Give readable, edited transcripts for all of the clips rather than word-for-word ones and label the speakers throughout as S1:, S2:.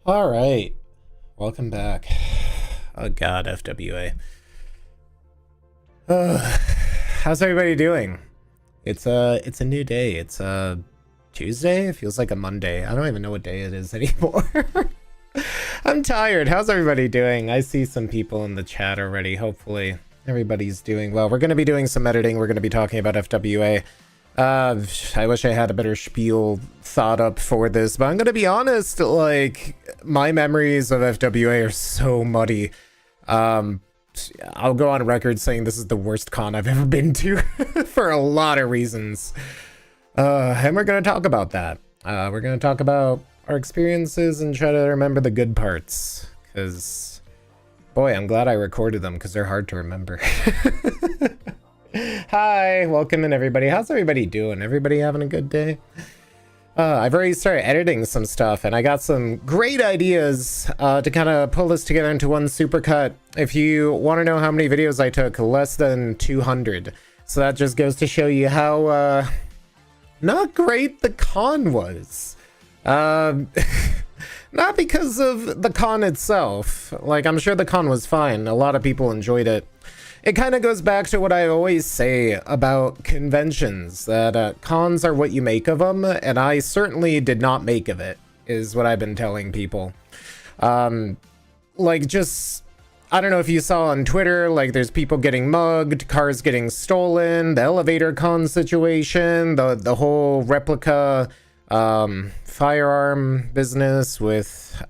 S1: All right, welcome back. Oh God, FWA. How's everybody doing? It's a new day. It's Tuesday. It feels like a Monday. I don't even know what day it is anymore. I'm tired. How's everybody doing? I see some people in the chat already. Hopefully everybody's doing well. We're gonna be doing some editing. We're gonna be talking about FWA. I wish I had a better spiel thought up for this, but I'm gonna be honest, like, my memories of FWA are so muddy. I'll go on record saying this is the worst con I've ever been to for a lot of reasons. And we're gonna talk about that. We're gonna talk about our experiences and try to remember the good parts, because, boy, I'm glad I recorded them, because they're hard to remember. Hi, welcome in everybody. How's everybody doing? Everybody having a good day? I've already started editing some stuff, and I got some great ideas to kind of pull this together into one supercut. If you want to know how many videos I took, less than 200. So that just goes to show you how not great the con was. Not because of the con itself. Like, I'm sure the con was fine. A lot of people enjoyed it. It kind of goes back to what I always say about conventions, that cons are what you make of them, and I certainly did not make of it, is what I've been telling people. Like, just, I don't know if you saw on Twitter, like, there's people getting mugged, cars getting stolen, the elevator con situation, the whole replica firearm business with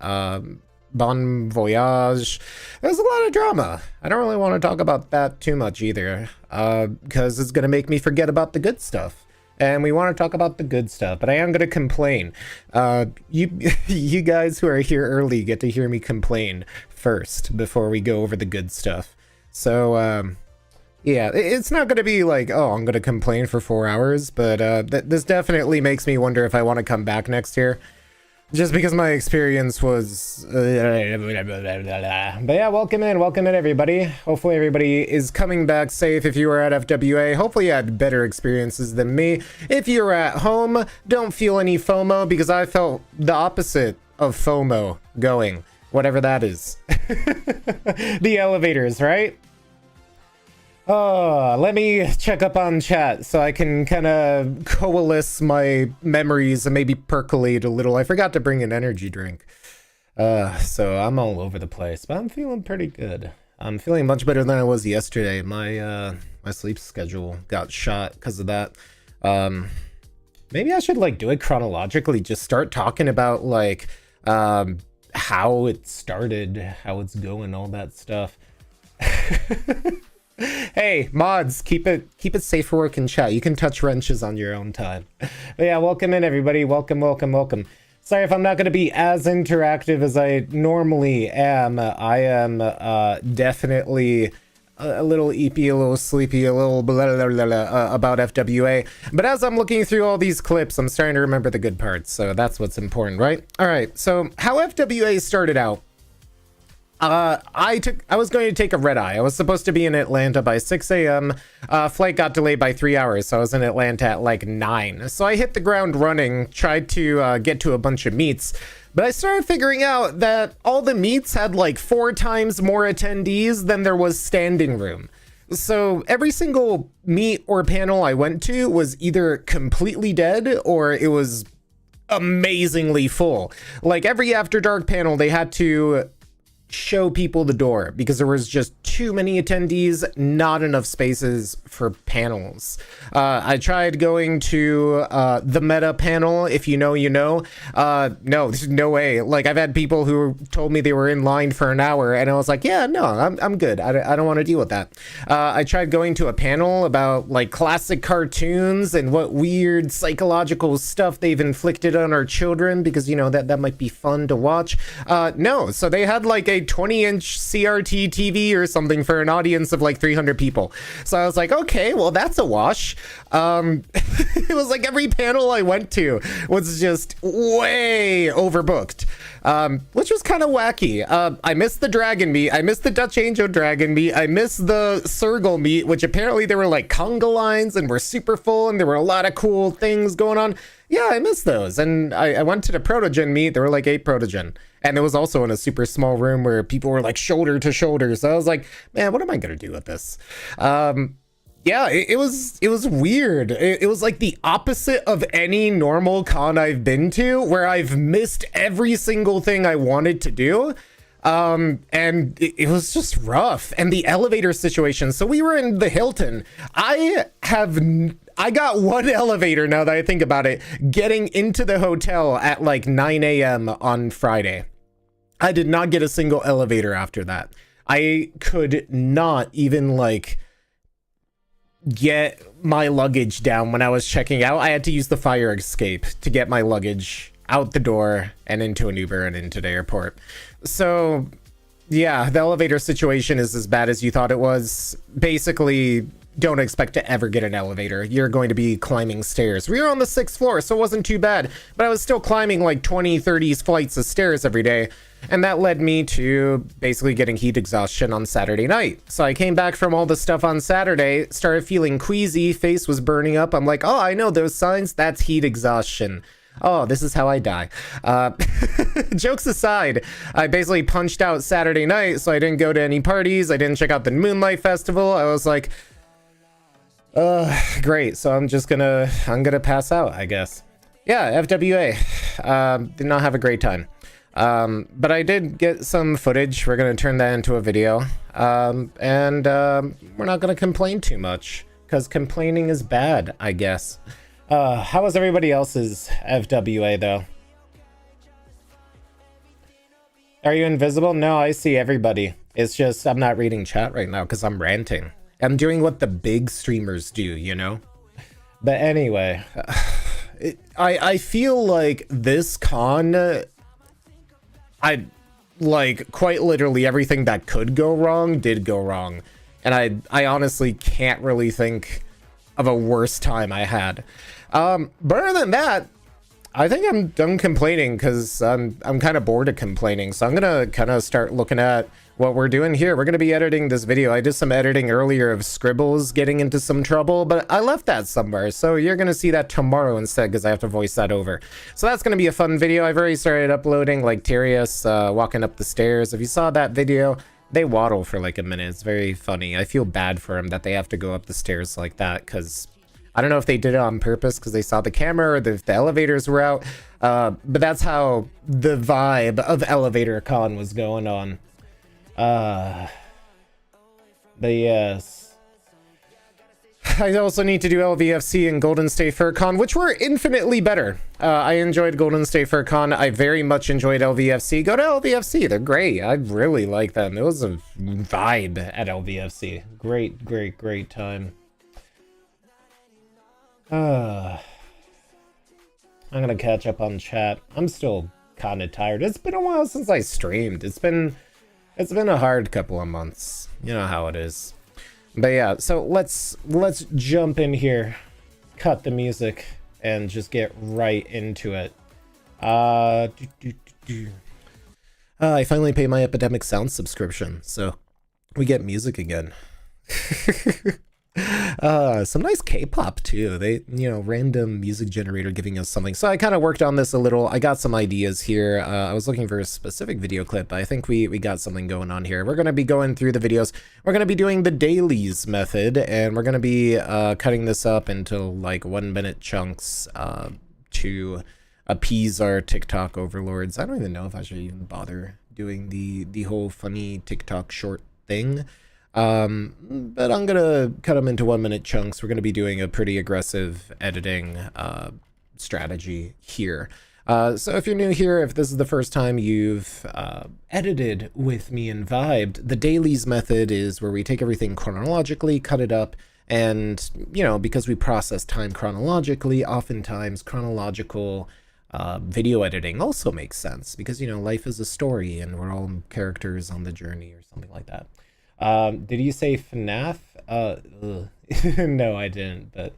S1: Bon Voyage. There's a lot of drama. I don't really want to talk about that too much either, because it's going to make me forget about the good stuff. And we want to talk about the good stuff, but I am going to complain. You guys who are here early get to hear me complain first before we go over the good stuff. So, yeah, it's not going to be like, oh, I'm going to complain for 4 hours, but this definitely makes me wonder if I want to come back next year. Just because my experience was... But yeah, welcome in everybody. Hopefully everybody is coming back safe if you were at FWA. Hopefully you had better experiences than me. If you're at home, don't feel any FOMO, because I felt the opposite of FOMO going, whatever that is. The elevators, right? Let me check up on chat so I can kind of coalesce my memories and maybe percolate a little. I forgot to bring an energy drink. So I'm all over the place, but I'm feeling pretty good. I'm feeling much better than I was yesterday. My sleep schedule got shot because of that. Maybe I should, like, do it chronologically. Just start talking about, like, how it started, how it's going, all that stuff. Hey, mods, keep it safe for work in chat. You can touch wrenches on your own time. But yeah, welcome in everybody. Welcome. Sorry if I'm not going to be as interactive as I normally am. I am definitely a little eepy, a little sleepy, a little blah, blah, blah, blah, about FWA. But as I'm looking through all these clips, I'm starting to remember the good parts. So that's what's important, right? All right, so how FWA started out. I was going to take a red eye. I was supposed to be in Atlanta by 6 a.m. Flight got delayed by 3 hours, so I was in Atlanta at like 9. So I hit the ground running, tried to get to a bunch of meets, but I started figuring out that all the meets had like 4 times more attendees than there was standing room. So every single meet or panel I went to was either completely dead or it was amazingly full. Like every After Dark panel, they had to show people the door because there was just too many attendees, not enough spaces for panels. I tried going to the meta panel. If you know, you know. No, there's no way. Like, I've had people who told me they were in line for an hour, and I was like, yeah, no, I'm good. I don't want to deal with that. I tried going to a panel about like classic cartoons and what weird psychological stuff they've inflicted on our children, because, you know, that might be fun to watch. No, so they had like a 20-inch CRT TV or something for an audience of like 300 people. So I was like, okay, well, that's a wash. It was like every panel I went to was just way overbooked, which was kind of wacky. I missed the dragon meet. I missed the Dutch Angel dragon meet. I missed the Sergal meet, which apparently there were like conga lines and were super full and there were a lot of cool things going on. Yeah, I missed those. And I went to the Protogen meet. There were like 8 Protogen. And it was also in a super small room where people were like shoulder to shoulder. So I was like, man, what am I gonna do with this? Yeah, it was weird. It was like the opposite of any normal con I've been to, where I've missed every single thing I wanted to do. And it was just rough. And the elevator situation. So we were in the Hilton. I got one elevator, now that I think about it, getting into the hotel at like 9 a.m. on Friday. I did not get a single elevator after that. I could not even like get my luggage down when I was checking out. I had to use the fire escape to get my luggage out the door and into an Uber and into the airport. So yeah, the elevator situation is as bad as you thought it was. Basically, don't expect to ever get an elevator. You're going to be climbing stairs. We were on the 6th floor, so it wasn't too bad, but I was still climbing like 20, 30 flights of stairs every day. And that led me to basically getting heat exhaustion on Saturday night. So I came back from all the stuff on Saturday, started feeling queasy, face was burning up. I'm like, oh, I know those signs. That's heat exhaustion. Oh, this is how I die. Jokes aside, I basically punched out Saturday night, so I didn't go to any parties. I didn't check out the Moonlight Festival. I was like, great. So I'm gonna pass out, I guess. Yeah, FWA. Did not have a great time. But I did get some footage. We're going to turn that into a video. And we're not going to complain too much, because complaining is bad, I guess. How was everybody else's FWA, though? Are you invisible? No, I see everybody. It's just I'm not reading chat right now because I'm ranting. I'm doing what the big streamers do, you know? But anyway, I feel like this con... I like quite literally everything that could go wrong did go wrong, and I honestly can't really think of a worse time I had. But other than that, I think I'm done complaining, because I'm kind of bored of complaining. So I'm gonna kind of start looking at what we're doing here. We're gonna be editing this video. I did some editing earlier of Scribbles getting into some trouble, but I left that somewhere. So you're gonna see that tomorrow instead, because I have to voice that over. So that's gonna be a fun video. I've already started uploading like Tyrius walking up the stairs. If you saw that video, they waddle for like a minute. It's very funny. I feel bad for them that they have to go up the stairs like that, because I don't know if they did it on purpose because they saw the camera, or if the elevators were out, but that's how the vibe of Elevator Con was going on. But yes, I also need to do LVFC and Golden State Fur Con, which were infinitely better. I enjoyed Golden State Fur Con. I very much enjoyed LVFC. Go to LVFC. They're great. I really like them. It was a vibe at LVFC. Great time. I'm gonna catch up on chat. I'm still kind of tired. It's been a while since I streamed. It's been a hard couple of months. You know how it is. But yeah, so let's jump in here, cut the music, and just get right into it. I finally paid my Epidemic Sound subscription, so we get music again. Some nice K-pop too. They, random music generator giving us something. So I kind of worked on this a little. I got some ideas here. I was looking for a specific video clip, but I think we got something going on here. We're going to be going through the videos. We're going to be doing the dailies method, and we're going to be cutting this up into like 1-minute chunks to appease our TikTok overlords. I don't even know if I should even bother doing the whole funny TikTok short thing. But I'm gonna cut them into 1-minute chunks. We're gonna be doing a pretty aggressive editing strategy here. So if you're new here, if this is the first time you've edited with me and vibed, the dailies method is where we take everything chronologically, cut it up, and because we process time chronologically, oftentimes chronological video editing also makes sense, because life is a story and we're all characters on the journey or something like that. Did you say FNAF? No, I didn't, but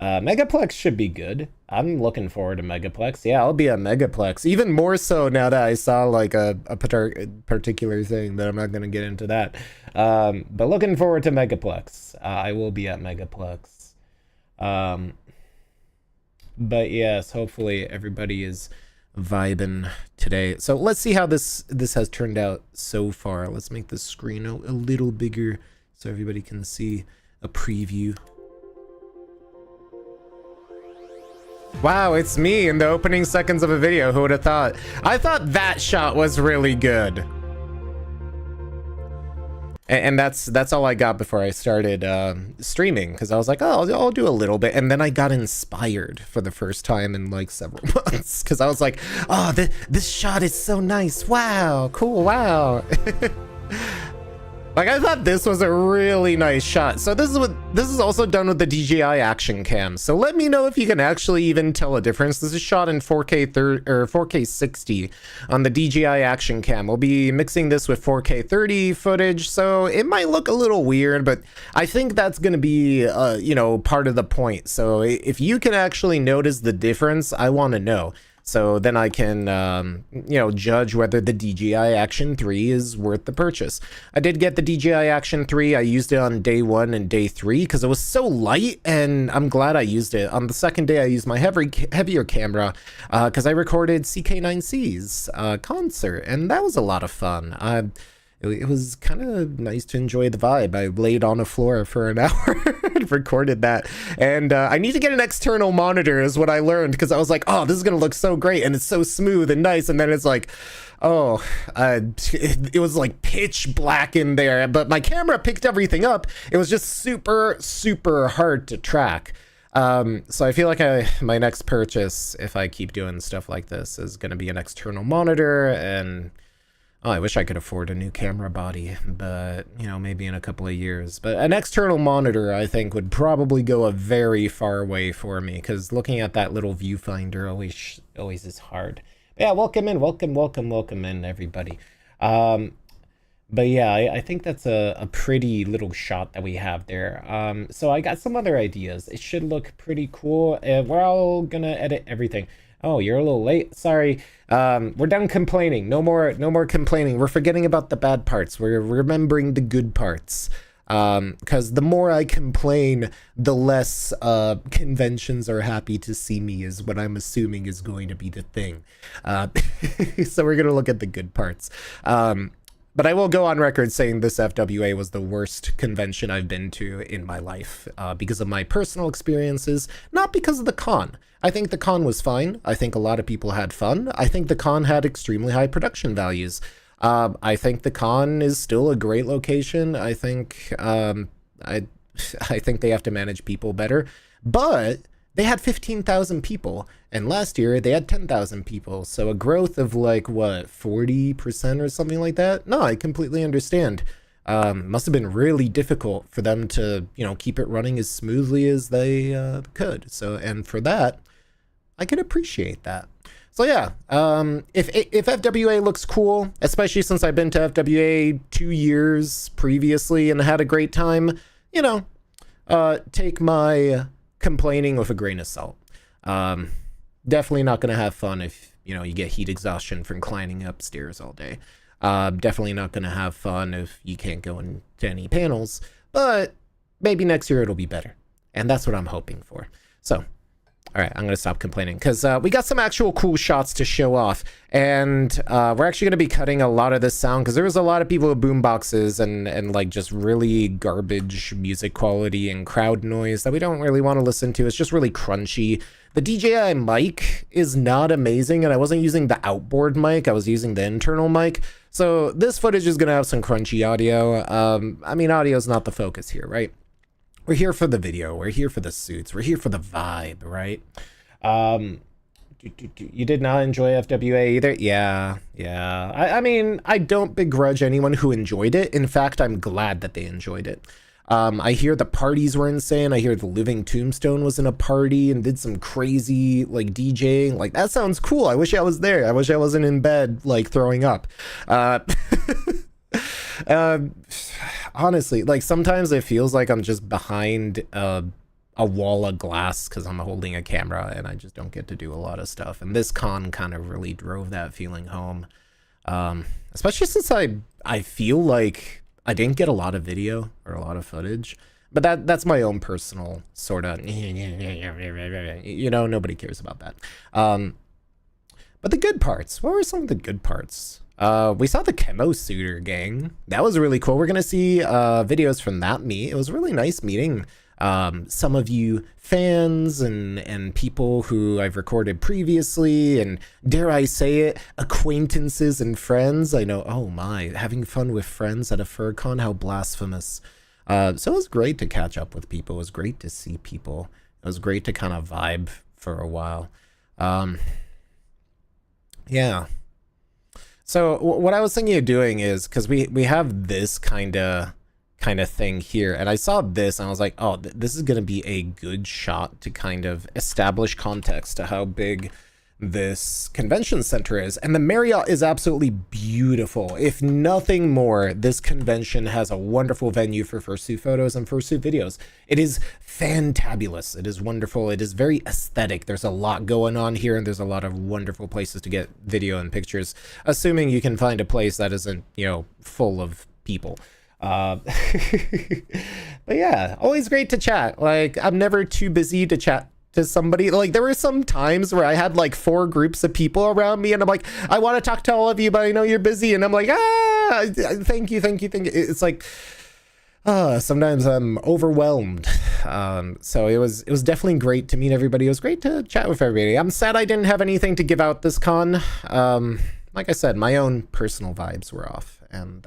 S1: Megaplex should be good. I'm looking forward to Megaplex. Yeah, I'll be at Megaplex. Even more so now that I saw like a particular thing, that I'm not going to get into that. But looking forward to Megaplex. I will be at Megaplex. But yes, hopefully everybody is vibing today. So let's see how this has turned out so far. Let's make the screen a little bigger so everybody can see a preview. Wow, it's me in the opening seconds of a video. Who would have thought? I thought that shot was really good. And that's all I got before I started streaming, because I was like, oh, I'll do a little bit. And then I got inspired for the first time in like several months, because I was like, oh, this shot is so nice. Wow, cool, wow. Like, I thought this was a really nice shot. So this is also done with the DJI action cam. So let me know if you can actually even tell a difference. This is shot in 4K 60 on the DJI action cam. We'll be mixing this with 4K 30 footage, so it might look a little weird, but I think that's going to be you know, part of the point. So if you can actually notice the difference, I want to know. So then I can, you know, judge whether the DJI Action 3 is worth the purchase. I did get the DJI Action 3. I used it on day 1 and day 3 because it was so light, and I'm glad I used it. On the second day, I used my heavier camera because I recorded CK9C's concert, and that was a lot of fun. It was kind of nice to enjoy the vibe. I laid on the floor for an hour and recorded that. And I need to get an external monitor is what I learned, because I was like, oh, this is going to look so great. And it's so smooth and nice. And then it's like, oh, it was like pitch black in there. But my camera picked everything up. It was just super, super hard to track. So I feel like my next purchase, if I keep doing stuff like this, is going to be an external monitor. And oh, I wish I could afford a new camera body, but, you know, maybe in a couple of years. But an external monitor, I think, would probably go a very far way for me, because looking at that little viewfinder always is hard. But yeah, welcome in, everybody. But yeah, I think that's a pretty little shot that we have there. So I got some other ideas. It should look pretty cool. We're all gonna edit everything. Oh, you're a little late. Sorry. We're done complaining. No more complaining. We're forgetting about the bad parts. We're remembering the good parts. Because the more I complain, the less conventions are happy to see me, is what I'm assuming is going to be the thing. So we're going to look at the good parts. But I will go on record saying this FWA was the worst convention I've been to in my life, because of my personal experiences, not because of the con. I think the con was fine. I think a lot of people had fun. I think the con had extremely high production values. I think the con is still a great location. I think I think they have to manage people better. But they had 15,000 people, and last year they had 10,000 people. So a growth of like, what, 40% or something like that? No, I completely understand. Must have been really difficult for them to, you know, keep it running as smoothly as they could. So, and for that, I can appreciate that. So yeah, if FWA looks cool, especially since I've been to FWA 2 years previously and had a great time, you know, take my complaining with a grain of salt. Definitely not going to have fun if, you know, you get heat exhaustion from climbing upstairs all day. Definitely not going to have fun if you can't go into any panels, but maybe next year it'll be better. And that's what I'm hoping for. So, all right, I'm going to stop complaining, because we got some actual cool shots to show off. And we're actually going to be cutting a lot of this sound, because there was a lot of people with boomboxes and like just really garbage music quality and crowd noise that we don't really want to listen to. It's just really crunchy. The DJI mic is not amazing, and I wasn't using the outboard mic. I was using the internal mic. So this footage is going to have some crunchy audio. I mean, audio is not the focus here, right? We're here for the video. We're here for the suits. We're here for the vibe, right? You did not enjoy FWA either? Yeah. I mean, I don't begrudge anyone who enjoyed it. In fact, I'm glad that they enjoyed it. I hear the parties were insane. I hear the Living Tombstone was in a party and did some crazy, like, DJing. Like, that sounds cool. I wish I was there. I wish I wasn't in bed, like, throwing up. Honestly, like, sometimes it feels like I'm just behind a wall of glass because I'm holding a camera and I just don't get to do a lot of stuff. And this con kind of really drove that feeling home. Especially since I feel like I didn't get a lot of video or a lot of footage. But that's my own personal sort of, you know, nobody cares about that. But the good parts, what were some of the good parts? We saw the Chemo Suitor gang. That was really cool. We're gonna see videos from that meet. It was really nice meeting some of you fans and people who I've recorded previously, and dare I say it, acquaintances and friends. I know, oh my, having fun with friends at a FurCon, how blasphemous. So it was great to catch up with people. It was great to see people. It was great to kind of vibe for a while. Yeah. So what I was thinking of doing is, because we have this kind of thing here, and I saw this and I was like, oh, this is going to be a good shot to kind of establish context to how big this convention center is. And the Marriott is absolutely beautiful. If nothing more, this convention has a wonderful venue for fursuit photos and fursuit videos. It is fantabulous. It is wonderful. It is very aesthetic. There's a lot going on here, and there's a lot of wonderful places to get video and pictures, assuming you can find a place that isn't, you know, full of people. But yeah, always great to chat. Like, I'm never too busy to chat to somebody. Like, there were some times where I had like 4 groups of people around me, and I'm like, I want to talk to all of you, but I know you're busy, and I'm like, thank you. It's like, sometimes I'm overwhelmed. So it was definitely great to meet everybody. It was great to chat with everybody. I'm sad I didn't have anything to give out this con. Like I said, my own personal vibes were off, and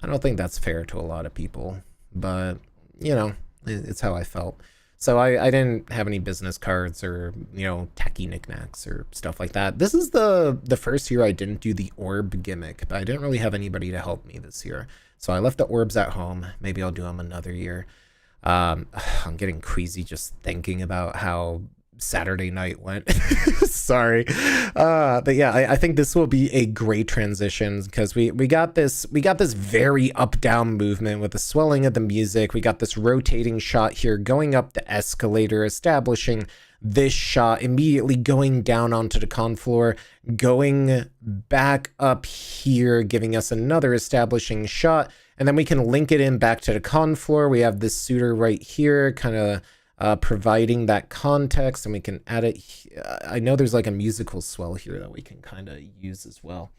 S1: I don't think that's fair to a lot of people, but you know, it's how I felt. So I didn't have any business cards or, you know, tacky knickknacks or stuff like that. This is the first year I didn't do the orb gimmick, but I didn't really have anybody to help me this year. So I left the orbs at home. Maybe I'll do them another year. I'm getting queasy just thinking about how Saturday night went. Sorry. But yeah, I think this will be a great transition, because we got this very up down movement with the swelling of the music. We got this rotating shot here going up the escalator, establishing this shot, immediately going down onto the con floor, going back up here, giving us another establishing shot, and then we can link it in back to the con floor. We have this suitor right here, kind of providing that context, and we can add it. I know there's like a musical swell here that we can kind of use as well.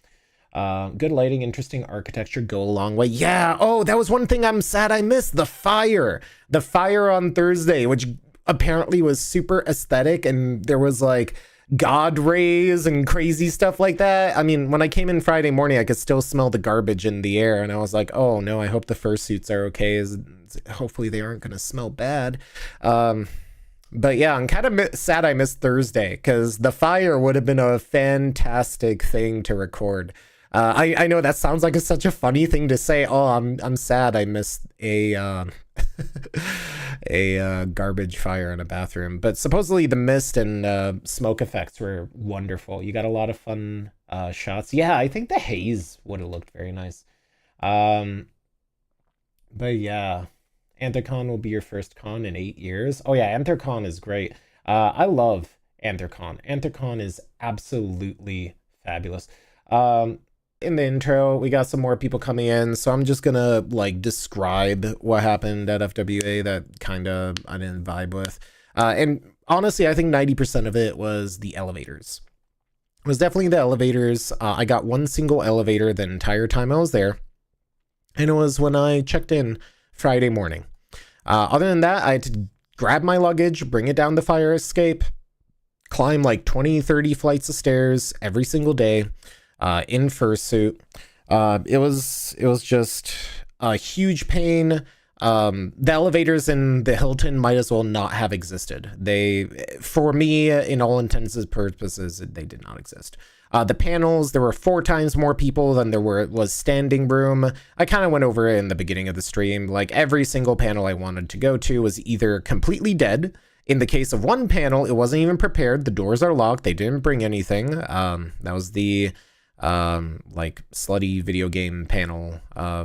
S1: Good lighting, interesting architecture, go a long way. Yeah. Oh, that was one thing I'm sad I missed. The fire on Thursday, which apparently was super aesthetic, and there was like god rays and crazy stuff like that. I mean, when I came in Friday morning, I could still smell the garbage in the air, and I was like, oh no, I hope the fursuits are okay. Hopefully they aren't going to smell bad. But yeah, I'm kind of sad I missed Thursday, because the fire would have been a fantastic thing to record. I know that sounds like such a funny thing to say. Oh, I'm sad I missed a garbage fire in a bathroom. But supposedly the mist and smoke effects were wonderful. You got a lot of fun shots. Yeah, I think the haze would have looked very nice. But yeah, Anthrocon will be your first con in 8 years. Oh yeah, Anthrocon is great. I love Anthrocon. Anthrocon is absolutely fabulous. In the intro, we got some more people coming in, so I'm just gonna like describe what happened at FWA that kind of I didn't vibe with. And honestly, I think 90% of it was the elevators. It was definitely the elevators. I got one single elevator the entire time I was there, and it was when I checked in Friday morning. Other than that, I had to grab my luggage, bring it down the fire escape, climb like 20-30 flights of stairs every single day. In fursuit. It was just a huge pain. The elevators in the Hilton might as well not have existed. For me, in all intents and purposes, they did not exist. The panels, there were 4 times more people than there was standing room. I kind of went over it in the beginning of the stream. Like, every single panel I wanted to go to was either completely dead. In the case of one panel, it wasn't even prepared. The doors are locked. They didn't bring anything. That was the like slutty video game panel,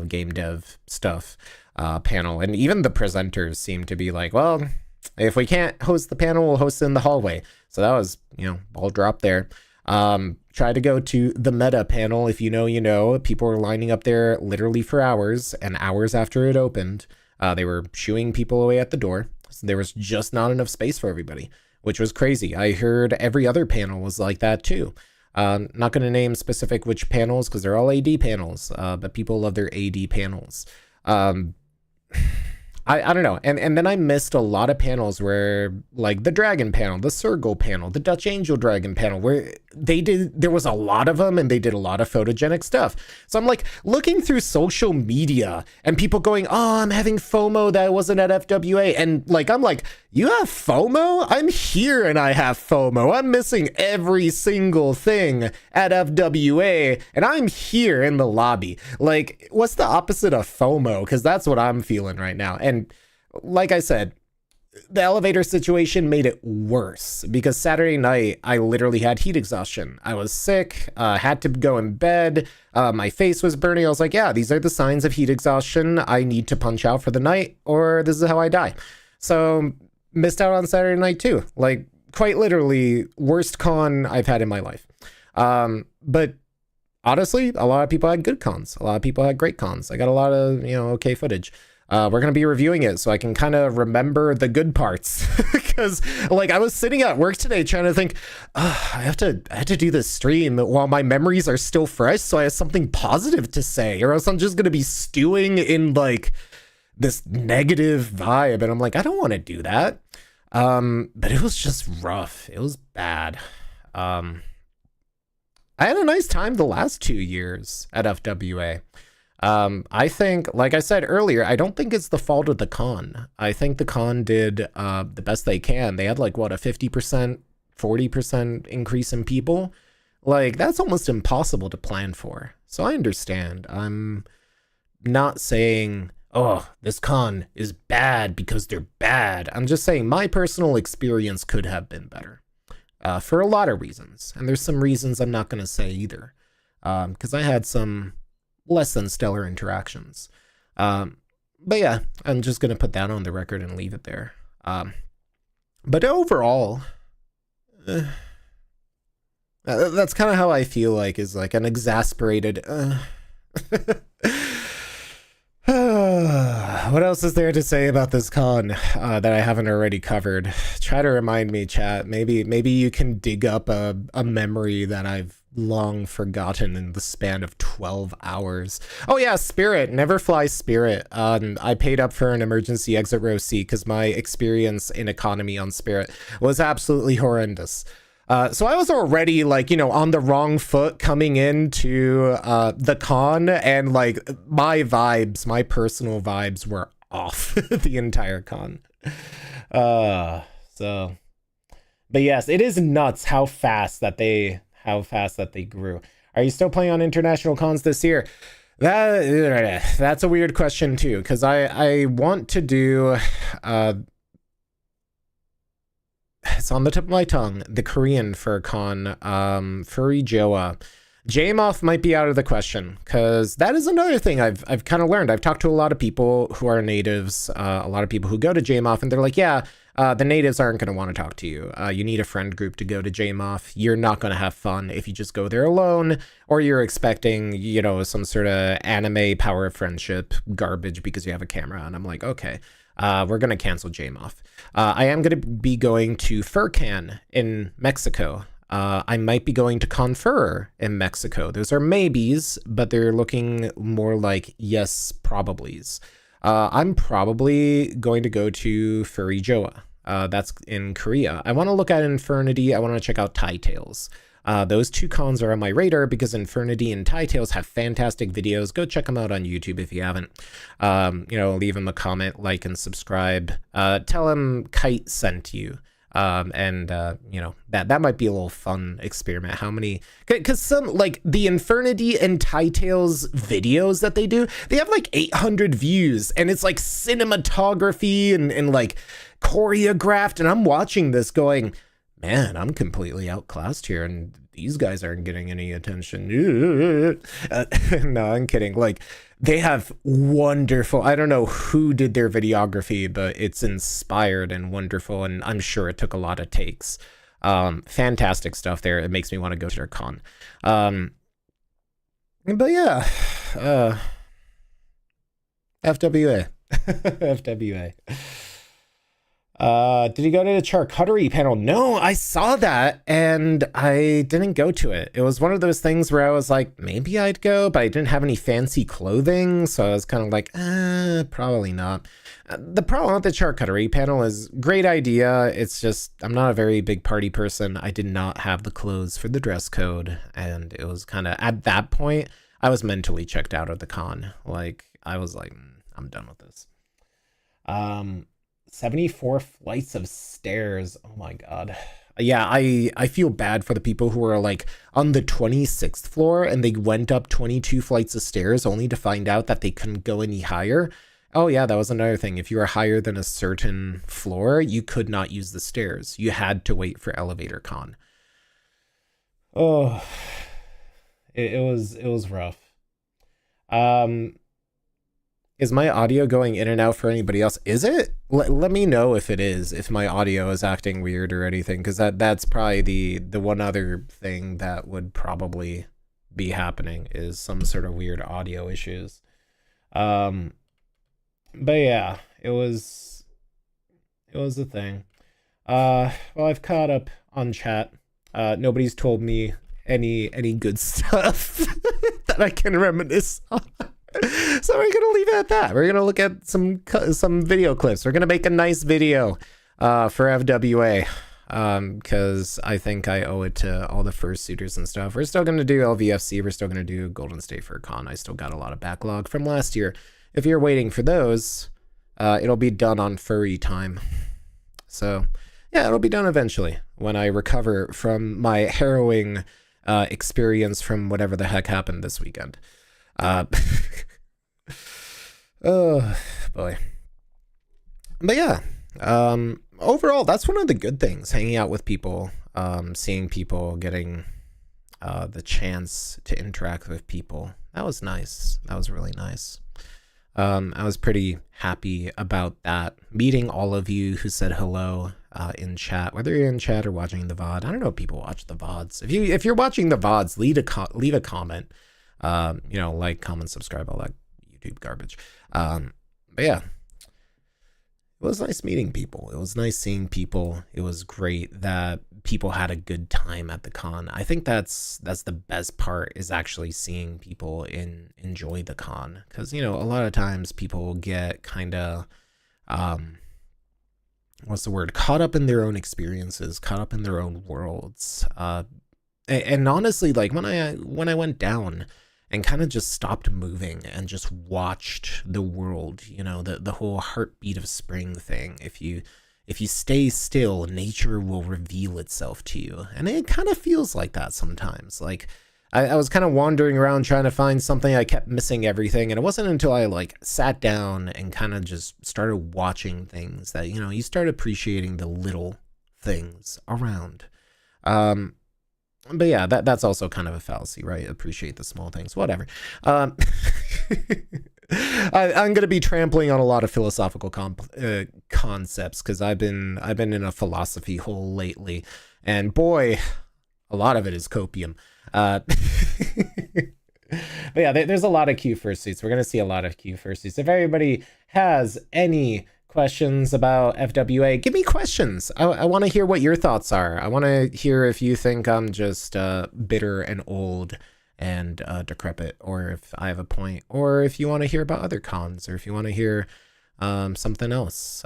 S1: game dev stuff panel. And even the presenters seemed to be like, well, if we can't host the panel, we'll host it in the hallway. So that was, you know, ball drop there. Try to go to the meta panel. If you know, you know. People were lining up there literally for hours, and hours after it opened, they were shooing people away at the door. So there was just not enough space for everybody. which was crazy. I heard every other panel was like that too. Not going to name specific which panels because they're all AD panels, but people love their AD panels. I don't know. And then I missed a lot of panels where, like the dragon panel, the Sergal panel, the Dutch Angel Dragon panel, where there was a lot of them and they did a lot of photogenic stuff. So I'm like looking through social media and people going, oh, I'm having FOMO that I wasn't at FWA. And like, I'm like, you have FOMO? I'm here and I have FOMO. I'm missing every single thing at FWA and I'm here in the lobby. Like, what's the opposite of FOMO? Because that's what I'm feeling right now. And like I said, the elevator situation made it worse because Saturday night, I literally had heat exhaustion. I was sick, had to go in bed. My face was burning. I was like, yeah, these are the signs of heat exhaustion. I need to punch out for the night or this is how I die. So missed out on Saturday night too. Like quite literally worst con I've had in my life. But honestly, a lot of people had good cons. A lot of people had great cons. I got a lot of, okay footage. We're going to be reviewing it so I can kind of remember the good parts because like I was sitting at work today trying to think, I have to do this stream while my memories are still fresh. So I have something positive to say or else I'm just going to be stewing in like this negative vibe. And I'm like, I don't want to do that. But it was just rough. It was bad. I had a nice time the last 2 years at FWA. I think, like I said earlier, I don't think it's the fault of the con. I think the con did the best they can. They had like, what, a 50%, 40% increase in people? Like, that's almost impossible to plan for. So I understand. I'm not saying, oh, this con is bad because they're bad. I'm just saying my personal experience could have been better for a lot of reasons. And there's some reasons I'm not going to say either because I had some less than stellar interactions. But yeah, I'm just going to put that on the record and leave it there. But overall, that's kind of how I feel like is like an exasperated, what else is there to say about this con that I haven't already covered? Try to remind me, chat. Maybe you can dig up a memory that I've long forgotten in the span of 12 hours. Oh yeah, Spirit, never fly Spirit. I paid up for an emergency exit row seat because my experience in economy on Spirit was absolutely horrendous. So I was already like, on the wrong foot coming into the con and like my personal vibes were off the entire con. But yes, it is nuts how fast that they grew. Are you still playing on international cons this year? That's a weird question too, because I want to do it's on the tip of my tongue, the Korean fur con, Furry Joa. JMOF might be out of the question because that is another thing I've kind of learned. I've talked to a lot of people who are natives, a lot of people who go to JMOF, and they're like, yeah, the natives aren't going to want to talk to you. You need a friend group to go to JMOF. You're not going to have fun if you just go there alone, or you're expecting, some sort of anime power of friendship garbage because you have a camera. And I'm like, okay, we're going to cancel JMOF. I am going to be going to FurCan in Mexico. I might be going to Confer in Mexico. Those are maybes, but they're looking more like yes, probablys. I'm probably going to go to Furry Joa. That's in Korea. I want to look at Infernity. I want to check out Tie Tales. Those two cons are on my radar because Infernity and Tie Tales have fantastic videos. Go check them out on YouTube if you haven't. Leave them a comment, like, and subscribe. Tell them Kite sent you. That might be a little fun experiment. How many, because some like the Infernity and Tie Tales videos that they do, they have like 800 views and it's like cinematography and like choreographed. And I'm watching this going, man, I'm completely outclassed here. And these guys aren't getting any attention. No, I'm kidding. Like they have wonderful, I don't know who did their videography, but it's inspired and wonderful. And I'm sure it took a lot of takes. Fantastic stuff there. It makes me want to go to their con. But yeah, FWA, FWA. Did you go to the charcuterie panel? No, I saw that and I didn't go to it. It was one of those things where I was like, maybe I'd go, but I didn't have any fancy clothing, so I was kind of like, probably not. The problem with the charcuterie panel is great idea. It's just, I'm not a very big party person. I did not have the clothes for the dress code, and it was kind of, at that point, I was mentally checked out of the con. Like, I was like, I'm done with this. 74 flights of stairs. Oh my god. Yeah, I feel bad for the people who are like on the 26th floor and they went up 22 flights of stairs only to find out that they couldn't go any higher. Oh yeah, that was another thing. If you were higher than a certain floor, you could not use the stairs. You had to wait for elevator con. Oh, it was rough. Is my audio going in and out for anybody else? Is it? Let me know if it is, if my audio is acting weird or anything, because that's probably the one other thing that would probably be happening is some sort of weird audio issues. But yeah, it was a thing. Well, I've caught up on chat. Nobody's told me any good stuff that I can reminisce on. So we're gonna leave it at that. We're gonna look at some video clips. We're gonna make a nice video for FWA because I think I owe it to all the fursuiters and stuff. We're still gonna do LVFC. We're still gonna do Golden State Fur Con. I still got a lot of backlog from last year. If you're waiting for those, it'll be done on Furry time. So yeah, it'll be done eventually when I recover from my harrowing experience from whatever the heck happened this weekend. Oh boy. But yeah, overall, that's one of the good things, hanging out with people, seeing people, getting the chance to interact with people. That was nice. That was really nice. I was pretty happy about that. Meeting all of you who said hello in chat, whether you're in chat or watching the VOD. I don't know if people watch the VODs. If you're watching the VODs, leave a comment. You know, like, comment, subscribe, all that YouTube garbage. But yeah, it was nice meeting people. It was nice seeing people. It was great that people had a good time at the con. I think that's the best part, is actually seeing people enjoy the con. Because, you know, a lot of times people get kind of, what's the word? Caught up in their own experiences, caught up in their own worlds. And honestly, like, when I went down and kind of just stopped moving and just watched the world, you know, the whole heartbeat of spring thing. If you stay still, nature will reveal itself to you. And it kind of feels like that sometimes. Like, I was kind of wandering around trying to find something. I kept missing everything. And it wasn't until I like sat down and kind of just started watching things that, you know, you start appreciating the little things around. But yeah, that's also kind of a fallacy, right? Appreciate the small things, whatever. I'm going to be trampling on a lot of philosophical concepts because I've been in a philosophy hole lately, and boy, a lot of it is copium. But yeah, there's a lot of Q fursuits. We're going to see a lot of Q fursuits. If everybody has any questions about FWA, give me questions. I want to hear what your thoughts are. I want to hear if you think I'm just bitter and old and decrepit, or if I have a point, or if you want to hear about other cons, or if you want to hear something else.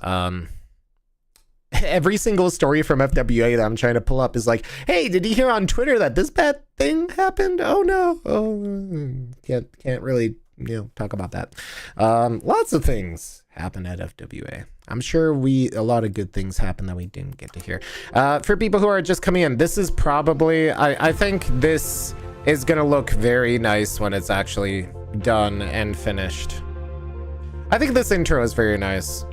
S1: Every single story from FWA that I'm trying to pull up is like, hey, did you hear on Twitter that this bad thing happened? Oh no. Oh, can't really, you know, talk about that. Lots of things happen at FWA. I'm sure a lot of good things happen that we didn't get to hear. For people who are just coming in, this is probably, I think this is gonna look very nice when it's actually done and finished. I think this intro is very nice.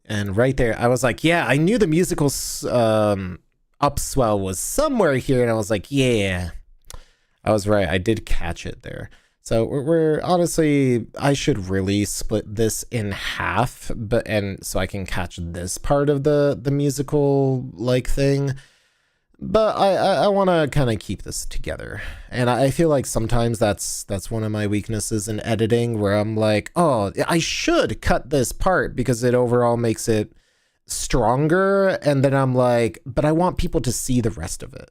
S1: And right there, I was like, yeah, I knew the musical upswell was somewhere here. And I was like, yeah, I was right. I did catch it there. So we're honestly, I should really split this in half, and so I can catch this part of the musical like thing. But I want to kind of keep this together, and I feel like sometimes that's one of my weaknesses in editing, where I'm like, oh, I should cut this part because it overall makes it stronger, and then I'm like, but I want people to see the rest of it,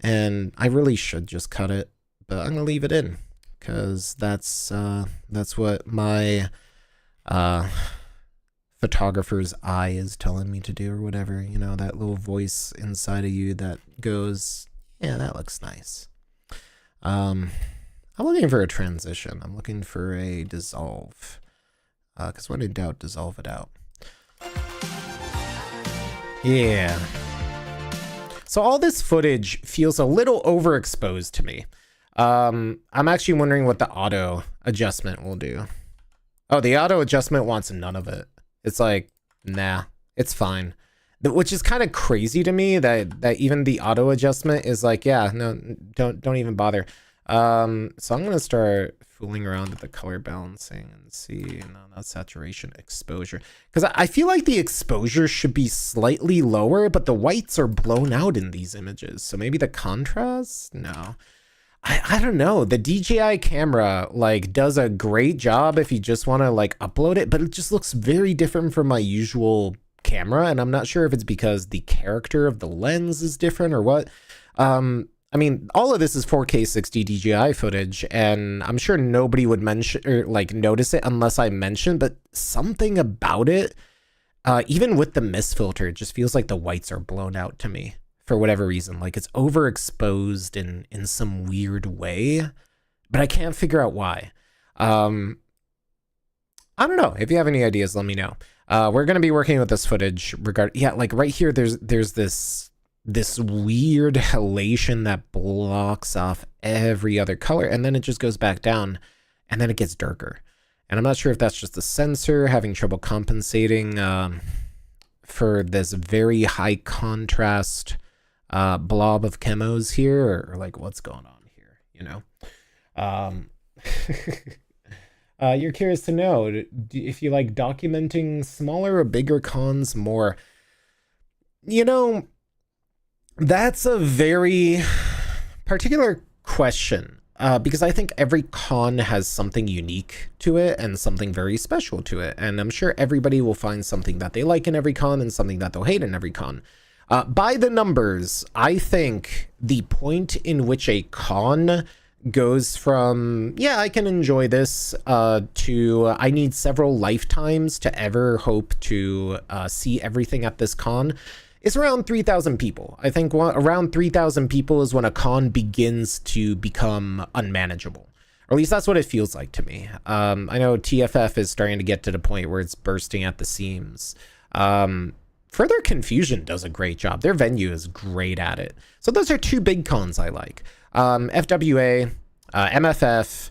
S1: and I really should just cut it, but I'm gonna leave it in because that's what my photographer's eye is telling me to do, or whatever, you know, that little voice inside of you that goes, yeah, that looks nice. I'm looking for a transition. I'm looking for a dissolve, because when in doubt, dissolve it out. Yeah. So all this footage feels a little overexposed to me. I'm actually wondering what the auto adjustment will do. Oh, the auto adjustment wants none of it. It's like, nah, it's fine. Which is kind of crazy to me that even the auto adjustment is like, yeah, no, don't even bother. So I'm gonna start fooling around with the color balancing and see, no, not saturation, exposure. Because I feel like the exposure should be slightly lower, but the whites are blown out in these images. So maybe the contrast? No. I don't know. The DJI camera like does a great job if you just want to like upload it, but it just looks very different from my usual camera, and I'm not sure if it's because the character of the lens is different or what. I mean, all of this is 4K 60 DJI footage, and I'm sure nobody would mention or like notice it unless I mention, but something about it, even with the mist filter, it just feels like the whites are blown out to me. For whatever reason, like it's overexposed in some weird way, but I can't figure out why. I don't know. If you have any ideas, let me know. We're gonna be working with this footage yeah, like right here, there's this weird halation that blocks off every other color, and then it just goes back down, and then it gets darker. And I'm not sure if that's just the sensor having trouble compensating for this very high contrast blob of chemos here, or like what's going on here, you know. You're curious to know if you like documenting smaller or bigger cons more. You know, that's a very particular question, because I think every con has something unique to it and something very special to it, and I'm sure everybody will find something that they like in every con and something that they'll hate in every con. By the numbers, I think the point in which a con goes from, yeah, I can enjoy this, to I need several lifetimes to ever hope to see everything at this con is around 3,000 people. I think around 3,000 people is when a con begins to become unmanageable. Or at least that's what it feels like to me. I know TFF is starting to get to the point where it's bursting at the seams. Further Confusion does a great job. Their venue is great at it. So those are two big cons I like. FWA, MFF,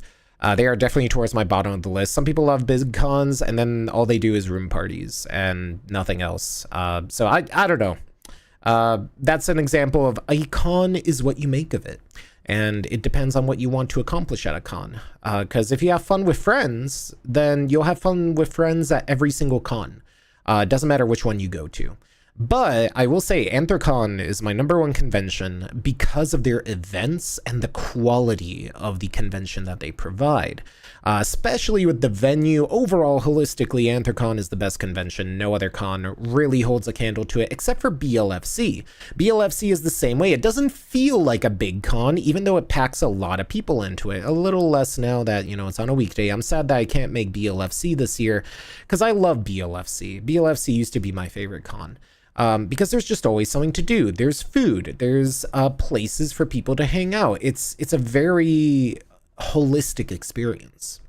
S1: they are definitely towards my bottom of the list. Some people love big cons, and then all they do is room parties and nothing else. So I don't know. That's an example of a con is what you make of it. And it depends on what you want to accomplish at a con. Because if you have fun with friends, then you'll have fun with friends at every single con. It doesn't matter which one you go to. But I will say Anthrocon is my #1 convention because of their events and the quality of the convention that they provide. Especially with the venue. Overall, holistically, Anthrocon is the best convention. No other con really holds a candle to it, except for BLFC. BLFC is the same way. It doesn't feel like a big con, even though it packs a lot of people into it. A little less now that, you know, it's on a weekday. I'm sad that I can't make BLFC this year, because I love BLFC. BLFC used to be my favorite con. Because there's just always something to do. There's food. There's places for people to hang out. It's a very holistic experience.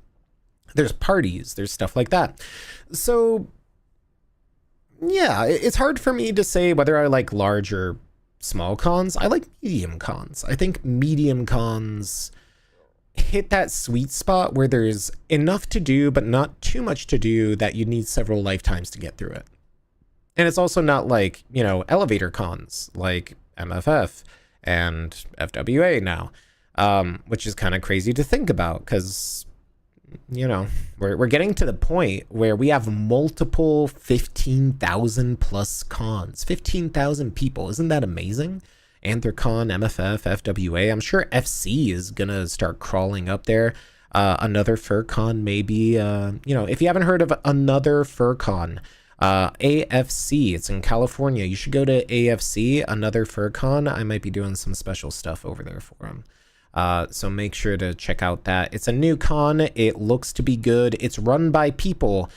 S1: There's parties. There's stuff like that. So, yeah, it's hard for me to say whether I like large or small cons. I like medium cons. I think medium cons hit that sweet spot where there's enough to do, but not too much to do that you need several lifetimes to get through it. And it's also not like, you know, elevator cons like MFF and FWA now, which is kind of crazy to think about because, you know, we're getting to the point where we have multiple 15,000 plus cons, 15,000 people. Isn't that amazing? Anthrocon, MFF, FWA. I'm sure FC is gonna start crawling up there. Another FurCon, maybe. If you haven't heard of another FurCon, AFC, it's in California. You should go to AFC, another FurCon. I might be doing some special stuff over there for them. So make sure to check out that. It's a new con. It looks to be good. It's run by people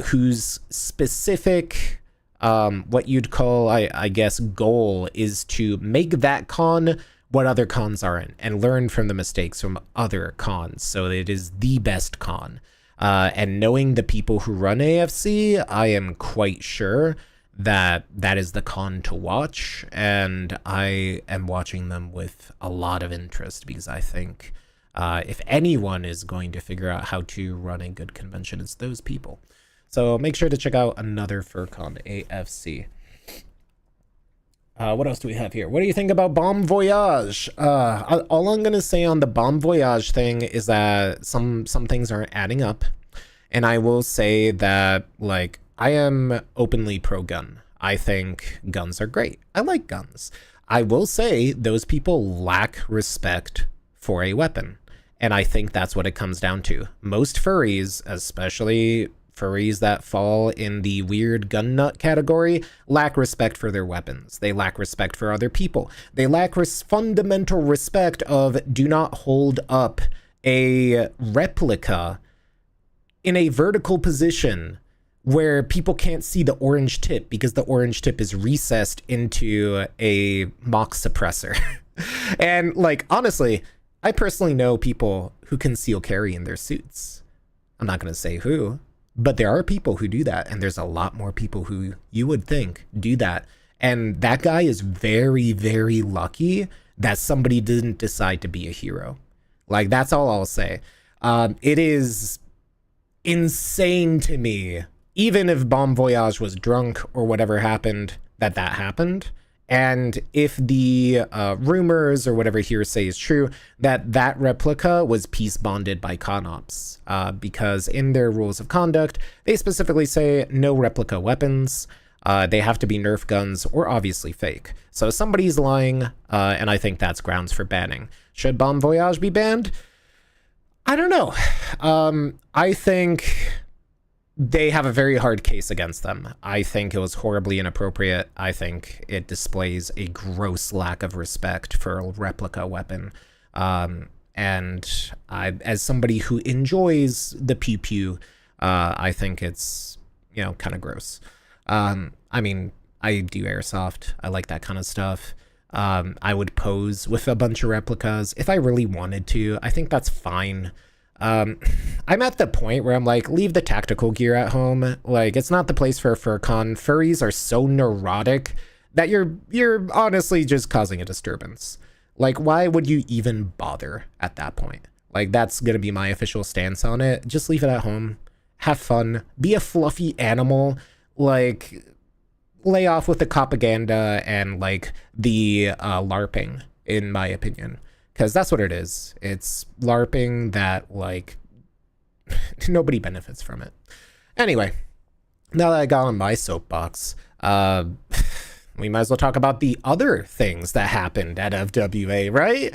S1: whose specific, what you'd call, I guess, goal is to make that con what other cons aren't and learn from the mistakes from other cons. So it is the best con. And knowing the people who run AFC, I am quite sure that that is the con to watch, and I am watching them with a lot of interest because I think if anyone is going to figure out how to run a good convention, it's those people. So make sure to check out another FurCon, AFC. What else do we have here? What do you think about Bon Voyage? All I'm going to say on the Bon Voyage thing is that some things aren't adding up. And I will say that, like, I am openly pro-gun. I think guns are great. I like guns. I will say those people lack respect for a weapon. And I think that's what it comes down to. Most furries, especially furries that fall in the weird gun nut category, lack respect for their weapons. They lack respect for other people. They lack fundamental respect of do not hold up a replica in a vertical position where people can't see the orange tip because the orange tip is recessed into a mock suppressor. And, like, honestly, I personally know people who conceal carry in their suits. I'm not going to say who, but there are people who do that, and there's a lot more people who you would think do that. And that guy is very, very lucky that somebody didn't decide to be a hero. Like, that's all I'll say. It is insane to me, even if Bon Voyage was drunk or whatever happened, that happened. And if the rumors or whatever hearsay is true, that replica was peace bonded by ConOps, because in their rules of conduct, they specifically say no replica weapons. They have to be Nerf guns or obviously fake. So somebody's lying, and I think that's grounds for banning. Should Bon Voyage be banned? I don't know. I think they have a very hard case against them. I think it was horribly inappropriate. I think it displays a gross lack of respect for a replica weapon. And as somebody who enjoys the pew pew, I think it's, kind of gross. I mean, I do airsoft. I like that kind of stuff. I would pose with a bunch of replicas if I really wanted to. I think that's fine. I'm at the point where I'm like, leave the tactical gear at home. Like, it's not the place for a FurCon. Furries are so neurotic that you're honestly just causing a disturbance. Like, why would you even bother at that point? Like, that's gonna be my official stance on it. Just leave it at home. Have fun. Be a fluffy animal. Like, lay off with the propaganda and, like, the LARPing, in my opinion. Because that's what it is. It's LARPing that, like, nobody benefits from it. Anyway, now that I got on my soapbox, we might as well talk about the other things that happened at FWA, right?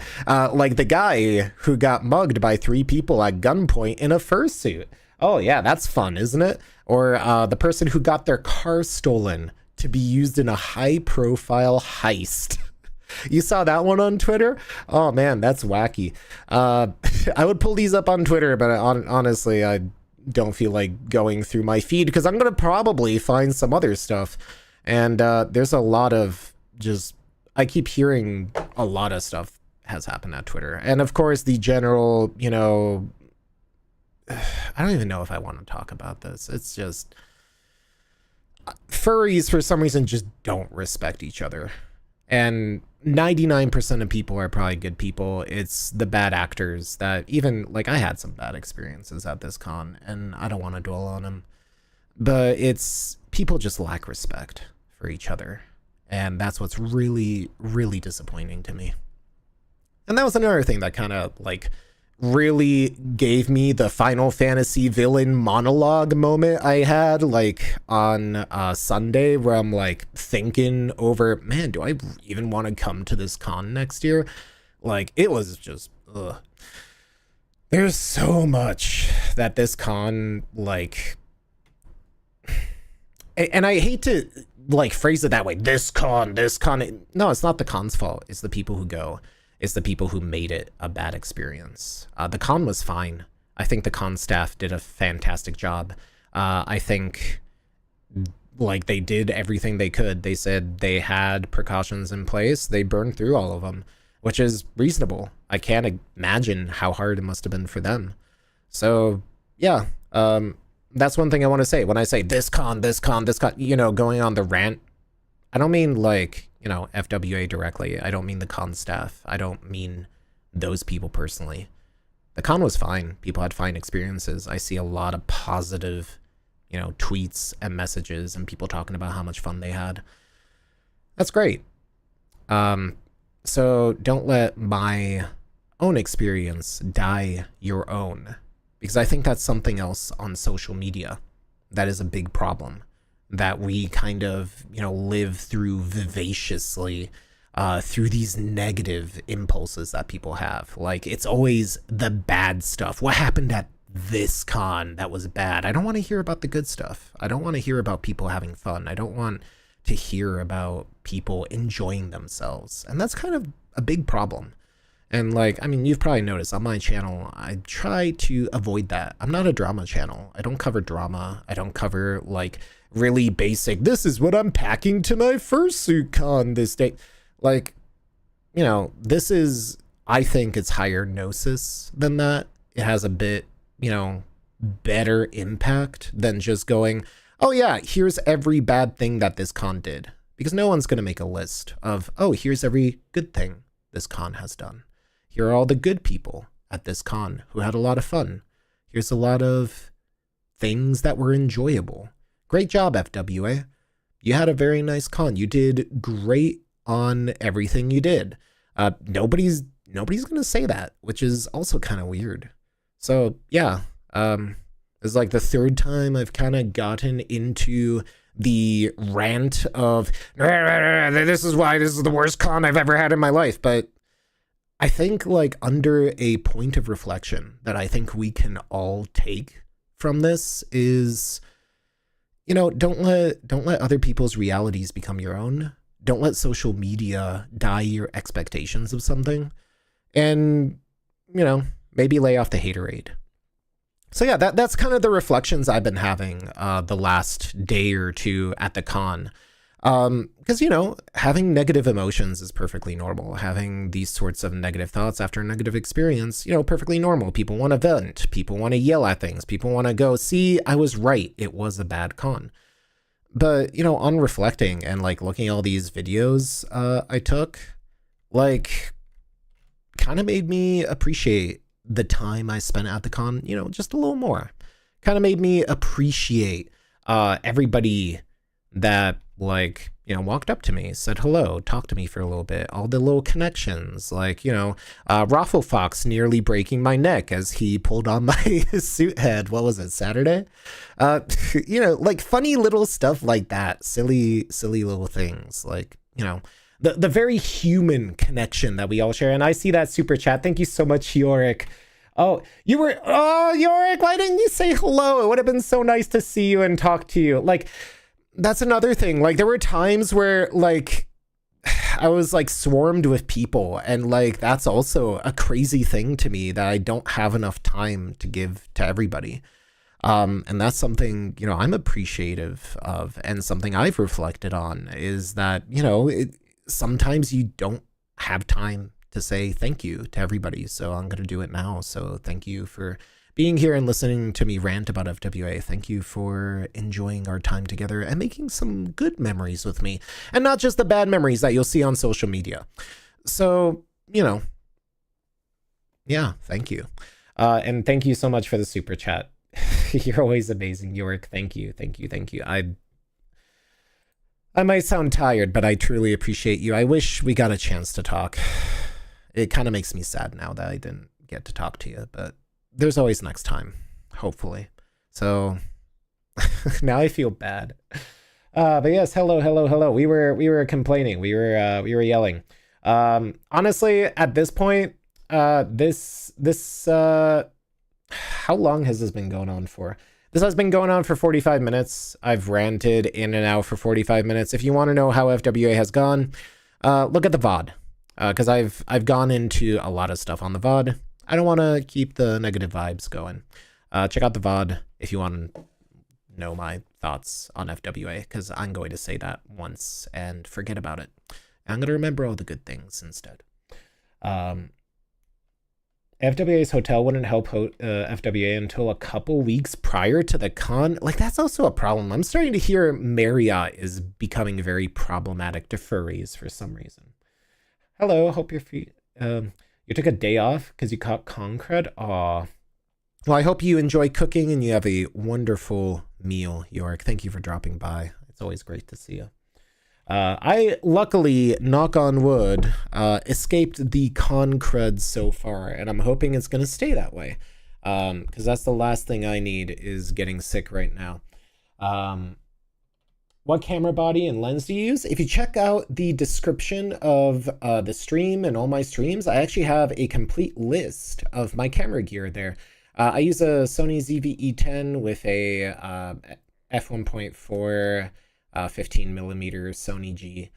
S1: Like the guy who got mugged by 3 people at gunpoint in a fursuit. Oh yeah, that's fun, isn't it? Or the person who got their car stolen to be used in a high-profile heist. You saw that one on Twitter? Oh man, that's wacky. I would pull these up on Twitter, but honestly, I don't feel like going through my feed because I'm going to probably find some other stuff. And there's a lot of I keep hearing a lot of stuff has happened at Twitter. And of course, the general, I don't even know if I want to talk about this. It's just furries, for some reason, just don't respect each other. And 99% of people are probably good people. It's the bad actors that even, like, I had some bad experiences at this con, and I don't want to dwell on them. But it's, people just lack respect for each other. And that's what's really, really disappointing to me. And that was another thing that kind of, like, really gave me the Final Fantasy villain monologue moment I had like on Sunday, where I'm like thinking over, man, do I even want to come to this con next year? Like, it was just, ugh. There's so much that this con, like, and I hate to like phrase it that way, this con. No, it's not the con's fault. It's the people who go. It's the people who made it a bad experience. The con was fine. I think the con staff did a fantastic job. I think like they did everything they could. They said they had precautions in place. They burned through all of them, which is reasonable. I can't imagine how hard it must have been for them. So yeah, that's one thing I want to say. When I say this con, you know, going on the rant, I don't mean like, you know, FWA directly. I don't mean the con staff. I don't mean those people personally. The con was fine. People had fine experiences. I see a lot of positive, you know, tweets and messages and people talking about how much fun they had. That's great. So don't let my own experience die your own, because I think that's something else on social media that is a big problem, that we kind of, you know, live through vivaciously through these negative impulses that people have. Like, it's always the bad stuff. What happened at this con that was bad? I don't want to hear about the good stuff. I don't want to hear about people having fun. I don't want to hear about people enjoying themselves. And that's kind of a big problem. And like, I mean, you've probably noticed on my channel, I try to avoid that. I'm not a drama channel. I don't cover drama. I don't cover like really basic, this is what I'm packing to my fursuit con this day. Like, you know, this is, I think it's higher gnosis than that. It has a bit, you know, better impact than just going, oh yeah, here's every bad thing that this con did. Because no one's going to make a list of, oh, here's every good thing this con has done. Here are all the good people at this con who had a lot of fun. Here's a lot of things that were enjoyable. Great job, FWA. You had a very nice con. You did great on everything you did. Nobody's going to say that, which is also kind of weird. So yeah, it's like the third time I've kind of gotten into the rant of, this is why this is the worst con I've ever had in my life. But I think like under a point of reflection that I think we can all take from this is, you know, don't let other people's realities become your own. Don't let social media dye your expectations of something. And, you know, maybe lay off the haterade. So yeah, that's kind of the reflections I've been having the last day or two at the con. Because, you know, having negative emotions is perfectly normal. Having these sorts of negative thoughts after a negative experience, you know, perfectly normal. People want to vent. People want to yell at things. People want to go, see, I was right. It was a bad con. But, you know, on reflecting and like looking at all these videos I took, like, kind of made me appreciate the time I spent at the con, you know, just a little more. Kind of made me appreciate everybody that, like, you know, walked up to me, said hello, talked to me for a little bit, all the little connections, like, you know, Raffle Fox nearly breaking my neck as he pulled on my suit head. What was it, Saturday? You know, like funny little stuff like that, silly little things, like, you know, the very human connection that we all share. And I see that super chat. Thank you so much, Yorick. Oh, Yorick, why didn't you say hello? It would have been so nice to see you and talk to you. Like, that's another thing. Like, there were times where, like, I was, like, swarmed with people. And, like, that's also a crazy thing to me that I don't have enough time to give to everybody. And that's something, you know, I'm appreciative of. And something I've reflected on is that, you know, sometimes you don't have time to say thank you to everybody. So I'm going to do it now. So thank you for being here and listening to me rant about FWA. Thank you for enjoying our time together and making some good memories with me, and not just the bad memories that you'll see on social media. So, you know, yeah, thank you. And thank you so much for the super chat. You're always amazing, York. Thank you. I might sound tired, but I truly appreciate you. I wish we got a chance to talk. It kind of makes me sad now that I didn't get to talk to you, but there's always next time, hopefully. So now I feel bad. But yes, hello. We were complaining. We were yelling. Honestly, at this point, this how long has this been going on for? This has been going on for 45 minutes. I've ranted in and out for 45 minutes. If you want to know how FWA has gone, look at the VOD, because I've gone into a lot of stuff on the VOD. I don't want to keep the negative vibes going. Check out the VOD if you want to know my thoughts on FWA, because I'm going to say that once and forget about it. I'm going to remember all the good things instead. FWA's hotel wouldn't help FWA until a couple weeks prior to the con. Like, that's also a problem. I'm starting to hear Marriott is becoming very problematic to furries for some reason. Hello, hope you took a day off because you caught con crud. Aw. Well, I hope you enjoy cooking and you have a wonderful meal, York. Thank you for dropping by. It's always great to see you. I luckily, knock on wood, escaped the con crud so far, and I'm hoping it's going to stay that way, because that's the last thing I need is getting sick right now. What camera body and lens do you use? If you check out the description of the stream and all my streams, I actually have a complete list of my camera gear there. I use a Sony ZV-E10 with a f1.4 15mm Sony G,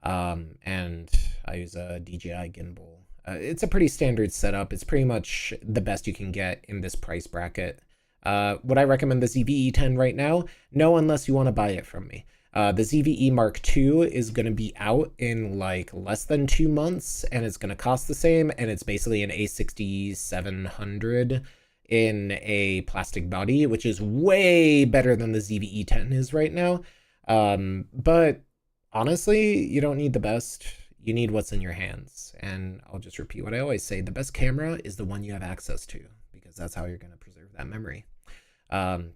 S1: and I use a DJI gimbal. It's a pretty standard setup. It's pretty much the best you can get in this price bracket. Would I recommend the ZV-E10 right now? No, unless you want to buy it from me. The ZV-E Mark II is going to be out in like less than 2 months, and it's going to cost the same, and it's basically an A6700 in a plastic body, which is way better than the ZV-E10 is right now. But honestly, you don't need the best. You need what's in your hands. And I'll just repeat what I always say. The best camera is the one you have access to, because that's how you're going to preserve that memory. And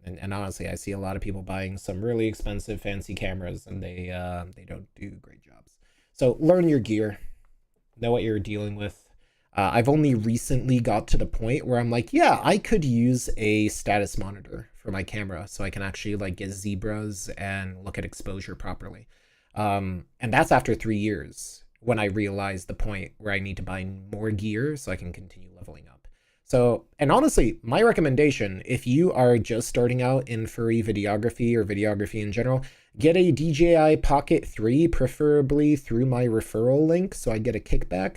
S1: honestly, I see a lot of people buying some really expensive, fancy cameras, and they don't do great jobs. So learn your gear, know what you're dealing with. I've only recently got to the point where I'm like, yeah, I could use a status monitor for my camera so I can actually like get zebras and look at exposure properly. And that's after 3 years when I realized the point where I need to buy more gear so I can continue leveling up. So, and honestly, my recommendation, if you are just starting out in furry videography or videography in general, get a DJI Pocket 3, preferably through my referral link so I get a kickback.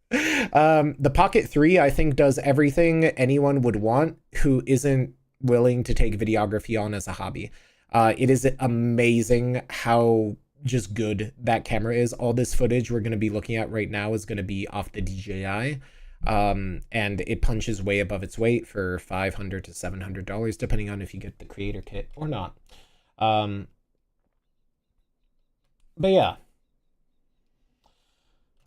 S1: The Pocket 3, I think, does everything anyone would want who isn't willing to take videography on as a hobby. It is amazing how just good that camera is. All this footage we're going to be looking at right now is going to be off the DJI, and it punches way above its weight for $500 to $700, depending on if you get the creator kit or not. But yeah.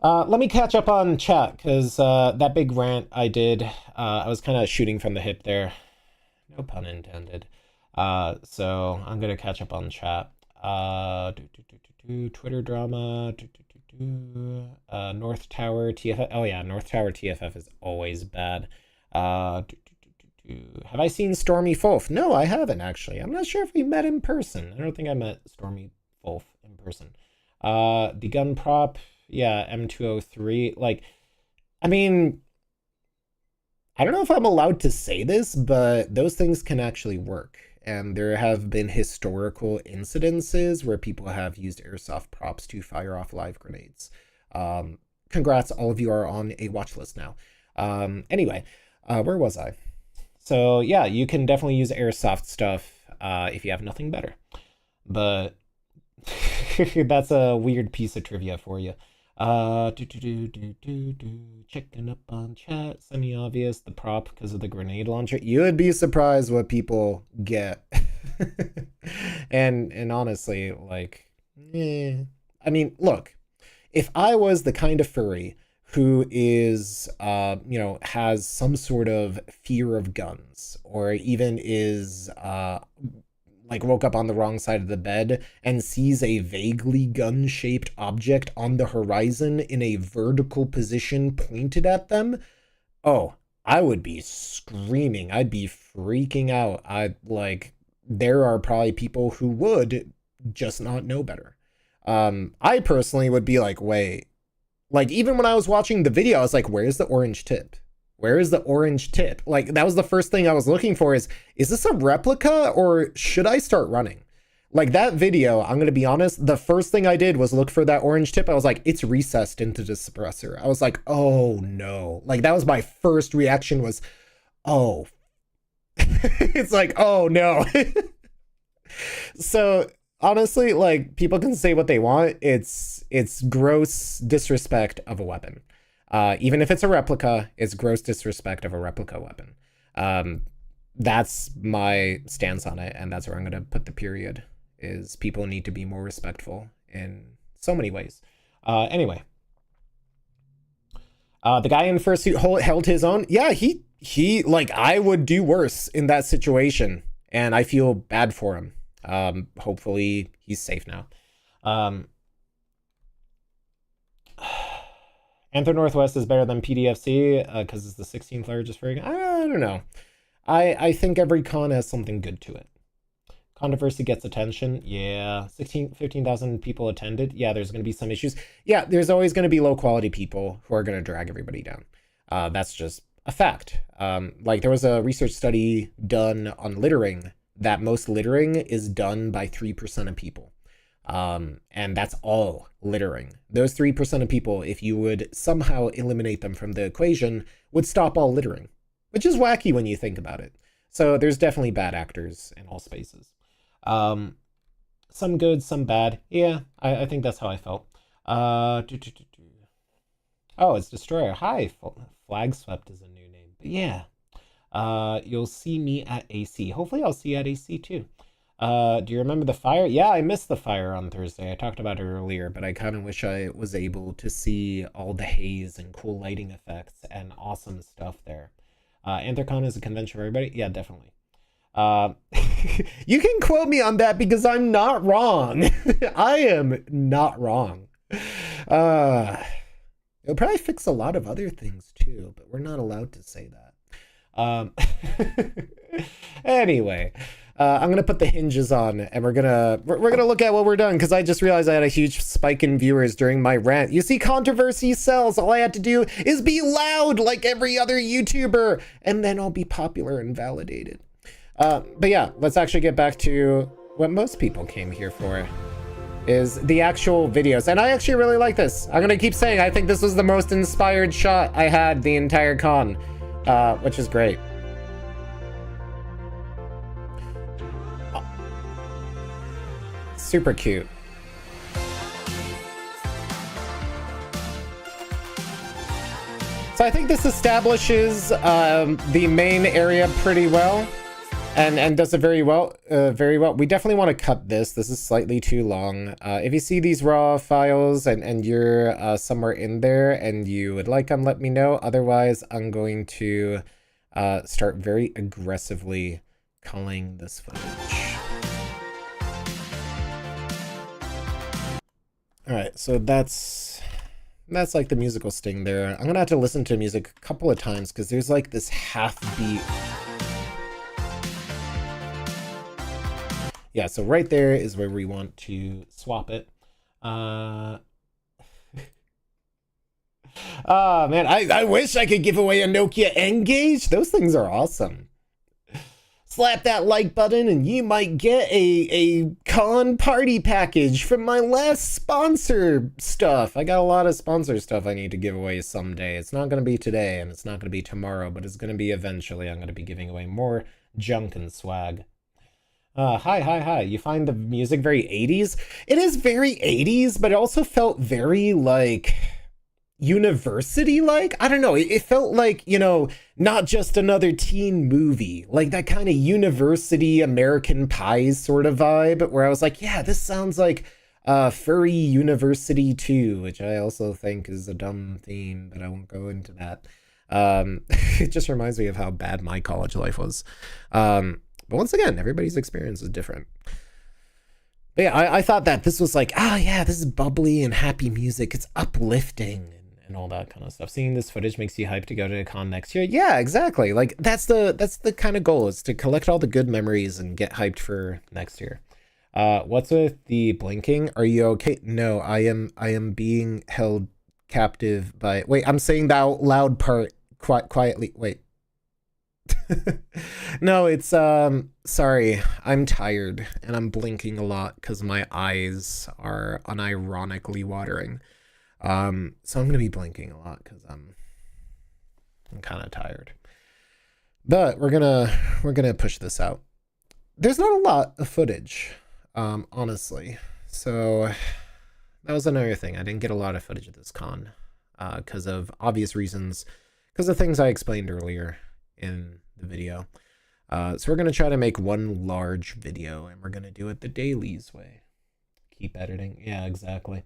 S1: Let me catch up on chat, because that big rant I did, I was kind of shooting from the hip there. No pun intended. So I'm going to catch up on chat. Twitter drama. North Tower TFF. Oh yeah, North Tower TFF is always bad. Have I seen Stormy Fulf? No, I haven't, actually. I'm not sure if we met in person. I don't think I met Stormy Fulf in person. The gun prop. Yeah, M203. Like, I mean, I don't know if I'm allowed to say this, but those things can actually work. And there have been historical incidences where people have used airsoft props to fire off live grenades. Congrats, all of you are on a watch list now. Anyway, where was I? So yeah, you can definitely use airsoft stuff if you have nothing better. But that's a weird piece of trivia for you. Checking up on chat, semi-obvious, the prop because of the grenade launcher. You would be surprised what people get. and honestly, like, I mean, look, if I was the kind of furry who is, has some sort of fear of guns, or even is, like woke up on the wrong side of the bed and sees a vaguely gun-shaped object on the horizon in a vertical position pointed at them, oh, I would be screaming. I'd be freaking out. There are probably people who would just not know better. I personally would be like, wait, like even when I was watching the video, I was like, where's the orange tip? Where is the orange tip? Like that was the first thing I was looking for is this a replica or should I start running? Like that video, I'm going to be honest, the first thing I did was look for that orange tip. I was like, it's recessed into the suppressor. I was like, oh no. Like that was my first reaction was, oh. It's like, oh no. So honestly, like people can say what they want. It's gross disrespect of a weapon. Even if it's a replica, it's gross disrespect of a replica weapon. That's my stance on it, and that's where I'm going to put the period, is people need to be more respectful in so many ways. Anyway. The guy in fursuit held his own. Yeah, he like, I would do worse in that situation, and I feel bad for him. Hopefully he's safe now. Anther Northwest is better than PDFC because it's the 16th largest furry. I don't know. I think every con has something good to it. Controversy gets attention. Yeah. 15,000 people attended. Yeah, there's going to be some issues. Yeah, there's always going to be low quality people who are going to drag everybody down. That's just a fact. Like there was a research study done on littering that most littering is done by 3% of people. And that's all littering. Those 3% of people, if you would somehow eliminate them from the equation, would stop all littering, which is wacky when you think about it. So there's definitely bad actors in all spaces. Some good, some bad. Yeah, I think that's how I felt. Oh, it's Destroyer. Hi, Flag Swept is a new name. But yeah, you'll see me at AC. Hopefully I'll see you at AC too. Do you remember the fire? Yeah, I missed the fire on Thursday. I talked about it earlier, but I kind of wish I was able to see all the haze and cool lighting effects and awesome stuff there. Anthrocon is a convention for everybody? Yeah, definitely. You can quote me on that because I'm not wrong. I am not wrong. It'll probably fix a lot of other things too, but we're not allowed to say that. Anyway. I'm gonna put the hinges on, and we're gonna look at what we're doing, because I just realized I had a huge spike in viewers during my rant. You see, controversy sells. All I had to do is be loud like every other YouTuber, and then I'll be popular and validated. But yeah, let's actually get back to what most people came here for, is the actual videos. And I actually really like this. I'm gonna keep saying I think this was the most inspired shot I had the entire con, which is great. Super cute. So I think this establishes the main area pretty well, and does it very well. We definitely want to cut this. This is slightly too long. If you see these raw files and you're somewhere in there and you would like them, let me know. Otherwise, I'm going to start very aggressively culling this footage. All right, so that's like the musical sting there. I'm gonna have to listen to music a couple of times because there's like this half beat. Yeah, so right there is where we want to swap it. Oh man, I wish I could give away a Nokia N-Gage. Those things are awesome. Slap that like button and you might get a con party package from my last sponsor stuff. I got a lot of sponsor stuff I need to give away someday. It's not going to be today and it's not going to be tomorrow, but it's going to be eventually. I'm going to be giving away more junk and swag. Hi. You find the music very 80s? It is very 80s, but it also felt very like university like. I don't know, it felt like, you know, not just another teen movie, like that kind of university American Pie sort of vibe, where I was like, yeah, this sounds like Furry University 2, which I also think is a dumb theme, but I won't go into that. It just reminds me of how bad my college life was. But once again, everybody's experience is different. But yeah, I thought that this was like, ah, yeah, this is bubbly and happy music. It's uplifting and all that kind of stuff. Seeing this footage makes you hyped to go to a con next year. Yeah, exactly. Like that's the kind of goal, is to collect all the good memories and get hyped for next year. What's with the blinking? Are you okay? No, I am being held captive by. Wait, I'm saying the out loud part quietly. Wait. No, it's sorry, I'm tired and I'm blinking a lot because my eyes are unironically watering. So I'm gonna be blinking a lot because I'm kind of tired. But we're gonna push this out. There's not a lot of footage, honestly. So that was another thing. I didn't get a lot of footage of this con because of obvious reasons, because of things I explained earlier in the video. So we're going to try to make one large video, and we're going to do it the dailies way. Keep editing. Yeah, exactly.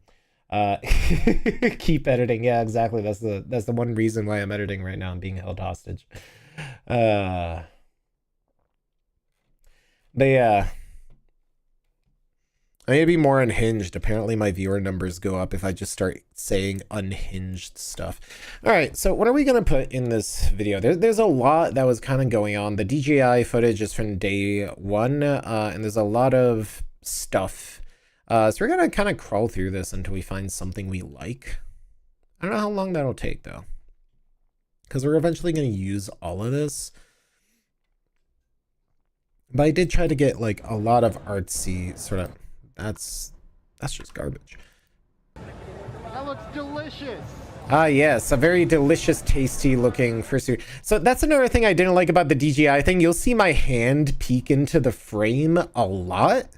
S1: Keep editing. Yeah, exactly. That's the one reason why I'm editing right now. I'm being held hostage. But yeah, I need to be more unhinged. Apparently my viewer numbers go up if I just start saying unhinged stuff. All right, so what are we going to put in this video? There's a lot that was kind of going on. The DJI footage is from day one, and there's a lot of stuff. So we're going to kind of crawl through this until we find something we like. I don't know how long that'll take, though, because we're eventually going to use all of this. But I did try to get like a lot of artsy sort of... That's just garbage.
S2: That looks delicious.
S1: Ah, yes, a very delicious, tasty looking fursuit. So that's another thing I didn't like about the DJI thing. You'll see my hand peek into the frame a lot.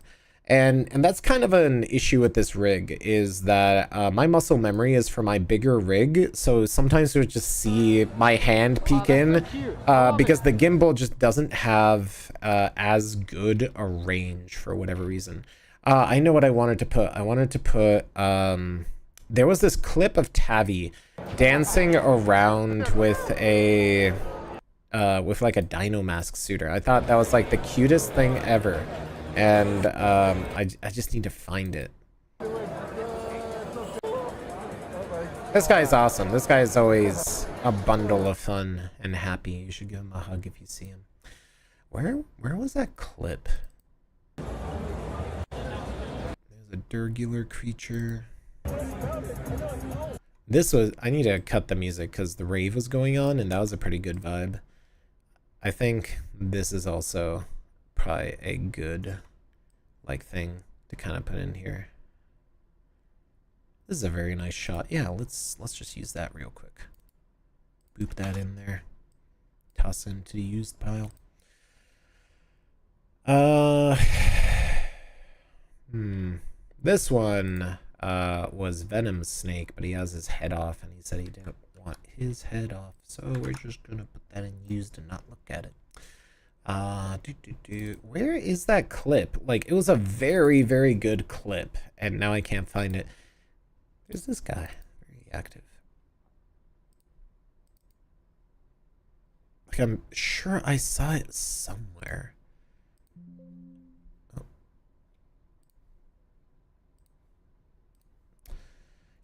S1: And that's kind of an issue with this rig, is that my muscle memory is for my bigger rig. So sometimes you'll just see my hand peek in because the gimbal just doesn't have as good a range for whatever reason. I know what I wanted to put. I wanted to put, there was this clip of Tavi dancing around with a, with like a Dinomasks suitor. I thought that was like the cutest thing ever. And I just need to find it. This guy's awesome. This guy is always a bundle of fun and happy. You should give him a hug if you see him. Where was that clip? A dirgular creature. This was... I need to cut the music because the rave was going on and that was a pretty good vibe. I think this is also probably a good like thing to kind of put in here. This is a very nice shot. Yeah, let's just use that real quick. Boop that in there. Toss it into the used pile. This one was Venom's snake, but he has his head off, and he said he didn't want his head off, so we're just gonna put that in used and not look at it. Where is that clip? Like, it was a very, very good clip, and now I can't find it. There's this guy, very active. Like, I'm sure I saw it somewhere.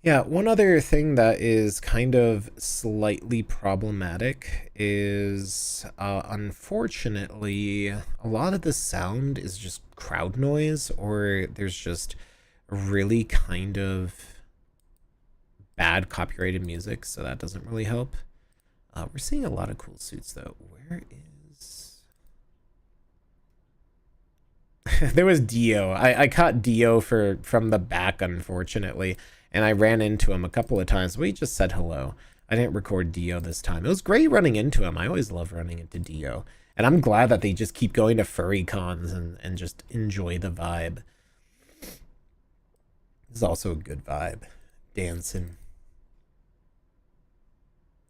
S1: Yeah, one other thing that is kind of slightly problematic is, unfortunately, a lot of the sound is just crowd noise, or there's just really kind of bad copyrighted music, so that doesn't really help. We're seeing a lot of cool suits, though. Where is... There was Dio. I caught Dio from the back, unfortunately. And I ran into him a couple of times. We just said hello. I didn't record Dio this time. It was great running into him. I always love running into Dio. And I'm glad that they just keep going to furry cons and just enjoy the vibe. This is also a good vibe. Dancing.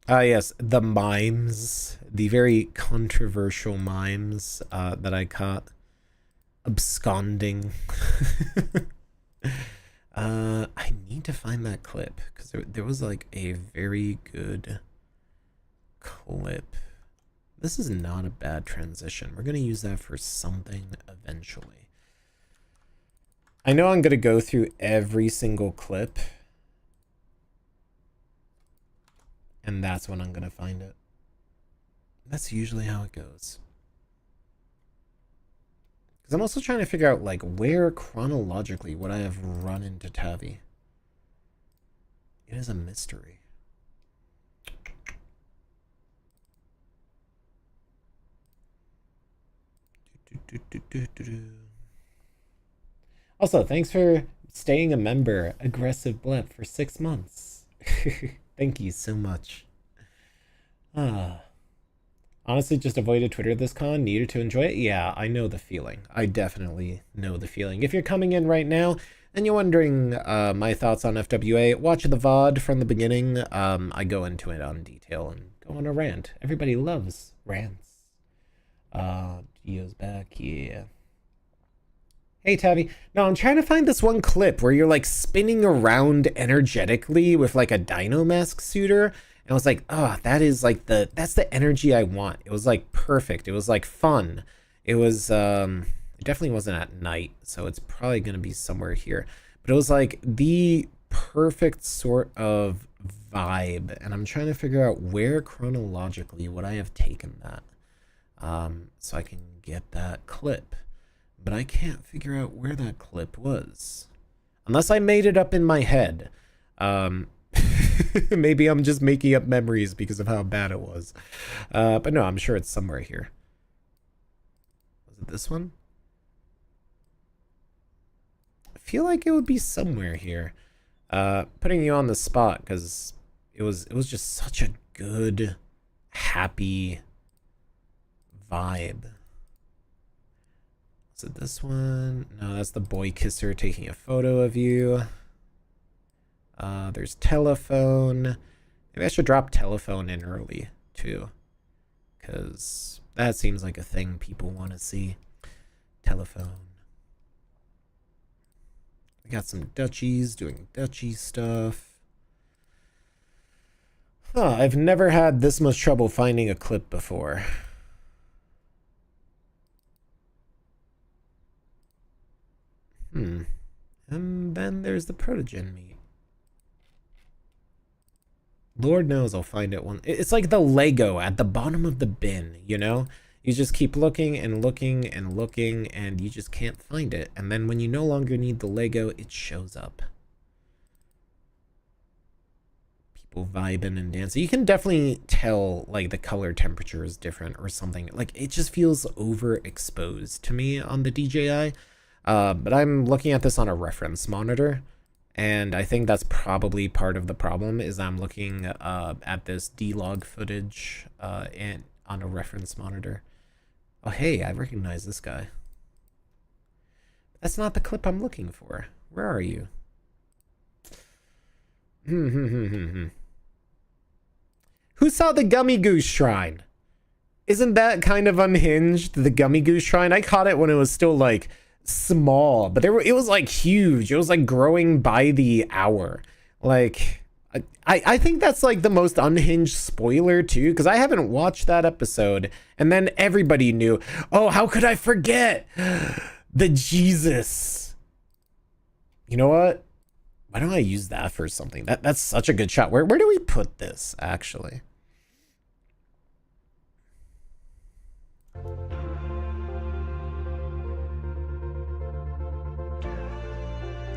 S1: Ah, yes. The mimes. The very controversial mimes that I caught. Absconding. I need to find that clip because there was like a very good clip This is not a bad transition. We're going to use that for something eventually. I know I'm going to go through every single clip. And that's when I'm going to find it. That's usually how it goes. Because I'm also trying to figure out, like, where chronologically would I have run into Tavi. It is a mystery. Also, thanks for staying a member, Aggressive Blep, for 6 months. Thank you so much. Honestly, just avoided Twitter this con, needed to enjoy it. Yeah, I know the feeling. I definitely know the feeling. If you're coming in right now and you're wondering my thoughts on FWA, watch the VOD from the beginning. I go into it on detail and go on a rant. Everybody loves rants. Gio's back, yeah. Hey, Tabby. No, I'm trying to find this one clip where you're, like, spinning around energetically with, like, a Dinomask suitor. And I was like, oh, that is, like, that's the energy I want. It was, like, perfect. It was, like, fun. It was, it definitely wasn't at night, so it's probably going to be somewhere here. But it was, like, the perfect sort of vibe. And I'm trying to figure out where chronologically would I have taken that. So I can get that clip. But I can't figure out where that clip was. Unless I made it up in my head. Maybe I'm just making up memories because of how bad it was. But no, I'm sure it's somewhere here. Was it this one? I feel like it would be somewhere here. Putting you on the spot because it was just such a good, happy vibe. Is it this one? No, that's the boy kisser taking a photo of you. There's telephone. Maybe I should drop telephone in early too, because that seems like a thing people want to see. Telephone. We got some Dutchies doing Dutchie stuff. Huh, I've never had this much trouble finding a clip before. And then there's the Protogen meat. Lord knows I'll find it one. It's like the Lego at the bottom of the bin, you know? You just keep looking and looking and looking and you just can't find it. And then when you no longer need the Lego, it shows up. People vibing and dancing. You can definitely tell like the color temperature is different or something. Like it just feels overexposed to me on the DJI. But I'm looking at this on a reference monitor, and I think that's probably part of the problem is I'm looking at this D-log footage and on a reference monitor. Oh, hey, I recognize this guy. That's not the clip I'm looking for. Where are you? Who saw the Gummy Goose Shrine? Isn't that kind of unhinged, the Gummy Goose Shrine? I caught it when it was still like small, but it was like huge. It was like growing by the hour. Like I think that's like the most unhinged spoiler too, because I haven't watched that episode and then everybody knew. Oh, how could I forget the Jesus? You know what, why don't I use that for something? That's such a good shot. Where do we put this actually?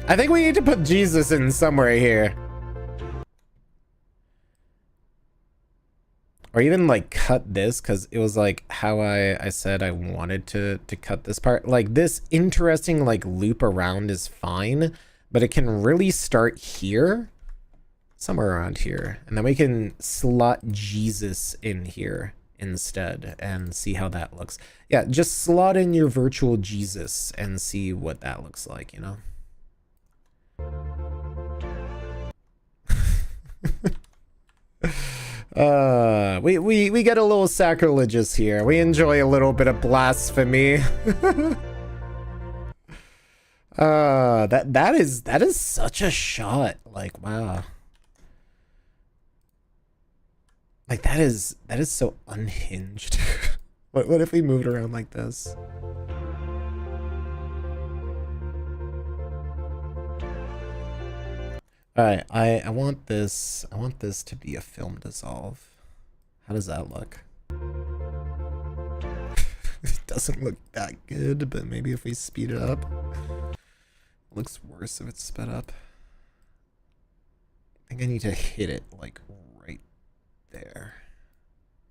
S1: I think we need to put Jesus in somewhere here. Or even like cut this, because it was like how I said I wanted to cut this part. Like this interesting like loop around is fine, but it can really start here. Somewhere around here. And then we can slot Jesus in here instead and see how that looks. Yeah, just slot in your virtual Jesus and see what that looks like, you know? We get a little sacrilegious here. We enjoy a little bit of blasphemy. That is such a shot. Like, wow. Like that is so unhinged. What if we moved around like this? All right, I want this to be a film dissolve. How does that look? It doesn't look that good, but maybe if we speed it up. It looks worse if it's sped up. I think I need to hit it like right there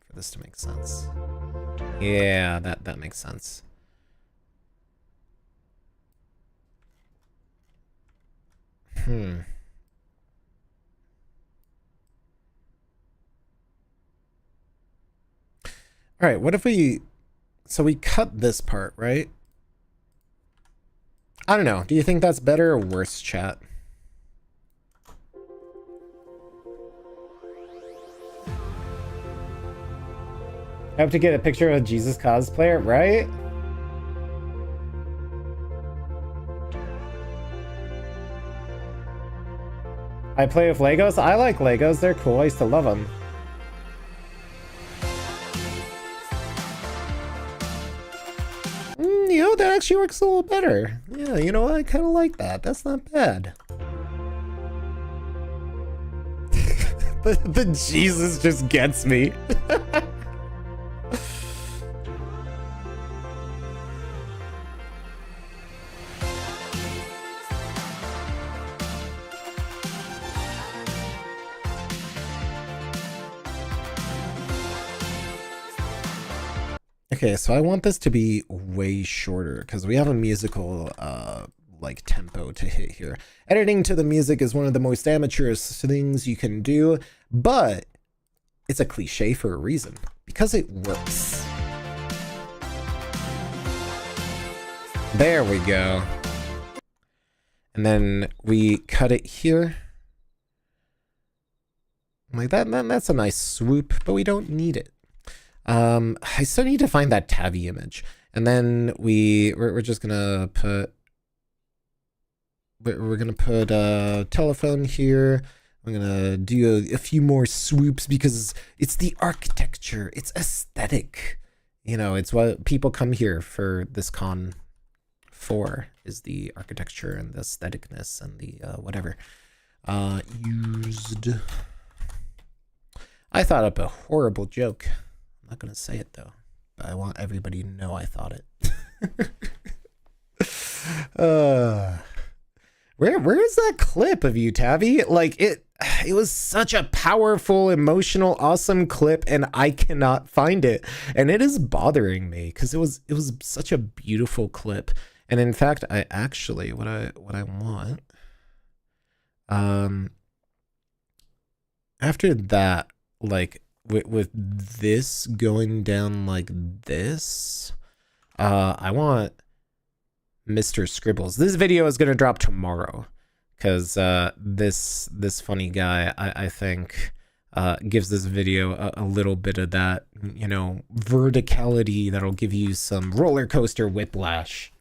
S1: for this to make sense. Yeah, that makes sense. All right, what if we, so we cut this part, right? I don't know. Do you think that's better or worse, chat? I have to get a picture of a Jesus cosplayer, right? I play with Legos. I like Legos. They're cool. I used to love them. You know, that actually works a little better. Yeah, you know, I kind of like that. That's not bad. the Jesus just gets me. Okay, so I want this to be way shorter because we have a musical like tempo to hit here. Editing to the music is one of the most amateurish things you can do, but it's a cliche for a reason because it works. There we go. And then we cut it here. Like that's a nice swoop, but we don't need it. I still need to find that Tavi image, and then we're just gonna put a telephone here. I'm gonna do a few more swoops because it's the architecture, it's aesthetic. You know, it's what people come here for this con for, is the architecture and the aestheticness and the whatever. Used. I thought up a horrible joke. I'm not gonna say it though, but I want everybody to know I thought it. Where is that clip of you, Tavi? Like it was such a powerful, emotional, awesome clip, and I cannot find it, and it is bothering me because it was such a beautiful clip. And in fact, I actually what I want after that, like. With this going down like this, I want Mr. Scribbles. This video is gonna drop tomorrow because this funny guy I think gives this video a little bit of that, you know, verticality that'll give you some roller coaster whiplash.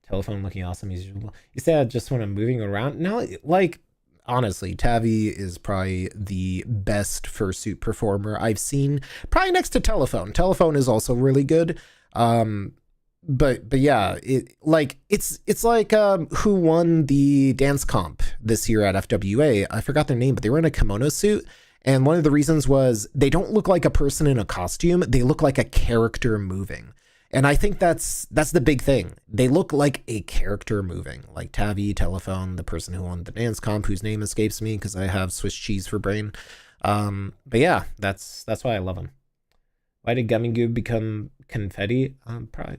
S1: Telephone looking awesome. You said just when I'm moving around. No, like. Honestly, Tavi is probably the best fursuit performer I've seen, probably next to Telephone. Telephone is also really good. But yeah, it's like who won the dance comp this year at FWA? I forgot their name, but they were in a kimono suit. And one of the reasons was they don't look like a person in a costume. They look like a character moving. And I think that's the big thing. They look like a character moving, like Tavi, Telephone, the person who won the dance comp, whose name escapes me because I have Swiss cheese for brain. But yeah, that's why I love him. Why did Gummy Goob become confetti? Probably,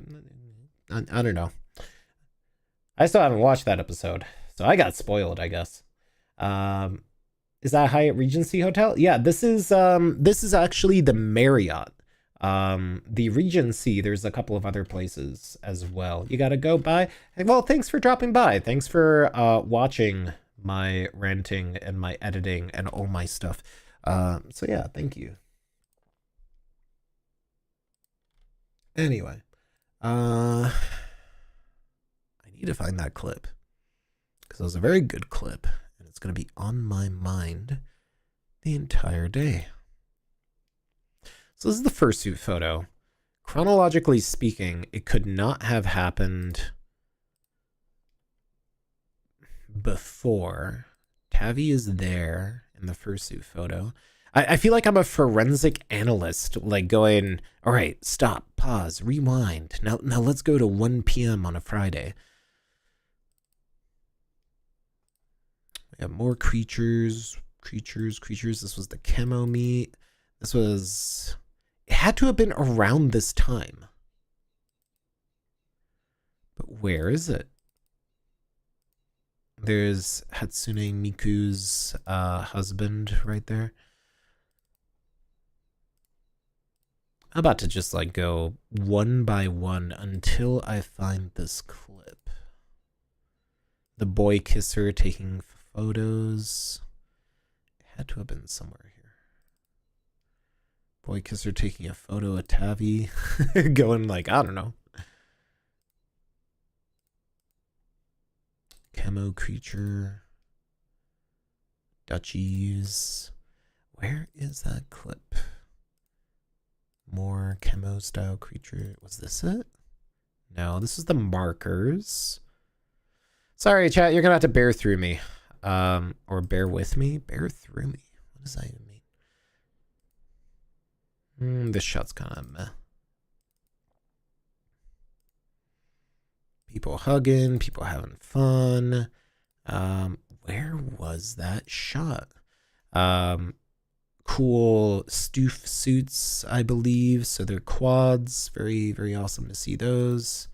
S1: I don't know. I still haven't watched that episode, so I got spoiled, I guess. Is that Hyatt Regency Hotel? Yeah, this is actually the Marriott. The Regency, there's a couple of other places as well you gotta go by. Well, thanks for dropping by. Thanks for watching my ranting and my editing and all my stuff. So yeah, thank you. Anyway, I need to find that clip because it was a very good clip and it's gonna be on my mind the entire day. So this is the fursuit photo. Chronologically speaking, it could not have happened before. Tavi is there in the fursuit photo. I feel like I'm a forensic analyst, like going, all right, stop, pause, rewind. Now let's go to 1 p.m. on a Friday. We have more creatures. This was the camo meat. This was... It had to have been around this time. But where is it? There's Hatsune Miku's husband right there. I'm about to just like go one by one until I find this clip. The boy kisser taking photos. It had to have been somewhere here. Boy kisser taking a photo of Tavi. Going like, I don't know. Camo creature. Duchies. Where is that clip? More camo style creature. Was this it? No, this is the markers. Sorry, chat, you're gonna have to bear through me. Or bear with me? Bear through me. What does that even mean? This shot's kind of meh. People hugging, people having fun. Where was that shot? Cool stoof suits, I believe. So they're quads. Very, very awesome to see those.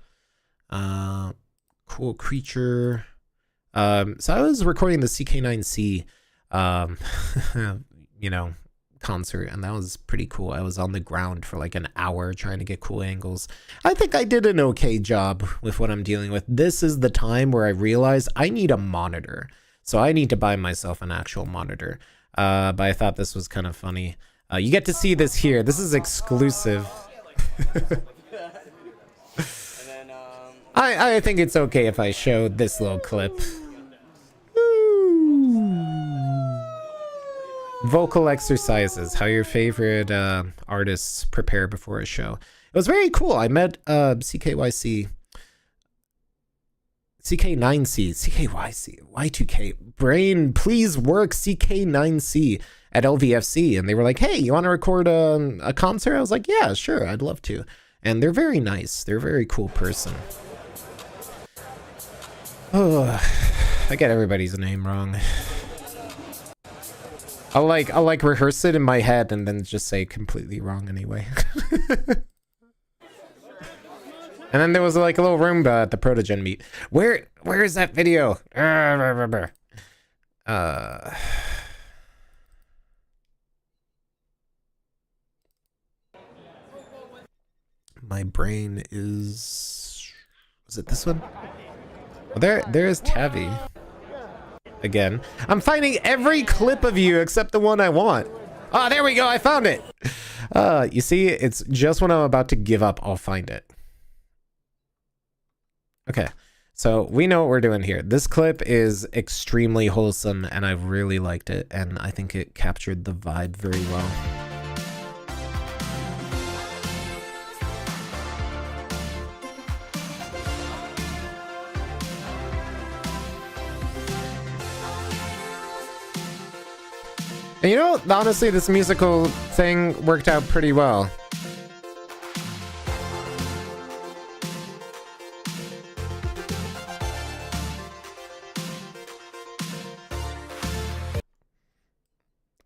S1: Cool creature. So I was recording the CK9C, you know, concert, and that was pretty cool. I was on the ground for like an hour trying to get cool angles. I think I did an okay job with what I'm dealing with. This is the time where I realized I need a monitor. So I need to buy myself an actual monitor. But I thought this was kind of funny. You get to see this here. This is exclusive. I think it's okay if I show this little clip. Vocal exercises, how your favorite artists prepare before a show. It was very cool. I met CKYC. CK9C, CKYC, Y2K, brain, please work CK9C at LVFC. And they were like, hey, you want to record a concert? I was like, yeah, sure, I'd love to. And they're very nice. They're a very cool person. Oh, I get everybody's name wrong. I'll like rehearse it in my head and then just say completely wrong anyway. And then there was like a little Roomba at the Protogen meet. Where is that video? My brain is it this one? Well, there is Tavi. Again. I'm finding every clip of you except the one I want. Ah, there we go, I found it. You see, it's just when I'm about to give up, I'll find it. Okay, so we know what we're doing here. This clip is extremely wholesome, and I really liked it, and I think it captured the vibe very well. And you know, honestly, this musical thing worked out pretty well.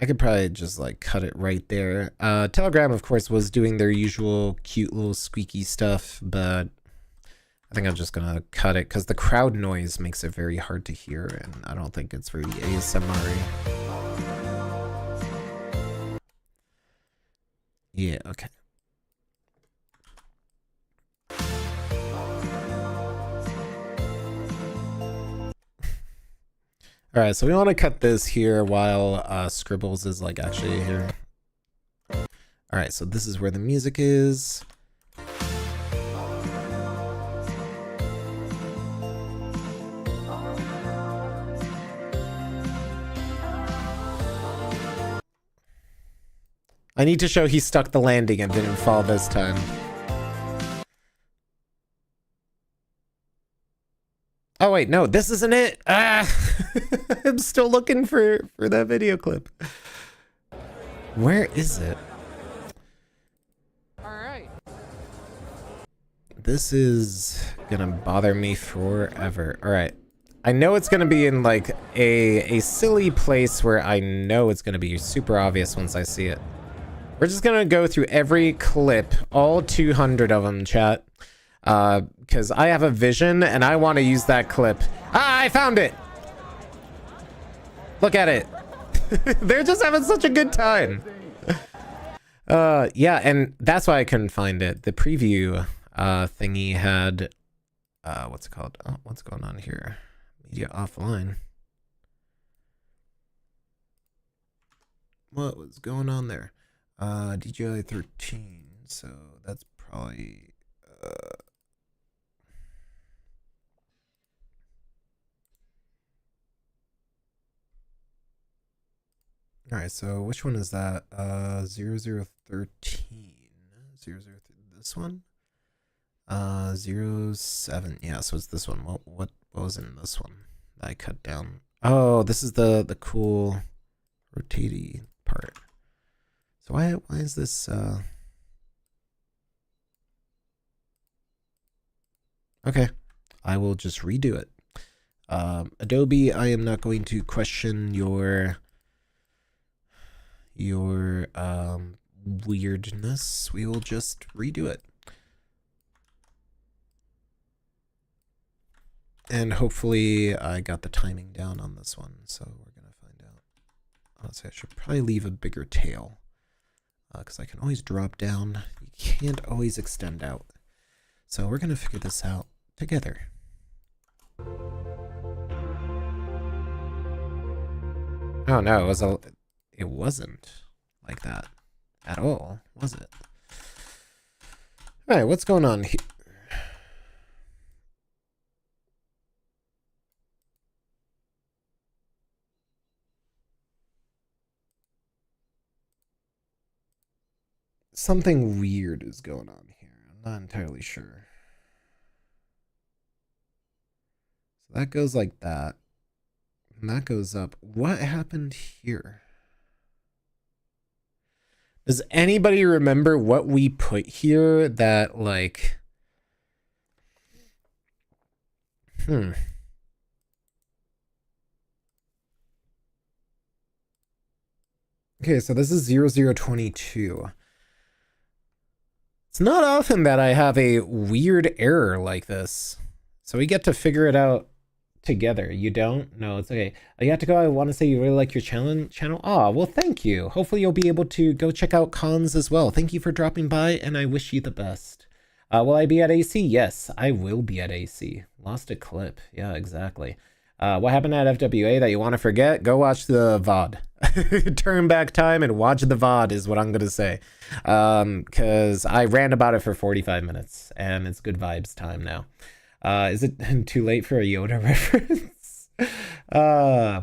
S1: I could probably just like cut it right there. Telegram, of course, was doing their usual cute little squeaky stuff, but I think I'm just gonna cut it because the crowd noise makes it very hard to hear, and I don't think it's very ASMR-y. Yeah, okay. All right, so we want to cut this here while Scribbles is like actually here. All right, so this is where the music is. I need to show he stuck the landing and didn't fall this time. Oh wait, no, this isn't it. Ah, I'm still looking for that video clip. Where is it?
S2: All right.
S1: This is gonna bother me forever. All right, I know it's gonna be in like a silly place where I know it's gonna be super obvious once I see it. We're just gonna go through every clip, all 200 of them, chat. Because I have a vision and I want to use that clip. Ah, I found it! Look at it. They're just having such a good time. Yeah, and that's why I couldn't find it. The preview thingy had what's it called? Oh, what's going on here? Media offline. What was going on there? DJI 13, so that's probably all right, so which one is that? 0013. 003, this one? 07. Yeah, so it's this one. What was in this one that I cut down? Oh, this is the cool rotatey part. So why is this okay, I will just redo it. Adobe, I am not going to question your weirdness. We will just redo it. And hopefully I got the timing down on this one, so we're gonna find out. Honestly, I should probably leave a bigger tail, because I can always drop down. You can't always extend out. So we're gonna figure this out together. Oh no, it wasn't like that at all, was it? All right, what's going on here? Something weird is going on here. I'm not entirely sure. So that goes like that. And that goes up. What happened here? Does anybody remember what we put here that like... Okay, so this is 0022. It's not often that I have a weird error like this. So we get to figure it out together. You don't? No, it's okay. You have to go. I want to say you really like your channel. Ah, well, thank you. Hopefully you'll be able to go check out cons as well. Thank you for dropping by, and I wish you the best. Will I be at AC? Yes, I will be at AC. Lost a clip. Yeah, exactly. What happened at FWA that you want to forget? Go watch the VOD. Turn back time and watch the VOD is what I'm going to say. Because I ran about it for 45 minutes, and it's good vibes time now. Is it too late for a Yoda reference?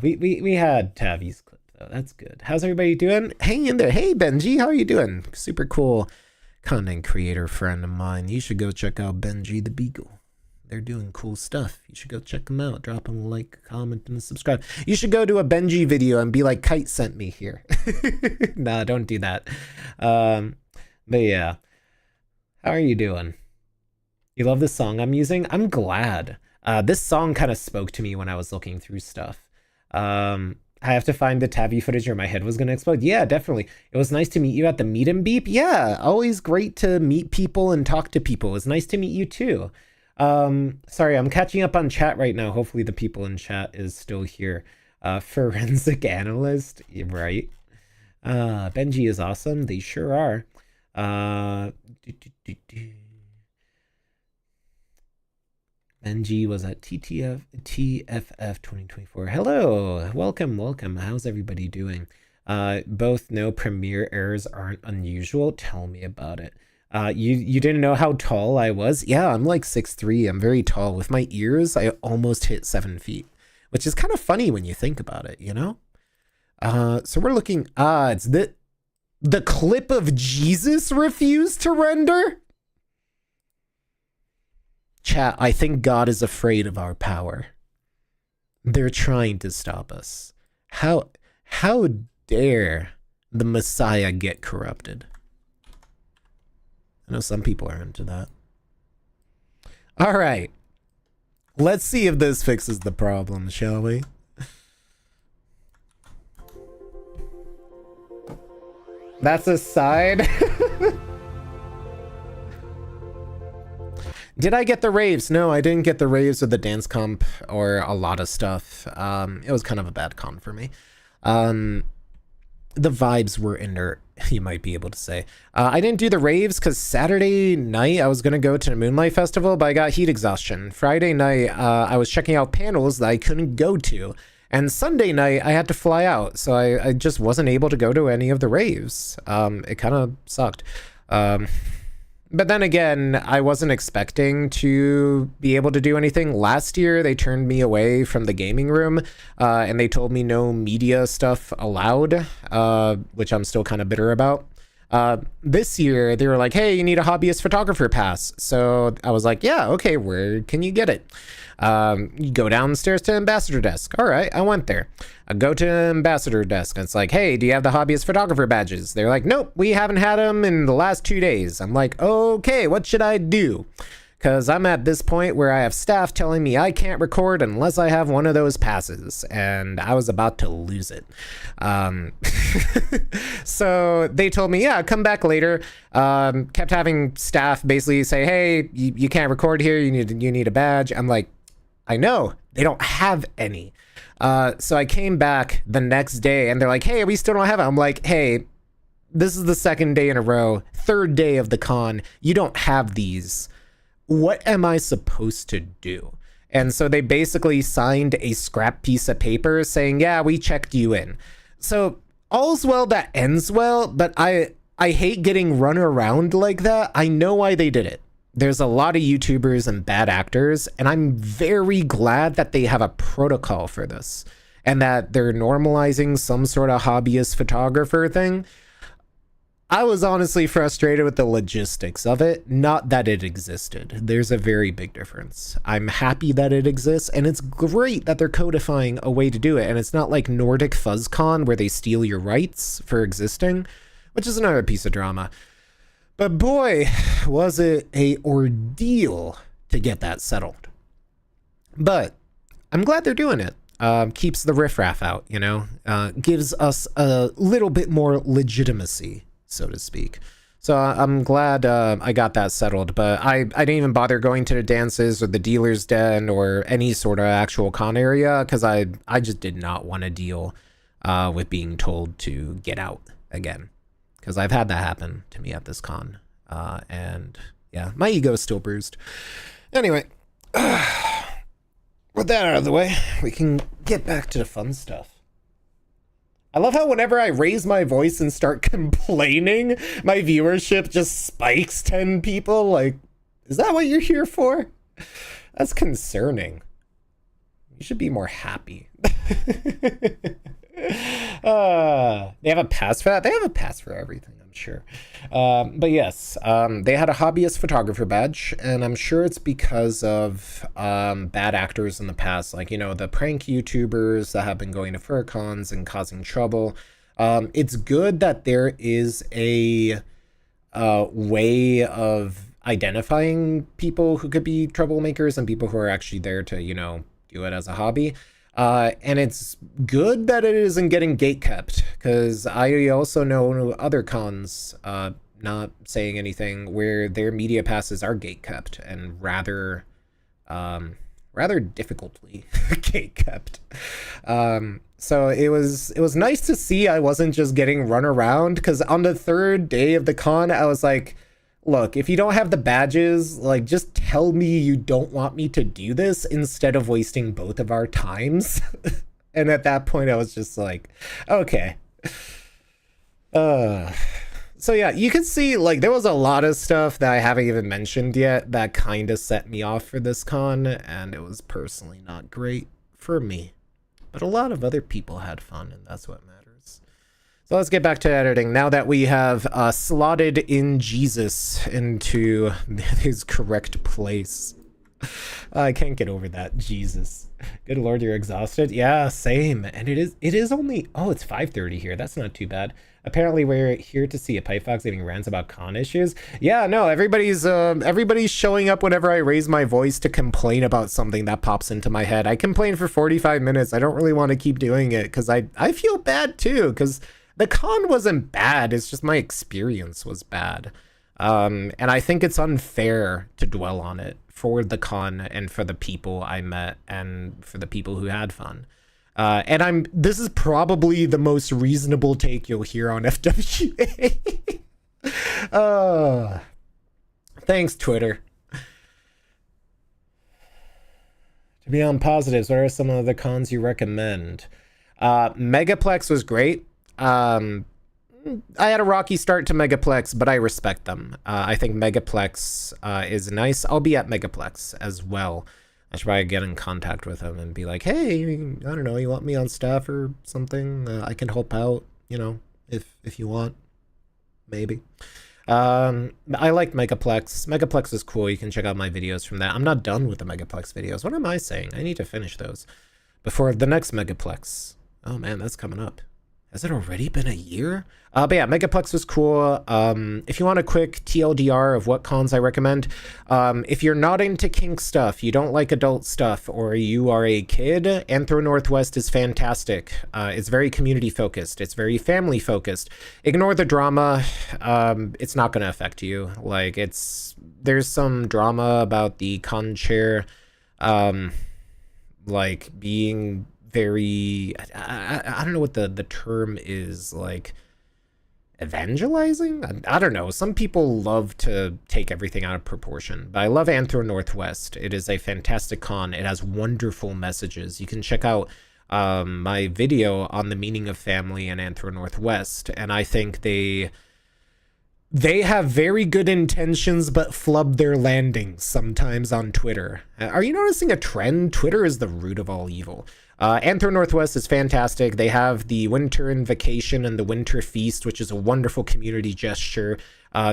S1: We had Tavi's clip though. That's good. How's everybody doing? Hang in there. Hey Benji, how are you doing? Super cool content creator friend of mine. You should go check out Benji the Beagle. They're doing cool stuff. You should go check them out. Drop them a like, comment, and subscribe. You should go to a Benji video and be like, Kite sent me here. Nah, don't do that. But yeah. How are you doing? You love the song I'm using? I'm glad. This song kind of spoke to me when I was looking through stuff. I have to find the Tavi footage or my head was going to explode. Yeah, definitely. It was nice to meet you at the Meet and Beep. Yeah, always great to meet people and talk to people. It was nice to meet you too. Sorry, I'm catching up on chat right now. Hopefully the people in chat is still here. Forensic analyst, right? Benji is awesome. They sure are. Benji was at TFF 2024. Hello, welcome. How's everybody doing? Both know Premiere errors aren't unusual. Tell me about it. You didn't know how tall I was? Yeah, I'm like 6'3". I'm very tall. With my ears, I almost hit 7 feet, which is kind of funny when you think about it, you know? So we're looking, it's The clip of Jesus refused to render? Chat, I think God is afraid of our power. They're trying to stop us. How dare the Messiah get corrupted? I know some people are into that. All right. Let's see if this fixes the problem, shall we? That's a side. Did I get the raves? No, I didn't get the raves or the dance comp or a lot of stuff. It was kind of a bad con for me. The vibes were inert, you might be able to say. I didn't do the raves because Saturday night I was going to go to the Moonlight Festival, but I got heat exhaustion. Friday night I was checking out panels that I couldn't go to. And Sunday night I had to fly out, so I just wasn't able to go to any of the raves. It kind of sucked. But then again, I wasn't expecting to be able to do anything. Last year, they turned me away from the gaming room, and they told me no media stuff allowed, which I'm still kind of bitter about. This year, they were like, hey, you need a hobbyist photographer pass. So I was like, yeah, okay, where can you get it? You go downstairs to ambassador desk. All right, I went there. I go to ambassador desk and it's like, hey, do you have the hobbyist photographer badges? They're like, nope, we haven't had them in the last 2 days. I'm like, okay, what should I do? Because I'm at this point where I have staff telling me I can't record unless I have one of those passes, and I was about to lose it. So they told me, yeah, come back later. Kept having staff basically say, hey, you can't record here. You need a badge. I'm like, I know, they don't have any. So I came back the next day and they're like, hey, we still don't have it. I'm like, hey, this is the second day in a row, third day of the con. You don't have these. What am I supposed to do? And so they basically signed a scrap piece of paper saying, yeah, we checked you in. So all's well that ends well, but I hate getting run around like that. I know why they did it. There's a lot of YouTubers and bad actors, and I'm very glad that they have a protocol for this and that they're normalizing some sort of hobbyist photographer thing. I was honestly frustrated with the logistics of it, not that it existed. There's a very big difference. I'm happy that it exists, and it's great that they're codifying a way to do it, and it's not like Nordic FuzzCon where they steal your rights for existing, which is another piece of drama. But boy, was it a ordeal to get that settled. But I'm glad they're doing it. Keeps the riffraff out, you know, gives us a little bit more legitimacy, so to speak. So I'm glad I got that settled, but I didn't even bother going to the dances or the dealer's den or any sort of actual con area because I just did not want to deal with being told to get out again. Because I've had that happen to me at this con. And yeah, my ego is still bruised. Anyway, with that out of the way, we can get back to the fun stuff. I love how whenever I raise my voice and start complaining, my viewership just spikes 10 people. Like, is that what you're here for? That's concerning. You should be more happy. They have a pass for that? They have a pass for everything, I'm sure. But yes, they had a hobbyist photographer badge, and I'm sure it's because of bad actors in the past, like, you know, the prank YouTubers that have been going to fur cons and causing trouble. It's good that there is a way of identifying people who could be troublemakers and people who are actually there to, you know, do it as a hobby. And it's good that it isn't getting gatekept, because I also know other cons, not saying anything, where their media passes are gatekept and rather difficultly gatekept. So it was nice to see I wasn't just getting run around, because on the third day of the con, I was like, look, if you don't have the badges, like, just tell me you don't want me to do this instead of wasting both of our times. And at that point, I was just like, okay. So yeah, you can see, like, there was a lot of stuff that I haven't even mentioned yet that kind of set me off for this con, and it was personally not great for me. But a lot of other people had fun, and that's what matters. So let's get back to editing. Now that we have slotted in Jesus into his correct place. I can't get over that. Jesus. Good Lord, you're exhausted? Yeah, same. And it is only, oh, it's 5:30 here. That's not too bad. Apparently we're here to see a pipe fox giving rants about con issues. Yeah, no, everybody's showing up whenever I raise my voice to complain about something that pops into my head. I complain for 45 minutes. I don't really want to keep doing it because I feel bad too, because the con wasn't bad. It's just my experience was bad. And I think it's unfair to dwell on it for the con and for the people I met and for the people who had fun. And this is probably the most reasonable take you'll hear on FWA. Thanks, Twitter. To be on positives, what are some of the cons you recommend? Megaplex was great. I had a rocky start to Megaplex, but I respect them. I think Megaplex is nice. I'll be at Megaplex as well. I should probably get in contact with him and be like, hey, I don't know, you want me on staff or something? I can help out, you know, if you want, maybe. I like Megaplex. Megaplex is cool. You can check out my videos from that. I'm not done with the Megaplex videos. What am I saying? I need to finish those before the next Megaplex. Oh man, that's coming up. Has it already been a year? But yeah, Megaplex was cool. If you want a quick TLDR of what cons I recommend, if you're not into kink stuff, you don't like adult stuff, or you are a kid, Anthro Northwest is fantastic. It's very community focused. It's very family focused. Ignore the drama. It's not going to affect you. Like, there's some drama about the con chair, like being very, I don't know what the term is, like evangelizing? I don't know. Some people love to take everything out of proportion, but I love Anthro Northwest. It is a fantastic con. It has wonderful messages. You can check out my video on the meaning of family in Anthro Northwest, and I think they have very good intentions but flub their landings sometimes on Twitter. Are you noticing a trend? Twitter is the root of all evil. Anthro Northwest is fantastic. They have the Winter Invocation and the Winter Feast, which is a wonderful community gesture.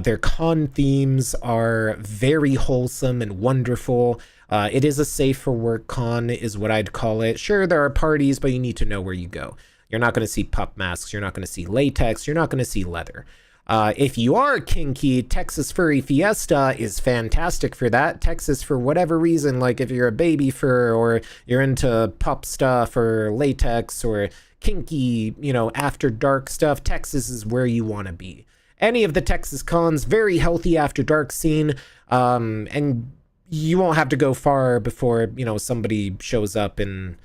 S1: Their con themes are very wholesome and wonderful. It is a safe for work con, is what I'd call it. Sure, there are parties, but you need to know where you go. You're not going to see pup masks. You're not going to see latex. You're not going to see leather. If you are kinky, Texas Furry Fiesta is fantastic for that. Texas, for whatever reason, like if you're a baby fur or you're into pup stuff or latex or kinky, you know, after dark stuff, Texas is where you want to be. Any of the Texas cons, very healthy after dark scene, and you won't have to go far before, you know, somebody shows up in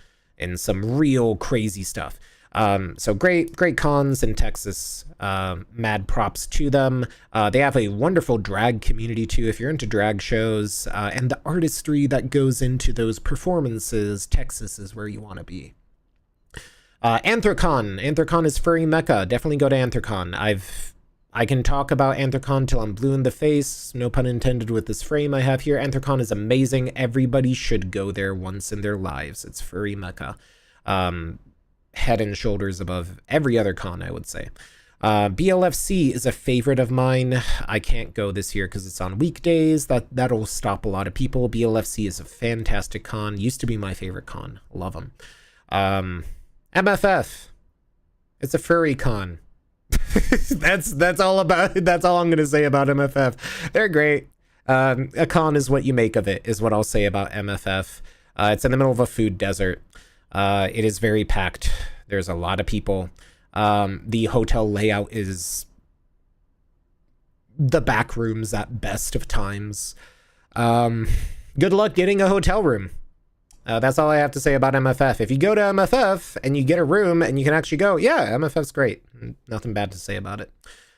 S1: some real crazy stuff. So great cons in Texas. Mad props to them. They have a wonderful drag community too. If you're into drag shows and the artistry that goes into those performances, Texas is where you want to be. Anthrocon is furry mecca. Definitely go to Anthrocon. I can talk about Anthrocon till I'm blue in the face. No pun intended with this frame I have here. Anthrocon is amazing. Everybody should go there once in their lives. It's furry mecca. Head and shoulders above every other con, I would say. BLFC is a favorite of mine. I can't go this year because it's on weekdays. That'll stop a lot of people. BLFC is a fantastic con. Used to be my favorite con. Love them. MFF. It's a furry con. That's all I'm gonna say about MFF. They're great. A con is what you make of it, is what I'll say about MFF. It's in the middle of a food desert. It is very packed. There's a lot of people. The hotel layout is the back rooms at best of times. Good luck getting a hotel room. That's all I have to say about MFF. If you go to MFF and you get a room and you can actually go, yeah, MFF's great. Nothing bad to say about it.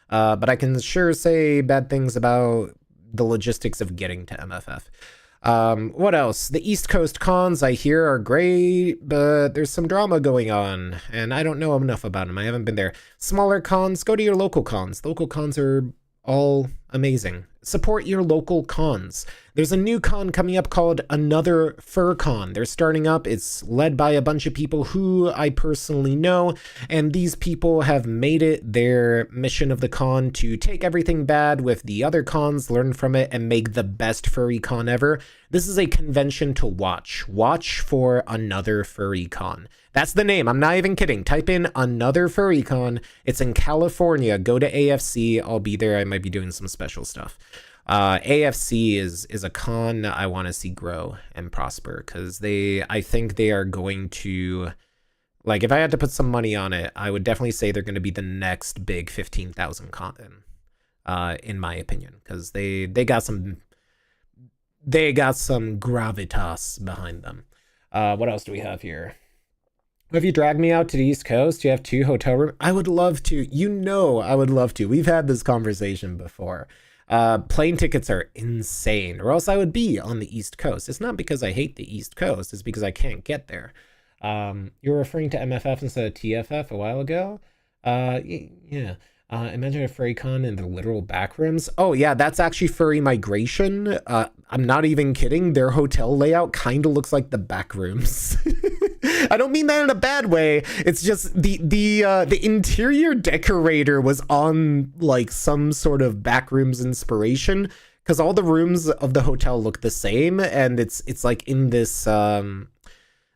S1: But I can sure say bad things about the logistics of getting to MFF. What else? The East Coast cons I hear are great, but there's some drama going on, and I don't know enough about them. I haven't been there. Smaller cons, go to your local cons. Local cons are all amazing. support your local cons. There's a new con coming up called Another Fur Con. They're starting up. It's led by a bunch of people who I personally know, and these people have made it their mission of the con to take everything bad with the other cons, learn from it, and make the best furry con ever. This is a convention to watch. Watch for Another Furry Con. That's the name. I'm not even kidding. Type in Another Furry Con. It's in California. Go to AFC. I'll be there. I might be doing some special stuff. AFC is a con I want to see grow and prosper, because I think they are going to, like, if I had to put some money on it, I would definitely say they're going to be the next big 15,000 con, in my opinion, because they got some gravitas behind them. What else do we have here? Have you dragged me out to the East Coast? Do you have 2 hotel rooms? I would love to. I would love to. We've had this conversation before. Plane tickets are insane, or else I would be on the East Coast. It's not because I hate the East Coast. It's because I can't get there. You're referring to MFF instead of TFF a while ago? Yeah. Imagine a furry con in the literal backrooms. Oh yeah, that's actually Furry Migration. I'm not even kidding. Their hotel layout kind of looks like the backrooms. I don't mean that in a bad way. It's just the interior decorator was on like some sort of backrooms inspiration, because all the rooms of the hotel look the same, and it's like in this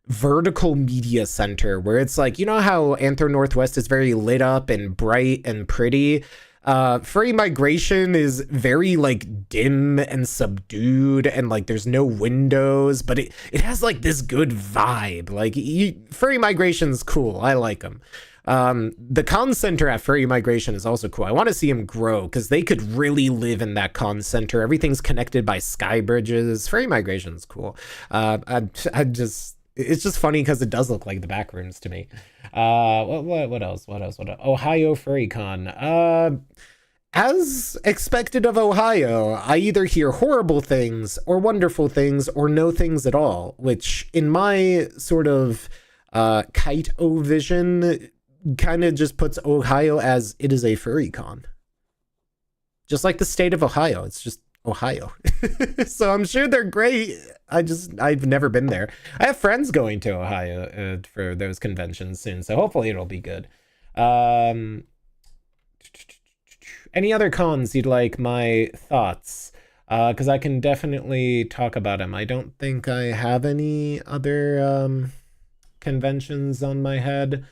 S1: vertical media center where it's like, you know how Anthro Northwest is very lit up and bright and pretty? Furry Migration is very like dim and subdued, and like there's no windows, but it has like this good vibe. Like Furry Migration's cool. I like them. The con center at Furry Migration is also cool. I want to see them grow, because they could really live in that con center. Everything's connected by sky bridges. Furry Migration's cool. It's just funny because it does look like the back rooms to me. What else? Ohio Furry Con. As expected of Ohio, I either hear horrible things or wonderful things or no things at all, which in my sort of kite-o vision kind of just puts Ohio as it is a furry con. Just like the state of Ohio. It's just Ohio. So I'm sure they're great. I've never been there. I have friends going to Ohio for those conventions soon, so hopefully it'll be good. Any other cons you'd like my thoughts? Because I can definitely talk about them. I don't think I have any other conventions on my head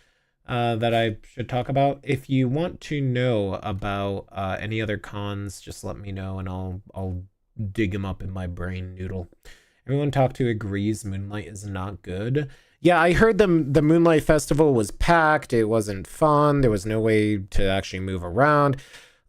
S1: that I should talk about. If you want to know about any other cons, just let me know and I'll dig them up in my brain noodle. Everyone talked to agrees Moonlight is not good. Yeah, I heard the Moonlight Festival was packed. It wasn't fun. There was no way to actually move around.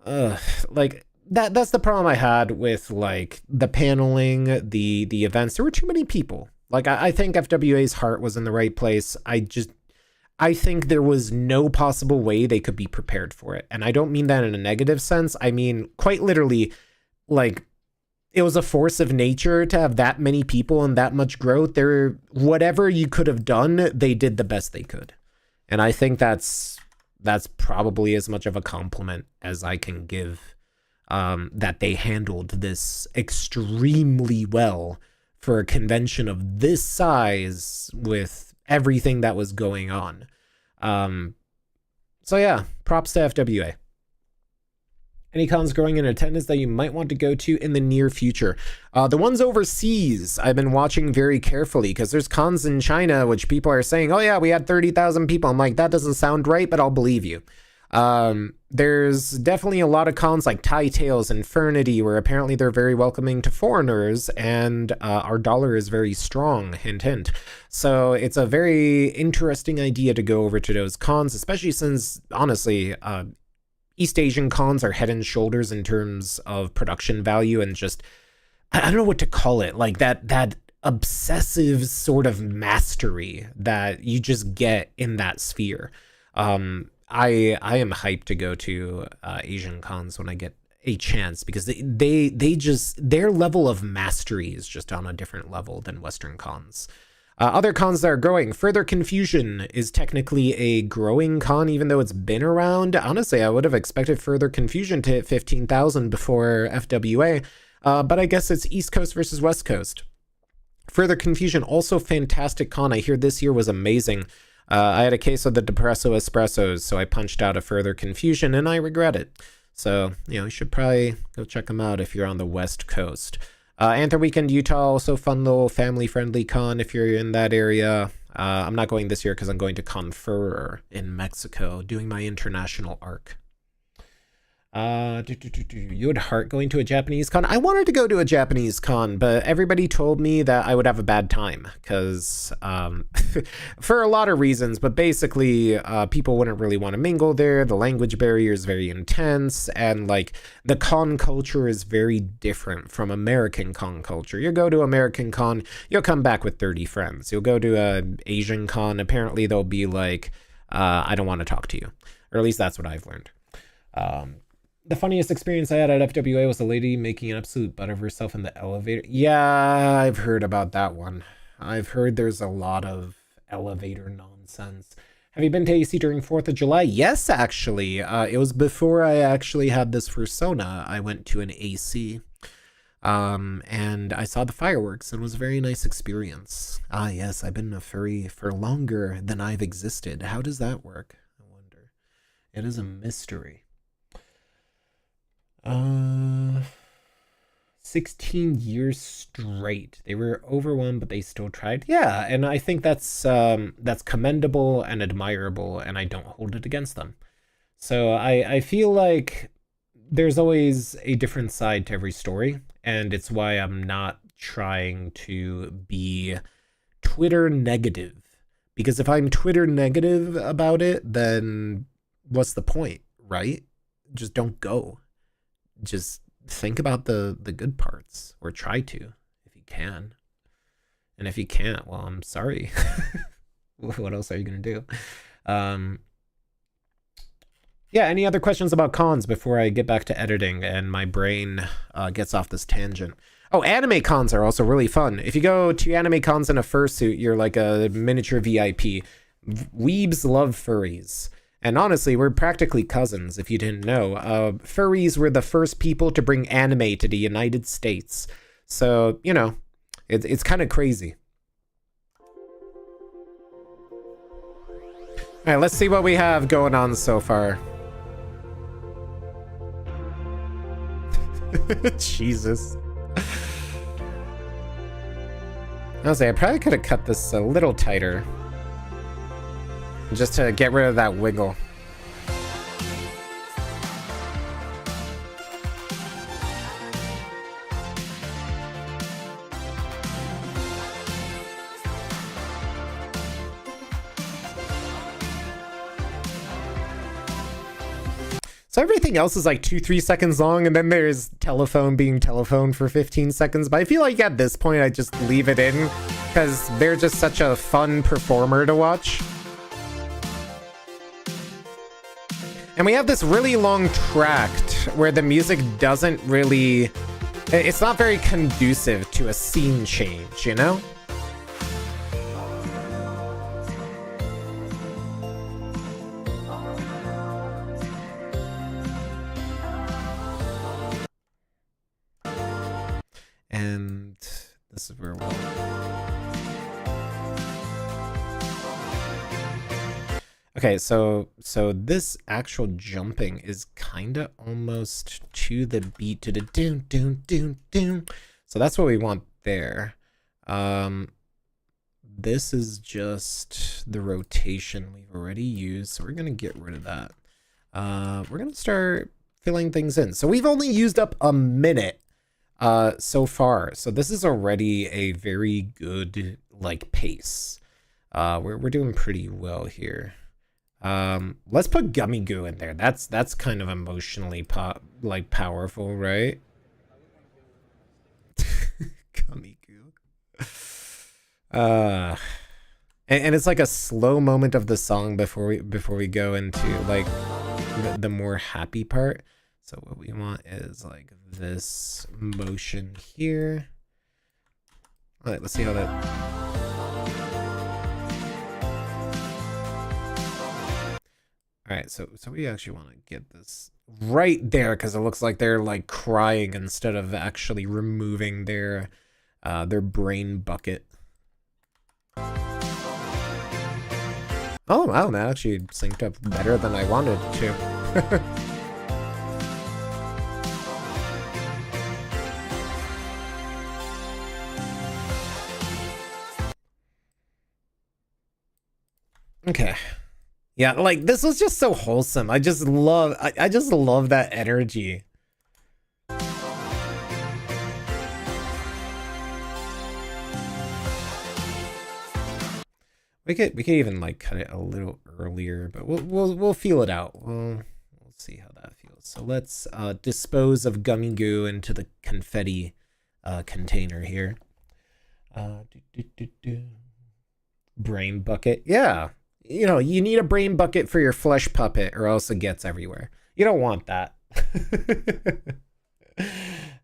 S1: Like that's the problem I had with like the paneling, the events. There were too many people. Like I think FWA's heart was in the right place. I think there was no possible way they could be prepared for it. And I don't mean that in a negative sense. I mean, quite literally, like, it was a force of nature to have that many people and that much growth. Whatever you could have done, they did the best they could. And I think that's probably as much of a compliment as I can give, that they handled this extremely well for a convention of this size with everything that was going on. So yeah, props to FWA. Any cons growing in attendance that you might want to go to in the near future? The ones overseas, I've been watching very carefully, because there's cons in China, which people are saying, oh yeah, we had 30,000 people. I'm like, that doesn't sound right, but I'll believe you. There's definitely a lot of cons like Tie Tales and Fernity, where apparently they're very welcoming to foreigners, and our dollar is very strong, hint, hint. So it's a very interesting idea to go over to those cons, especially since, honestly, East Asian cons are head and shoulders in terms of production value and just, I don't know what to call it, like that obsessive sort of mastery that you just get in that sphere. I am hyped to go to Asian cons when I get a chance, because they just, their level of mastery is just on a different level than Western cons. Other cons that are growing. Further Confusion is technically a growing con, even though it's been around. Honestly, I would have expected Further Confusion to hit 15,000 before FWA, but I guess it's East Coast versus West Coast. Further Confusion, also fantastic con. I hear this year was amazing. I had a case of the Depresso Espressos, so I punched out a Further Confusion, and I regret it. So, you should probably go check them out if you're on the West Coast. Anther Weekend Utah, also fun little family-friendly con if you're in that area. I'm not going this year because I'm going to Confer in Mexico, doing my international arc. You would heart going to a Japanese con? I wanted to go to a Japanese con, but everybody told me that I would have a bad time because, for a lot of reasons, but basically, people wouldn't really want to mingle there. The language barrier is very intense, and like the con culture is very different from American con culture. You go to American con, you'll come back with 30 friends. You'll go to a Asian con, apparently they'll be like, I don't want to talk to you, or at least that's what I've learned. The funniest experience I had at FWA was a lady making an absolute butt of herself in the elevator. Yeah, I've heard about that one. I've heard there's a lot of elevator nonsense. Have you been to AC during 4th of July? Yes, actually. It was before I actually had this persona. I went to an AC. And I saw the fireworks, and it was a very nice experience. Ah, yes, I've been a furry for longer than I've existed. How does that work? I wonder. It is a mystery. 16 years straight. They were over one, but they still tried. Yeah, and I think that's commendable and admirable, and I don't hold it against them. So I feel like there's always a different side to every story, and it's why I'm not trying to be Twitter negative. Because if I'm Twitter negative about it, then what's the point, right? Just don't go. Just think about the good parts, or try to if you can. And if you can't, well, I'm sorry. What else are you gonna do? Yeah, any other questions about cons before I get back to editing and my brain gets off this tangent? Oh, anime cons are also really fun. If you go to anime cons in a fursuit, you're like a miniature VIP. Weebs love furries. And honestly, we're practically cousins, if you didn't know. Furries were the first people to bring anime to the United States. So, it's kind of crazy. All right, let's see what we have going on so far. Jesus. I probably could have cut this a little tighter. Just to get rid of that wiggle. So everything else is like 2-3 seconds long, and then there's telephone being telephoned for 15 seconds. But I feel like at this point I just leave it in because they're just such a fun performer to watch. And we have this really long tract where the music doesn't really... It's not very conducive to a scene change, you know? And this is where we'll... Okay, so this actual jumping is kind of almost to the beat, to the doom doom doom doom. So that's what we want there. This is just the rotation we've already used, so we're gonna get rid of that. We're gonna start filling things in. So we've only used up a minute so far, so this is already a very good pace. We're doing pretty well here. Let's put gummy goo in there. That's kind of emotionally powerful, right? Gummy goo. And it's like a slow moment of the song before we go into like the more happy part. So what we want is like this motion here. All right, let's see how that... All right, so we actually want to get this right there because it looks like they're like crying instead of actually removing their brain bucket. Oh wow, that actually synced up better than I wanted to. Okay. Yeah, like this was just so wholesome. I just love I just love that energy. We could even like cut it a little earlier, but we'll feel it out. We'll see how that feels. So let's dispose of gummy goo into the confetti container here. Brain bucket. Yeah. You know, you need a brain bucket for your flesh puppet or else it gets everywhere. You don't want that.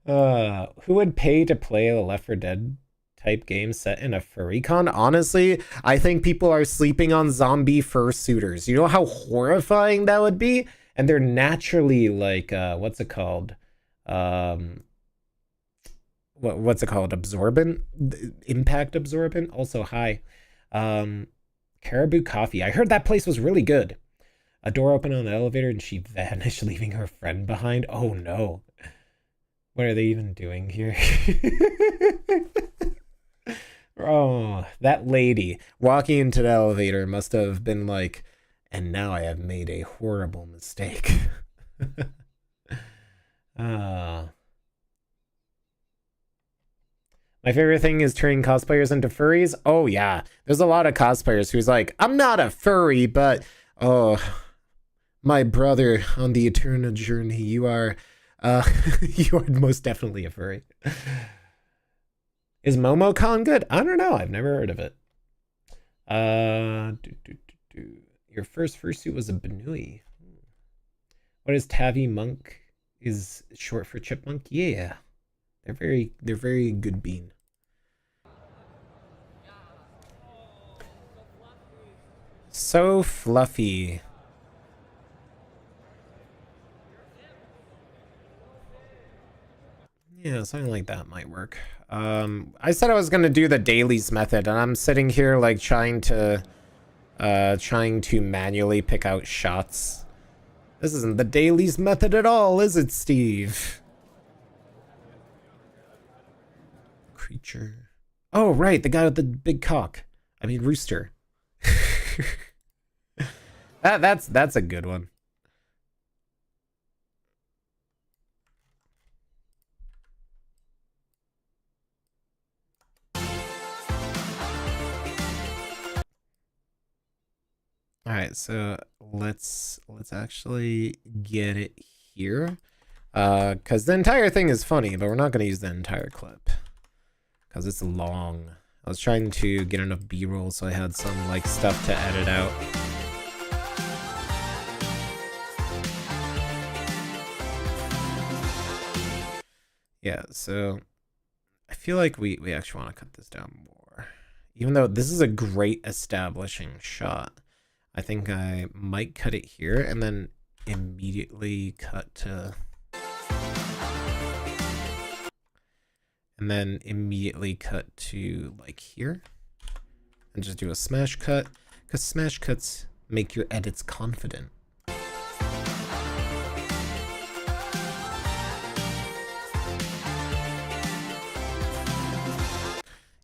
S1: Who would pay to play a Left 4 Dead type game set in a furry con? Honestly, I think people are sleeping on zombie fursuiters. You know how horrifying that would be? And they're naturally like, what's it called? What's it called? Absorbent? Impact absorbent? Also, hi. Caribou Coffee. I heard that place was really good. A door opened on the elevator and she vanished, leaving her friend behind. Oh no. What are they even doing here? Oh, that lady walking into the elevator must have been like, and now I have made a horrible mistake. My favorite thing is turning cosplayers into furries. Oh yeah, there's a lot of cosplayers who's like, I'm not a furry, but oh, my brother on the eternal journey, you are most definitely a furry. Is MomoCon good? I don't know. I've never heard of it. Your first fursuit was a Benui. What is Tavi Monk? Is short for chipmunk? Yeah. They're very good bean. So fluffy. Yeah, something like that might work. I said I was gonna do the dailies method, and I'm sitting here like trying to manually pick out shots. This isn't the dailies method at all, is it, Steve? Creature. Oh, right, the guy with the big cock. I mean, rooster. That's a good one. All right, so let's actually get it here, because the entire thing is funny, but we're not going to use the entire clip because it's long. I was trying to get enough B-roll so I had some like stuff to edit out. Yeah, so I feel like we actually want to cut this down more, even though this is a great establishing shot. I think I might cut it here and then immediately cut to... And then immediately cut to like here. And just do a smash cut. Because smash cuts make your edits confident.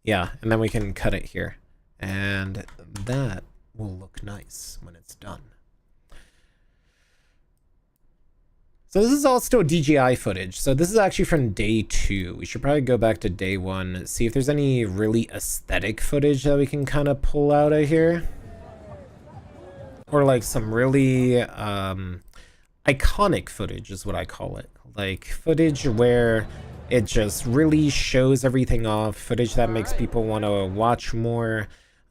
S1: Yeah, and then we can cut it here. And that will look nice when it's done. So this is all still DJI footage. So this is actually from day 2. We should probably go back to day 1, see if there's any really aesthetic footage that we can kind of pull out of here. Or like some really iconic footage is what I call it. Like footage where it just really shows everything off. Footage that makes people want to watch more.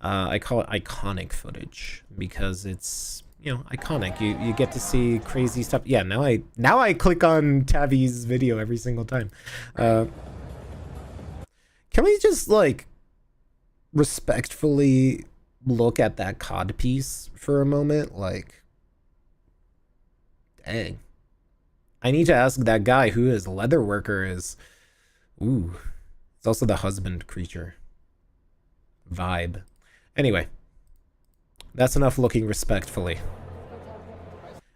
S1: I call it iconic footage because it's, you know, iconic. You get to see crazy stuff. Yeah, now I click on Tavi's video every single time. Can we just like respectfully look at that cod piece for a moment? Like, Dang. I need to ask that guy who his leather worker is. Ooh. It's also the husband creature. Vibe. Anyway. That's enough looking respectfully.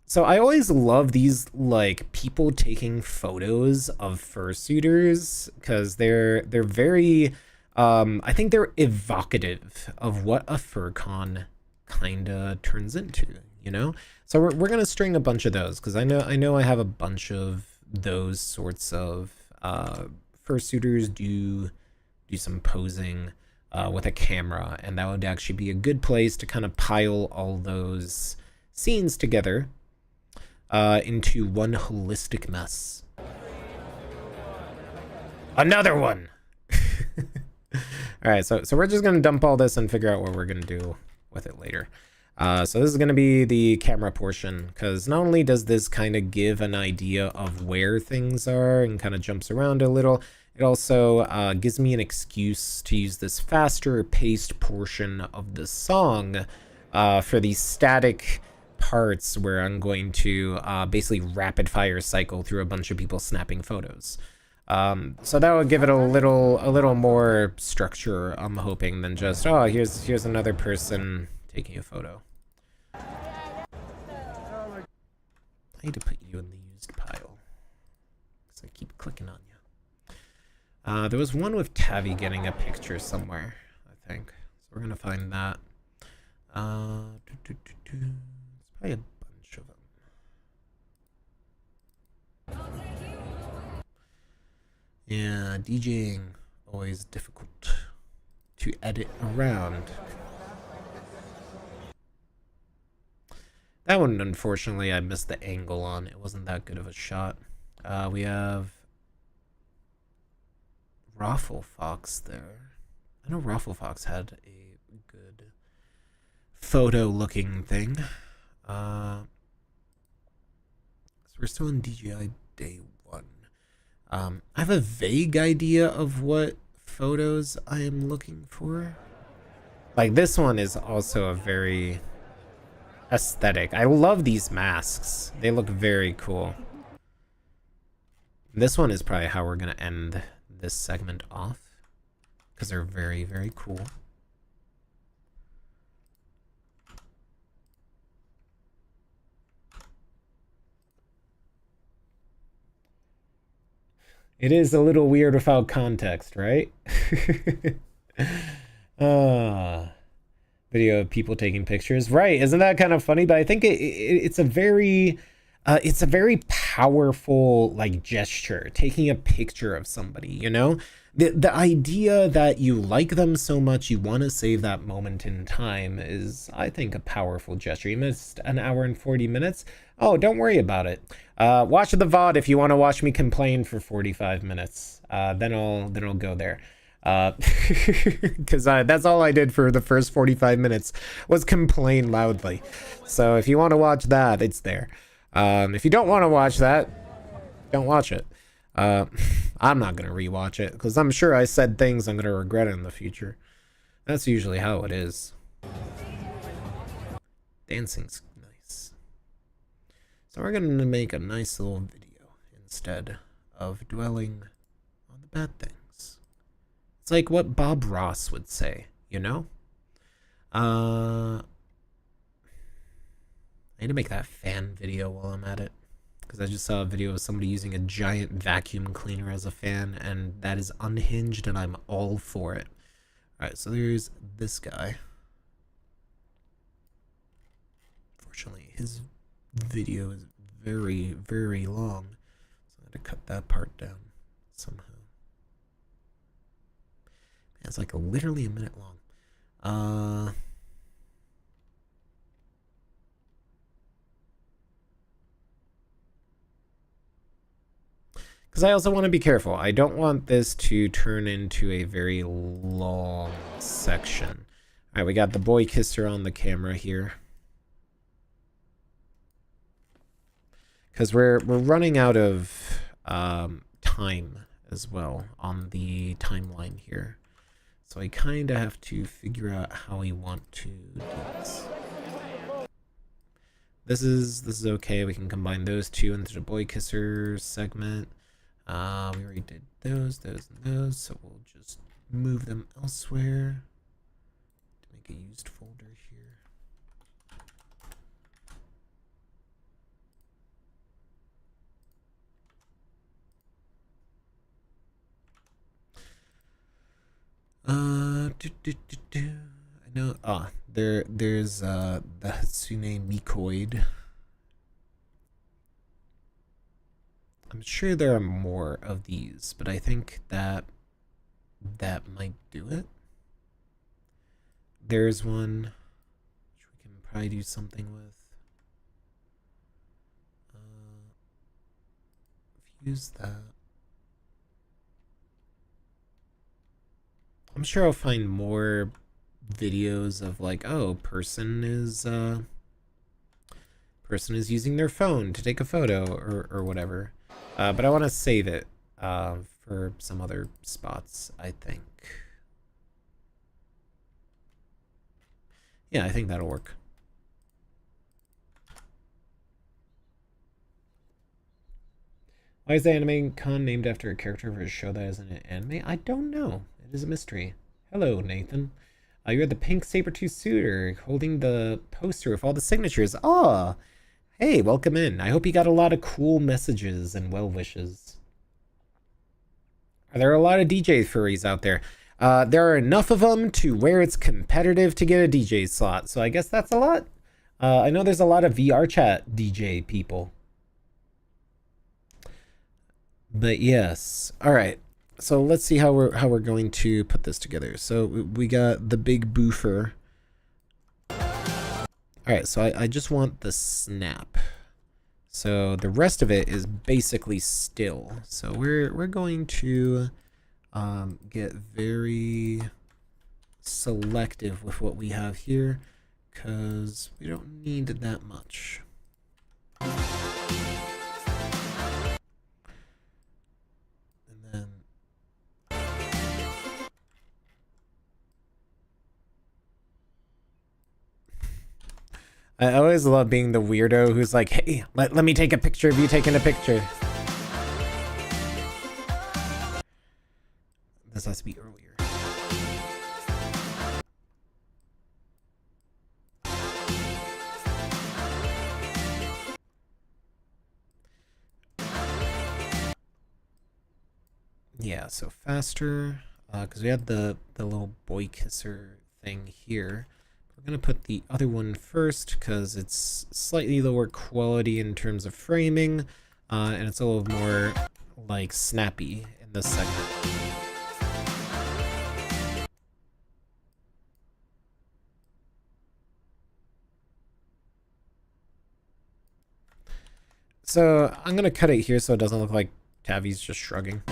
S1: So I always love these, like, people taking photos of fursuiters, because they're very, I think they're evocative of what a furcon kinda turns into, you know? So we're gonna string a bunch of those, because I know I have a bunch of those sorts of fursuiters do some posing with a camera, and that would actually be a good place to kind of pile all those scenes together into one holistic mess. Another one. All right, so we're just gonna dump all this and figure out what we're gonna do with it later. So this is gonna be the camera portion, because not only does this kind of give an idea of where things are and kind of jumps around a little, it also gives me an excuse to use this faster paced portion of the song for these static parts where I'm going to basically rapid fire cycle through a bunch of people snapping photos. So that would give it a little more structure, I'm hoping, than just, oh, here's another person taking a photo. I need to put you in the used pile, because I keep clicking on you. There was one with Tavi getting a picture somewhere, I think. So we're gonna find that. It's probably a bunch of them. Yeah, DJing, always difficult to edit around. That one, unfortunately, I missed the angle on. It wasn't that good of a shot. We have Raffle Fox there. I know Raffle Fox had a good photo-looking thing. So we're still in DJI day 1. I have a vague idea of what photos I am looking for. Like, this one is also a very aesthetic. I love these masks. They look very cool. This one is probably how we're gonna end this segment off, because they're very, very cool. It is a little weird without context, right? Video of people taking pictures, right? Isn't that kind of funny? But I think it's a very powerful, like, gesture, taking a picture of somebody, you know? The idea that you like them so much you want to save that moment in time is, I think, a powerful gesture. You missed an hour and 40 minutes. Oh, don't worry about it. Watch the VOD if you want to watch me complain for 45 minutes. Then I'll go there. Because that's all I did for the first 45 minutes was complain loudly. So if you want to watch that, it's there. If you don't want to watch that, don't watch it. I'm not going to rewatch it, because I'm sure I said things I'm going to regret in the future. That's usually how it is. Dancing's nice. So we're going to make a nice little video instead of dwelling on the bad things. It's like what Bob Ross would say, you know? I need to make that fan video while I'm at it, because I just saw a video of somebody using a giant vacuum cleaner as a fan, and that is unhinged, and I'm all for it. Alright, so there's this guy. Unfortunately, his video is very, very long, so I had to cut that part down somehow. Man, it's like literally a minute long. Because I also want to be careful. I don't want this to turn into a very long section. Alright, we got the boy kisser on the camera here. Because we're running out of time as well on the timeline here. So I kind of have to figure out how we want to do this. this is okay. We can combine those two into the boy kisser segment. We already did those, and those, so we'll just move them elsewhere to make a used folder here. I know. There's the Hatsune Mikoid. I'm sure there are more of these, but I think that might do it. There's one which we can probably do something with. Use that. I'm sure I'll find more videos of like, oh, person is using their phone to take a photo or whatever. But I want to save it for some other spots, I think. Yeah, I think that'll work. Why is the anime con named after a character for a show that isn't an anime? I don't know. It is a mystery. Hello, Nathan. You're the pink saber-tooth suitor holding the poster with all the signatures. Ah, hey, welcome in. I hope you got a lot of cool messages and well wishes. Are there a lot of DJ furries out there? There are enough of them to where it's competitive to get a DJ slot, so I guess that's a lot. I know there's a lot of VR chat DJ people. But yes, all right. So let's see how we're going to put this together. So we got the big boofer. All right, so I just want the snap. So the rest of it is basically still. So we're going to get very selective with what we have here because we don't need that much. I always love being the weirdo who's like, hey, let me take a picture of you taking a picture. This has to be earlier. Yeah, so faster, because we had the little boy kisser thing here. We're going to put the other one first because it's slightly lower quality in terms of framing, and it's a little more like snappy in this segment. So I'm going to cut it here so it doesn't look like Tavi's just shrugging.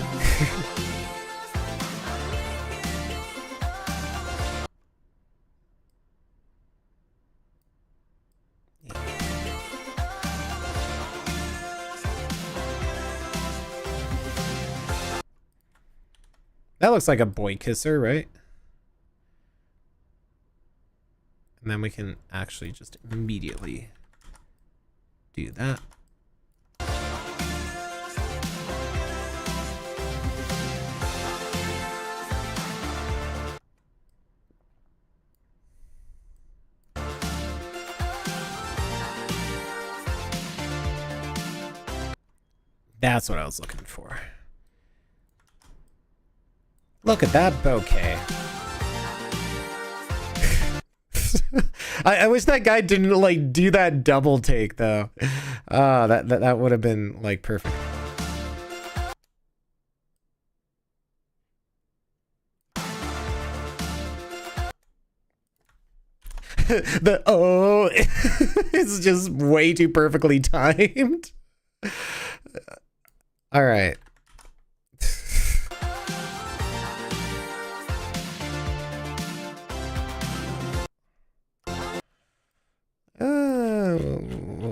S1: That looks like a boy kisser, right? And then we can actually just immediately do that. That's what I was looking for. Look at that bouquet. I wish that guy didn't like do that double take though. That would have been like perfect. The oh, it's just way too perfectly timed. All right.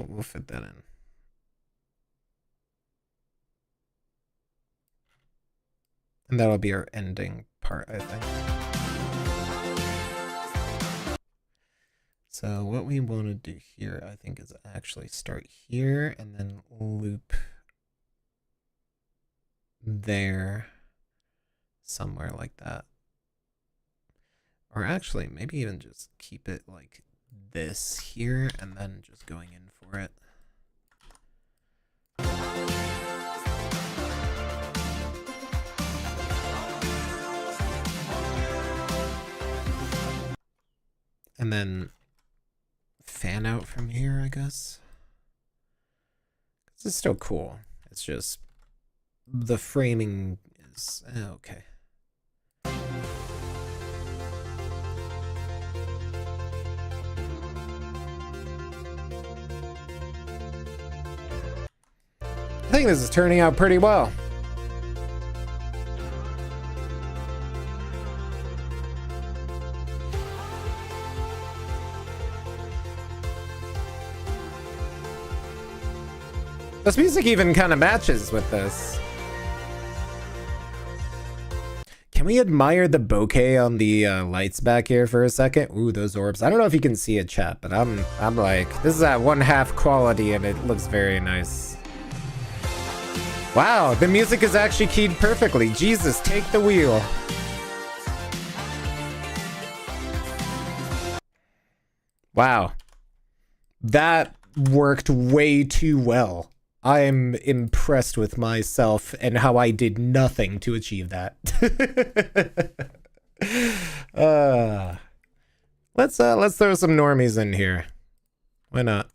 S1: We'll fit that in. And that'll be our ending part, I think. So what we want to do here, I think, is actually start here and then loop there somewhere like that. Or actually, maybe even just keep it like this here and then just going in for it. And then fan out from here, I guess. This is still cool. It's just the framing is okay. I think this is turning out pretty well. This music even kind of matches with this. Can we admire the bokeh on the lights back here for a second? Ooh, those orbs. I don't know if you can see it, chat, but I'm like, this is at 1/2 quality and it looks very nice. Wow, the music is actually keyed perfectly. Jesus, take the wheel. Wow. That worked way too well. I'm impressed with myself and how I did nothing to achieve that. Let's throw some normies in here. Why not?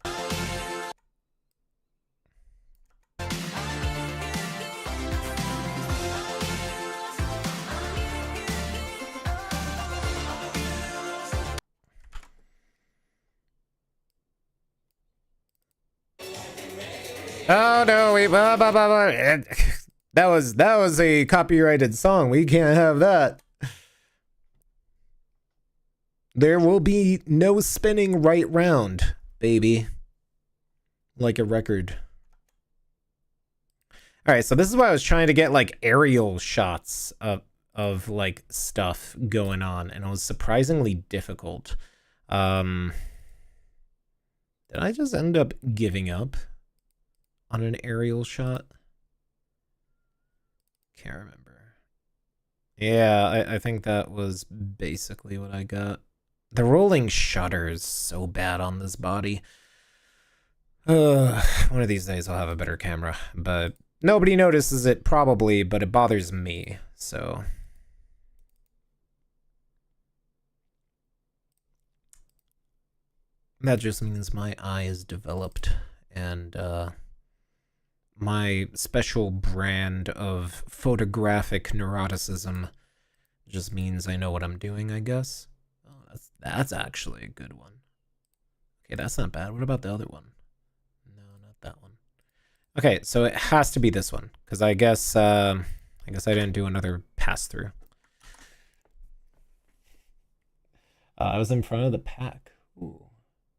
S1: Oh no, that was a copyrighted song. We can't have that. There will be no spinning right round, baby. Like a record. Alright, so this is why I was trying to get like aerial shots of like stuff going on, and it was surprisingly difficult. Did I just end up giving up on an aerial shot? Can't remember. Yeah, I think that was basically what I got. The rolling shutter is so bad on this body. One of these days I'll have a better camera, but nobody notices it probably, but it bothers me, so. That just means my eye is developed and, my special brand of photographic neuroticism just means I know what I'm doing, I guess. Oh, that's actually a good one. Okay, that's not bad. What about the other one? No, not that one. Okay, so it has to be this one, because I guess I didn't do another pass through. I was in front of the pack. Ooh.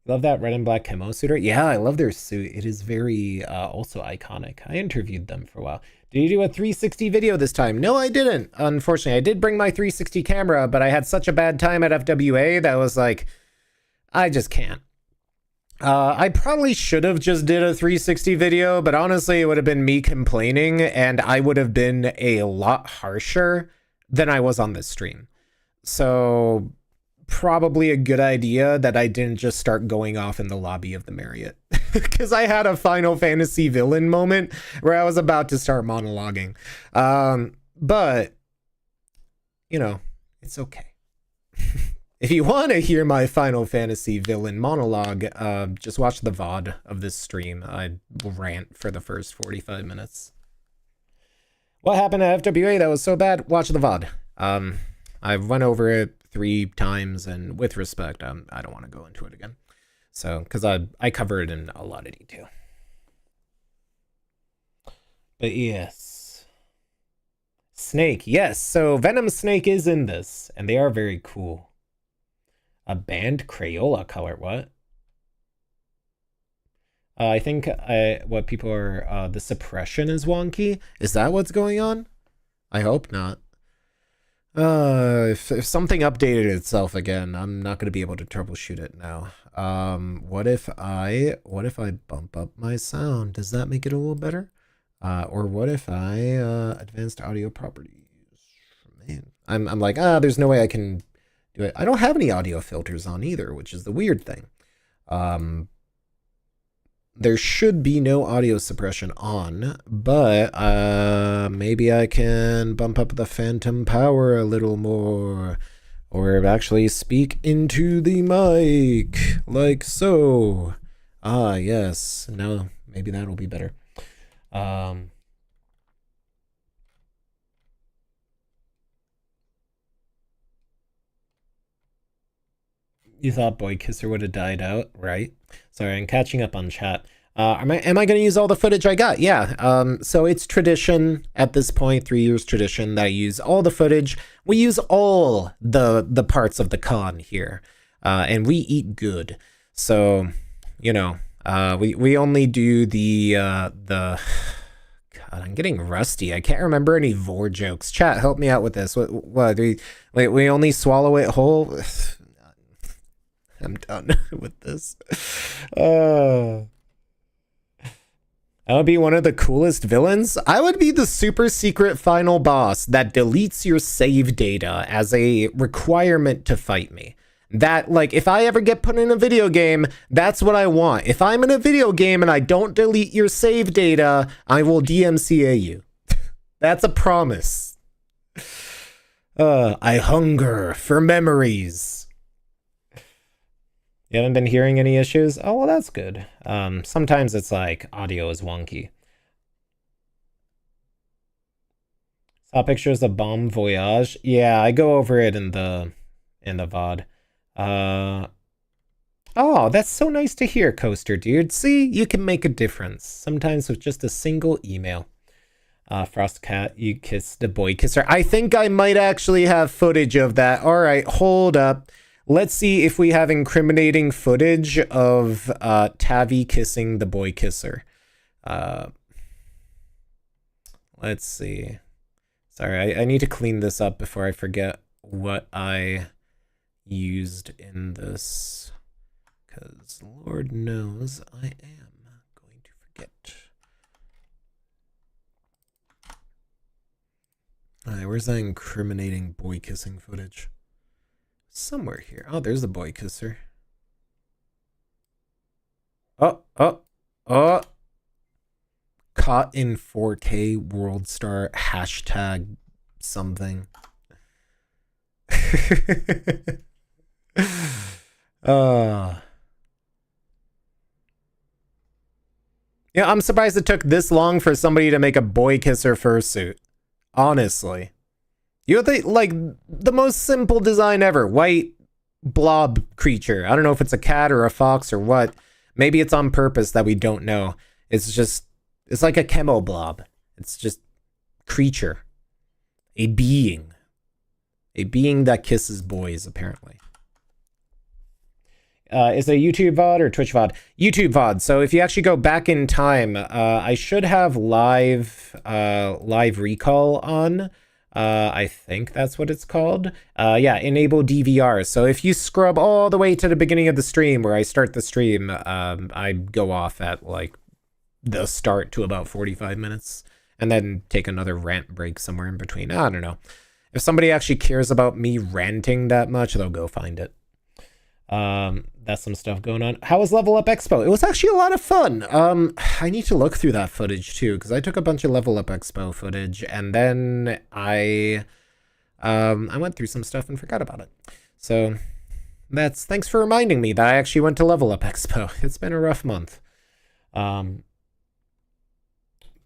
S1: Love that red and black camo suitor. Yeah, I love their suit. It is very also iconic. I interviewed them for a while. Did you do a 360 video this time? No, I didn't. Unfortunately, I did bring my 360 camera, but I had such a bad time at FWA that I was like, I just can't. I probably should have just did a 360 video, but honestly, it would have been me complaining, and I would have been a lot harsher than I was on this stream. So probably a good idea that I didn't just start going off in the lobby of the Marriott, because I had a Final Fantasy villain moment where I was about to start monologuing. But you know, it's okay. If you want to hear my Final Fantasy villain monologue, just watch the VOD of this stream. I rant for the first 45 minutes. What happened at FWA that was so bad? Watch the VOD. I went over it 3 times, and with respect, I don't want to go into it again. So, because I cover it in a lot of detail. But yes. Snake, yes. So Venom Snake is in this, and they are very cool. A banned Crayola color, what? I think what people are, the suppression is wonky. Is that what's going on? I hope not. If something updated itself again, I'm not gonna be able to troubleshoot it now. What if I bump up my sound? Does that make it a little better? Or what if I advanced audio properties? Man, I'm like, there's no way I can do it. I don't have any audio filters on either, which is the weird thing. There should be no audio suppression on, but maybe I can bump up the phantom power a little more, or actually speak into the mic, like so. Yes. No, maybe that'll be better. You thought Boy Kisser would have died out, right? Sorry, I'm catching up on chat. Am I going to use all the footage I got? Yeah. So it's tradition at this point, 3 years tradition, that I use all the footage. We use all the parts of the con here, and we eat good. So, you know, we only do the God, I'm getting rusty. I can't remember any vor jokes. Chat, help me out with this. What we only swallow it whole. I'm done with this. I would be one of the coolest villains. I would be the super secret final boss that deletes your save data as a requirement to fight me. That, like, if I ever get put in a video game, that's what I want. If I'm in a video game and I don't delete your save data, I will DMCA you. That's a promise. I hunger for memories. You haven't been hearing any issues? Oh, well, that's good. Sometimes it's like audio is wonky. Saw pictures of Bomb Voyage. Yeah, I go over it in the VOD. Oh, that's so nice to hear, Coaster Dude. See, you can make a difference. Sometimes with just a single email. Frostcat, you kissed the boy kisser. I think I might actually have footage of that. All right, hold up. Let's see if we have incriminating footage of Tavi kissing the boy kisser. Let's see. Sorry, I need to clean this up before I forget what I used in this. Because Lord knows I am going to forget. Alright, where's that incriminating boy kissing footage? Somewhere here. Oh, there's the boy kisser. Oh. Caught in 4K World Star hashtag something. Yeah, I'm surprised it took this long for somebody to make a boy kisser fursuit. Honestly. You would think, like, the most simple design ever. White blob creature. I don't know if it's a cat or a fox or what. Maybe it's on purpose that we don't know. It's just, it's like a chemo blob. It's just creature. A being. A being that kisses boys, apparently. Is it a YouTube VOD or Twitch VOD? YouTube VOD. So if you actually go back in time, I should have live recall on. I think that's what it's called. Yeah, enable DVR. So if you scrub all the way to the beginning of the stream where I start the stream, I go off at like the start to about 45 minutes and then take another rant break somewhere in between. I don't know. If somebody actually cares about me ranting that much, they'll go find it. That's some stuff going on. How was Level Up Expo? It was actually a lot of fun. I need to look through that footage too, because I took a bunch of Level Up Expo footage and then I went through some stuff and forgot about it. So thanks for reminding me that I actually went to Level Up Expo. It's been a rough month. But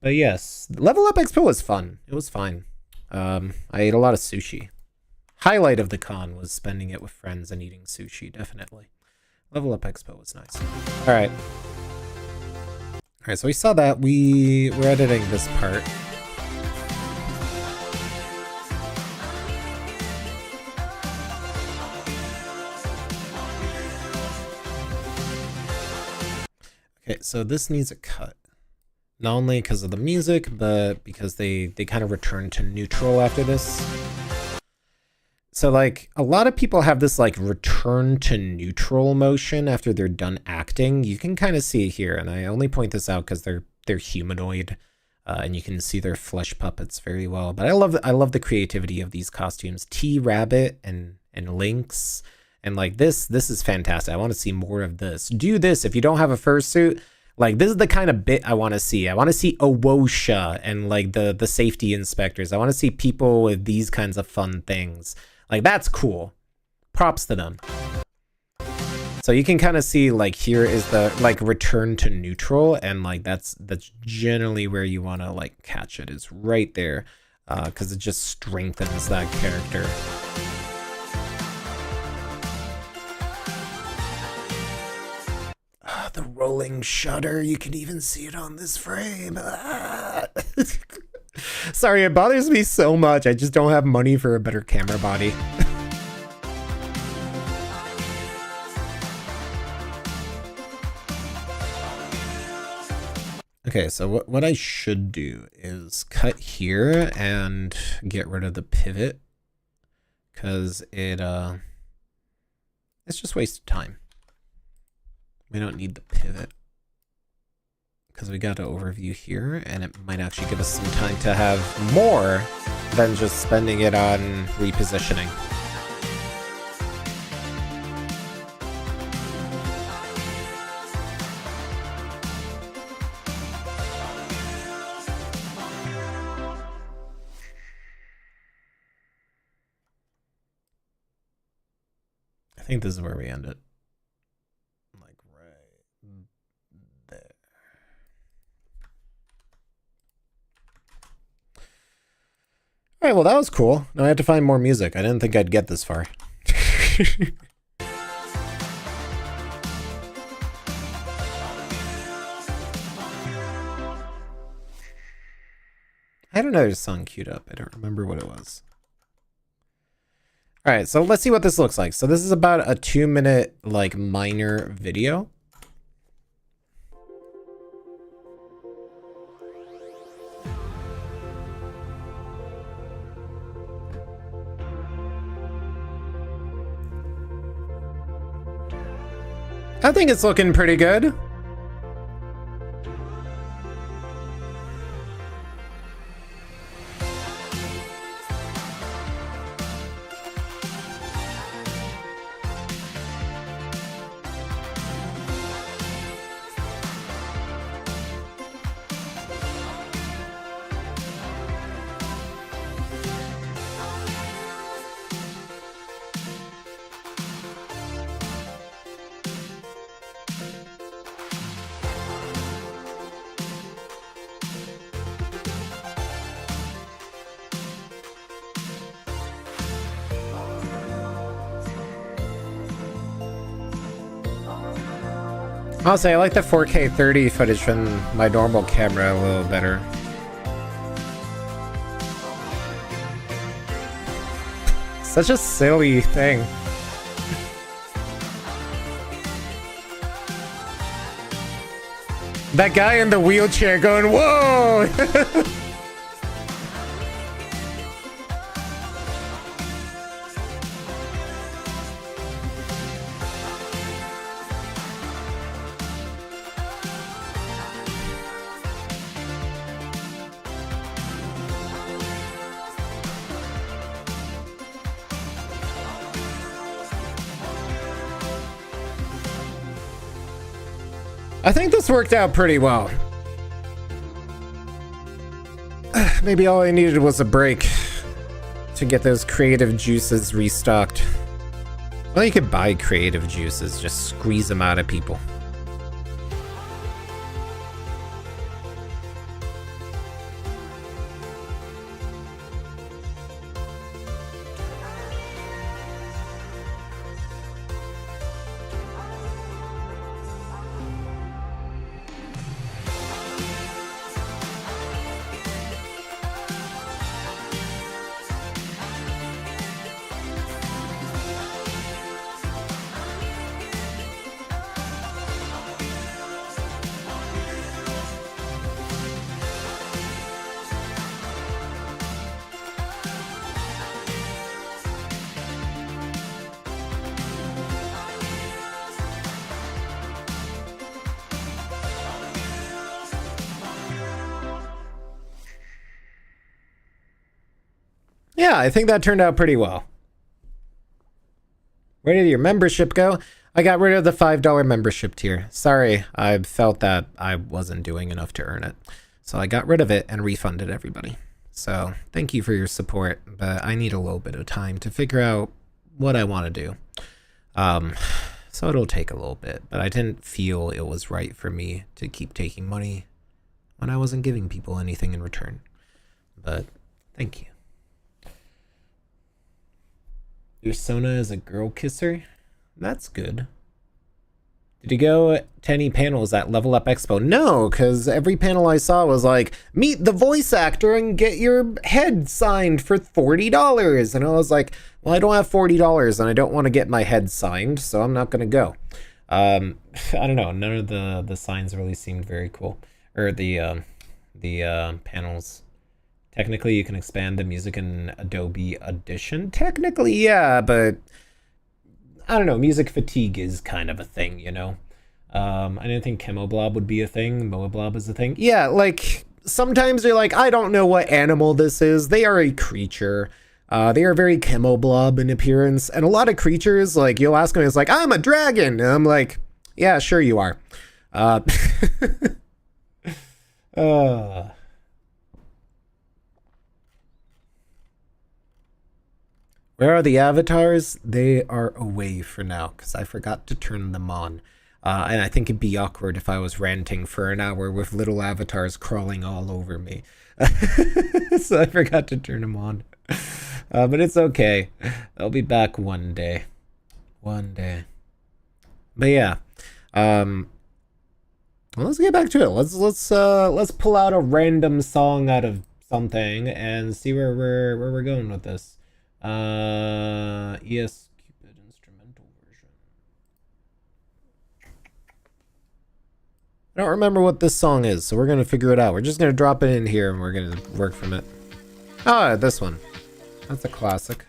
S1: yes, Level Up Expo was fun. It was fine. I ate a lot of sushi. Highlight of the con was spending it with friends and eating sushi, definitely. Level Up Expo was nice. Alright. Alright, so we saw that. We're editing this part. Okay, so this needs a cut. Not only because of the music, but because they kind of returned to neutral after this. So like a lot of people have this like return to neutral motion after they're done acting. You can kind of see here, and I only point this out because they're humanoid, and you can see their flesh puppets very well. But I love the creativity of these costumes. T-Rabbit and Lynx, and like this is fantastic. I want to see more of this. Do this if you don't have a fursuit. Like, this is the kind of bit I want to see. I want to see OWOSHA and like the safety inspectors. I want to see people with these kinds of fun things. Like, that's cool. Props to them. So you can kind of see like here is the like return to neutral, and like that's generally where you want to like catch it, is right there, because it just strengthens that character. The rolling shutter, you can even see it on this frame. Sorry, it bothers me so much. I just don't have money for a better camera body. Okay, so what I should do is cut here and get rid of the pivot, because it's just wasted time. We don't need the pivot because we got an overview here, and it might actually give us some time to have more than just spending it on repositioning. I think this is where we end it. All right, well, that was cool. Now I have to find more music. I didn't think I'd get this far. I had another song queued up. I don't remember what it was. All right, so let's see what this looks like. So this is about a 2-minute, like, minor video. I think it's looking pretty good. I'll say I like the 4K 30 footage from my normal camera a little better. Such a silly thing. That guy in the wheelchair going, whoa! I think this worked out pretty well. Maybe all I needed was a break to get those creative juices restocked. Well, you could buy creative juices, just squeeze them out of people. Yeah, I think that turned out pretty well. Where did your membership go? I got rid of the $5 membership tier. Sorry, I felt that I wasn't doing enough to earn it. So I got rid of it and refunded everybody. So thank you for your support, but I need a little bit of time to figure out what I want to do. So it'll take a little bit, but I didn't feel it was right for me to keep taking money when I wasn't giving people anything in return. But thank you. Your Sona is a girl kisser? That's good. Did you go to any panels at Level Up Expo? No, because every panel I saw was like, meet the voice actor and get your head signed for $40. And I was like, well, I don't have $40 and I don't want to get my head signed, so I'm not going to go. I don't know. None of the signs really seemed very cool. Or the panels. Technically, you can expand the music in Adobe Audition. Technically, yeah, but I don't know. Music fatigue is kind of a thing, you know? I didn't think Chemoblob would be a thing. Moablob is a thing. Yeah, like, sometimes you're like, I don't know what animal this is. They are a creature. They are very Chemoblob in appearance. And a lot of creatures, like, you'll ask them, it's like, I'm a dragon. And I'm like, yeah, sure you are. Where are the avatars? They are away for now because I forgot to turn them on. And I think it'd be awkward if I was ranting for an hour with little avatars crawling all over me. So I forgot to turn them on. But it's okay. I'll be back one day. One day. But yeah. Well, let's get back to it. Let's pull out a random song out of something and see where we're going with this. ES Cupid instrumental version. I don't remember what this song is, so we're gonna figure it out. We're just gonna drop it in here and we're gonna work from it. Ah, this one. That's a classic.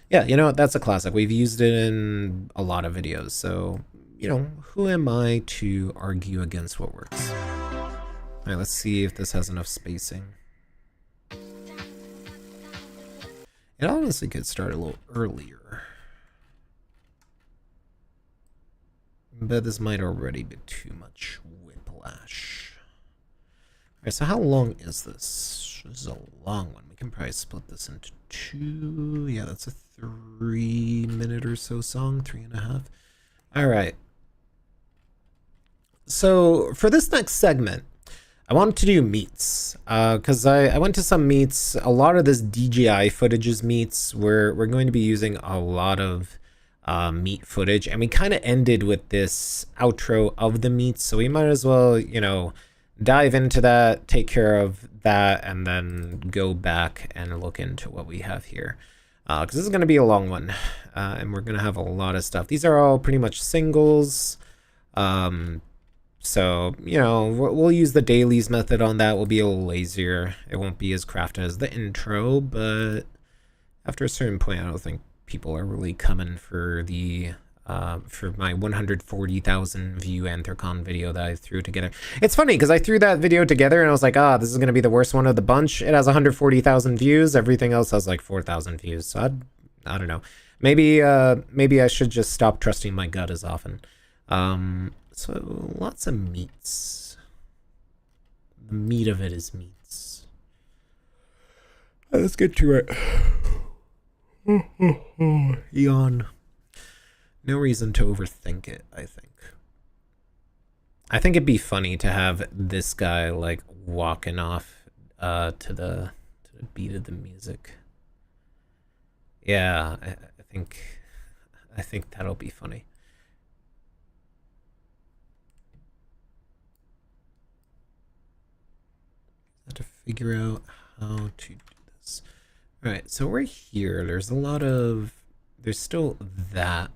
S1: Yeah, you know what? That's a classic. We've used it in a lot of videos, so, you know, who am I to argue against what works? All right, let's see if this has enough spacing. It honestly could start a little earlier. But this might already be too much whiplash. Alright, so how long is this? This is a long one. We can probably split this into two. Yeah, that's a 3-minute or so song, 3.5. Alright. So for this next segment, I wanted to do meets, because I went to some meets. A lot of this DJI footage is meets. We're going to be using a lot of meet footage, and we kind of ended with this outro of the meets, so we might as well, you know, dive into that, take care of that, and then go back and look into what we have here. Because this is going to be a long one, and we're going to have a lot of stuff. These are all pretty much singles. So, you know, we'll use the dailies method on that. We'll be a little lazier. It won't be as crafted as the intro, but after a certain point, I don't think people are really coming for the for my 140,000 view Anthrocon video that I threw together. It's funny because I threw that video together and I was like, this is going to be the worst one of the bunch. It has 140,000 views. Everything else has like 4,000 views. So I don't know. Maybe I should just stop trusting my gut as often. So lots of meats. The meat of it is meats. Let's get to it. Yawn. No reason to overthink it, I think. I think it'd be funny to have this guy like walking off to the beat of the music. Yeah, I think that'll be funny. Have to figure out how to do this. All right, so we're here. There's a lot of, there's still that.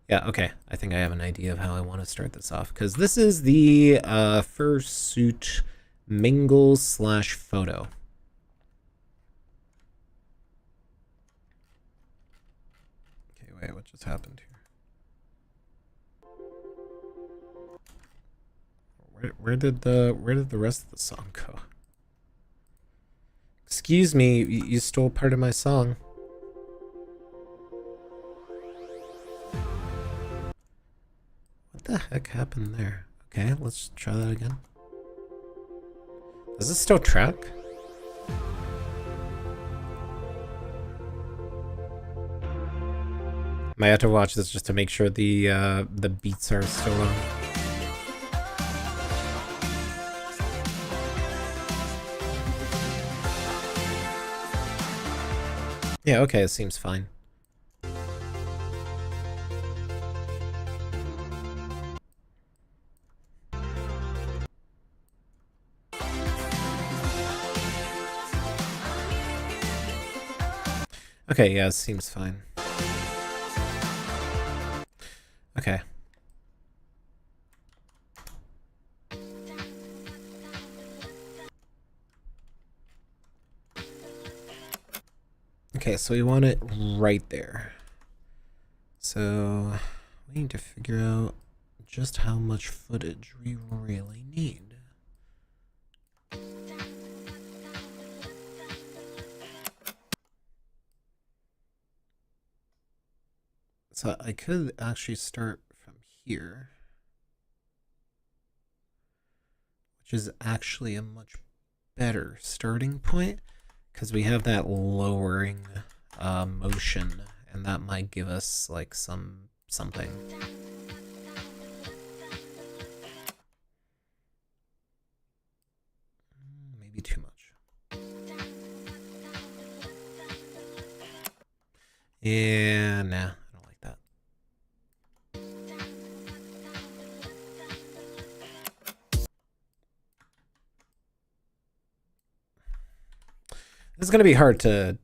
S1: Yeah, okay. I think I have an idea of how I want to start this off, because this is the fursuit mingle / photo. Okay, wait, what just happened here? Where did the rest of the song go? Excuse me, you stole part of my song. What the heck happened there? Okay, let's try that again. Does it still track? Might have to watch this just to make sure the beats are still on. Yeah, okay, it seems fine. Okay, yeah, it seems fine. Okay. Okay, so we want it right there. So we need to figure out just how much footage we really need. So I could actually start from here, which is actually a much better starting point because we have that lowering motion, and that might give us like something. Maybe too much. Yeah, nah. This is going to be hard to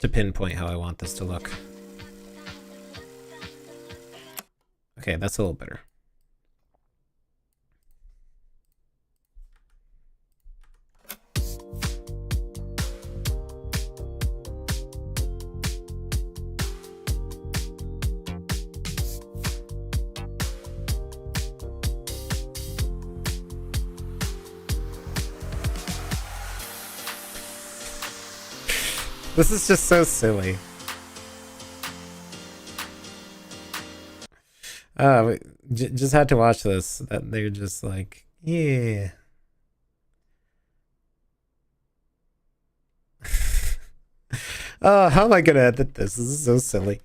S1: pinpoint how I want this to look. Okay, that's a little better. This is just so silly. Just had to watch this. That they're just like, yeah. Oh, how am I gonna edit this? This is so silly.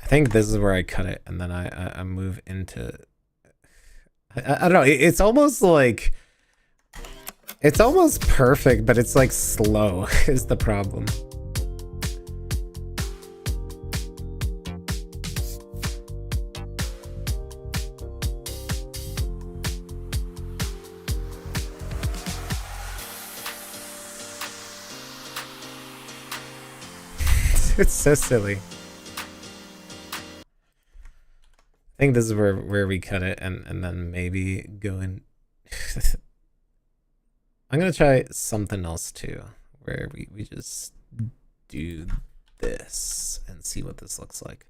S1: I think this is where I cut it, and then I move into. I don't know. It's almost like. It's almost perfect, but it's like slow is the problem. It's so silly. I think this is where we cut it, and then maybe go in. I'm gonna try something else too, where we just do this and see what this looks like.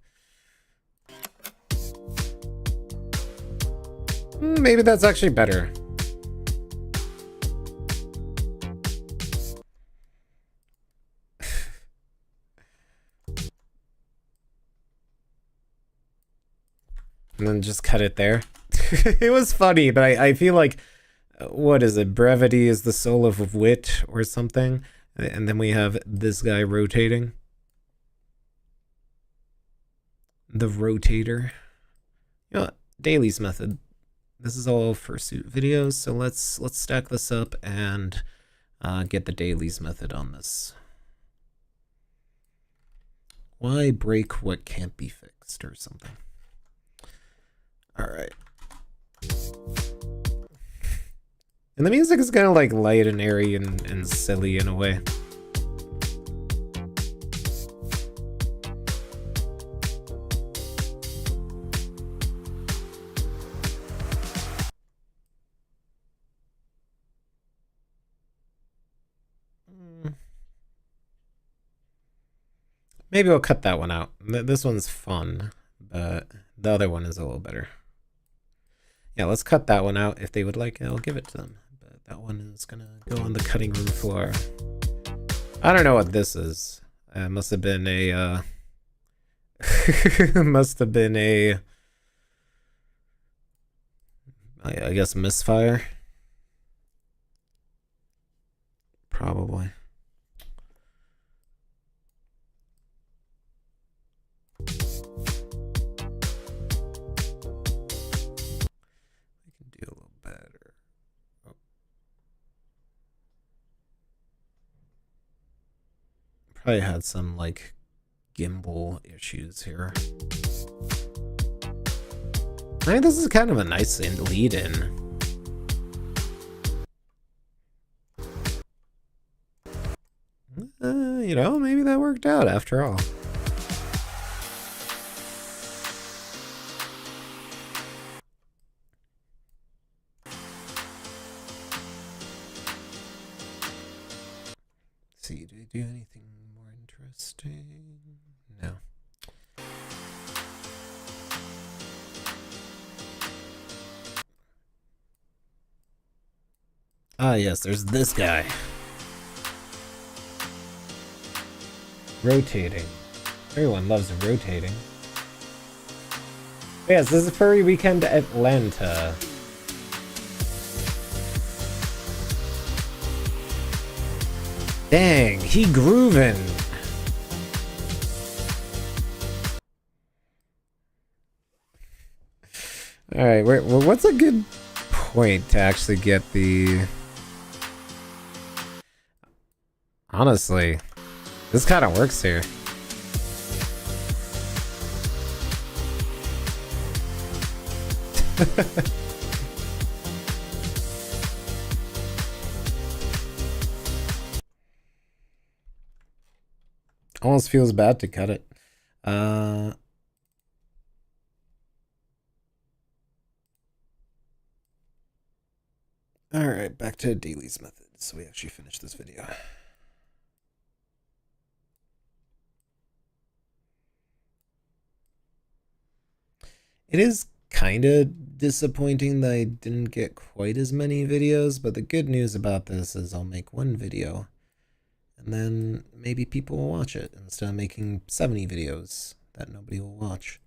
S1: Maybe that's actually better. And then just cut it there. It was funny, but I feel like, what is it? Brevity is the soul of wit or something. And then we have this guy rotating. The rotator. You know, Daly's method. This is all fursuit videos, so let's stack this up and get the Daly's method on this. Why break what can't be fixed or something? All right. And the music is kind of like light and airy and silly in a way. Maybe we'll cut that one out. This one's fun, but the other one is a little better. Yeah, let's cut that one out. If they would like it, I'll give it to them. But that one is gonna go on the cutting room floor. I don't know what this is. Must have been a must have been a I guess misfire. Probably. Do a little better. Oh. Probably had some like gimbal issues here. I mean, this is kind of a nice lead in. You know, maybe that worked out after all. See, do we do anything more interesting? No. Ah, yes, there's this guy. Rotating. Everyone loves rotating. But yes, this is Furry Weekend Atlanta. Dang, he groovin'. Alright, what's a good point to actually get the... Honestly, this kind of works here. Almost feels bad to cut it. Alright, back to Daly's method, so we actually finish this video. It is kind of disappointing that I didn't get quite as many videos, but the good news about this is I'll make one video and then maybe people will watch it instead of making 70 videos that nobody will watch.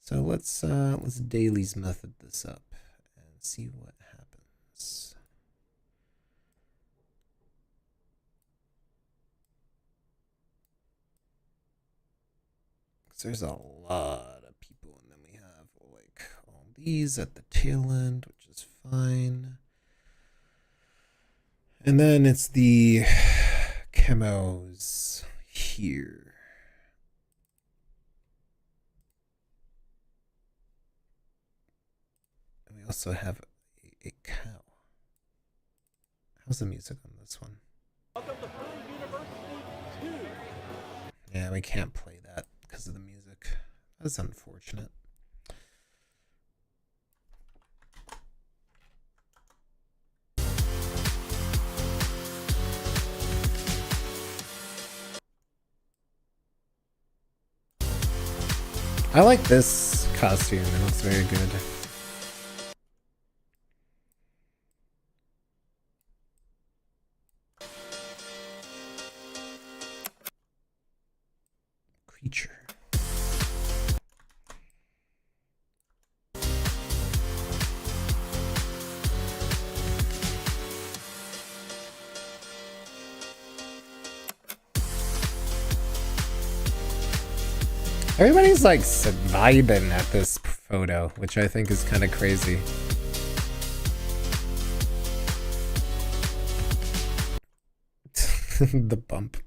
S1: So let's Daly's method this up and see what happens. Because there's a lot of people, and then we have like all these at the tail end, which is fine. And then it's the chemos here. And we also have a cow. How's the music on this one? Welcome to Furry University 2. Yeah, we can't play that because of the music. That's unfortunate. I like this costume, it looks very good. Creature. Everybody's like vibing at this photo, which I think is kind of crazy. The bump.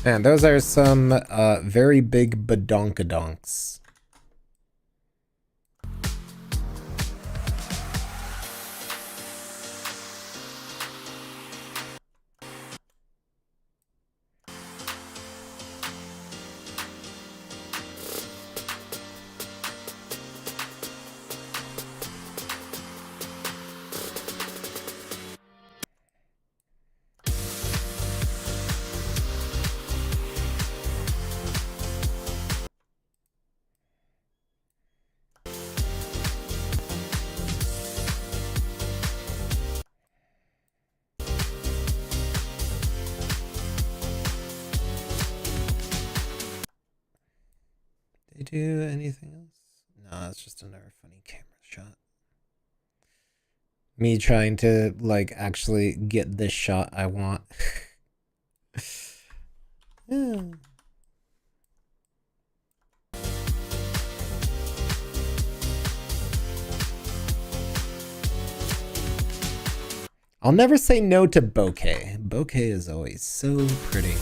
S1: And those are some very big badonkadonks. do anything else? No, it's just another funny camera shot. Me trying to, like, actually get this shot I want. Yeah. I'll never say no to bokeh. Bokeh is always so pretty.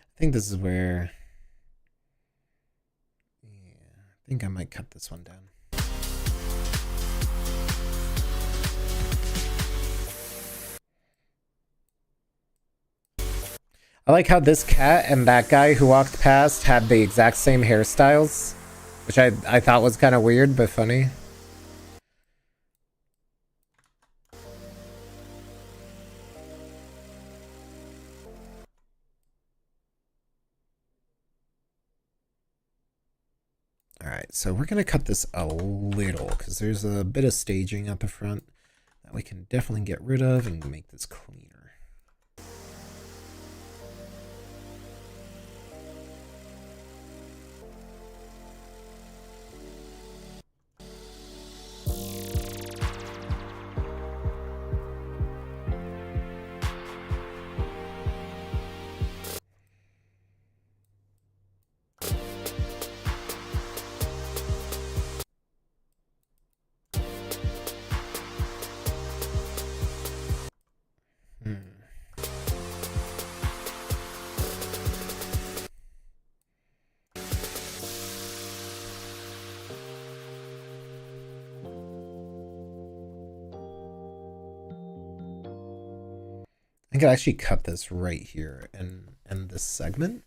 S1: I think this is where... Yeah, I think I might cut this one down. I like how this cat and that guy who walked past had the exact same hairstyles, which I thought was kind of weird, but funny. Alright, so we're going to cut this a little, because there's a bit of staging at the front that we can definitely get rid of and make this cleaner. I could actually cut this right here and end this segment.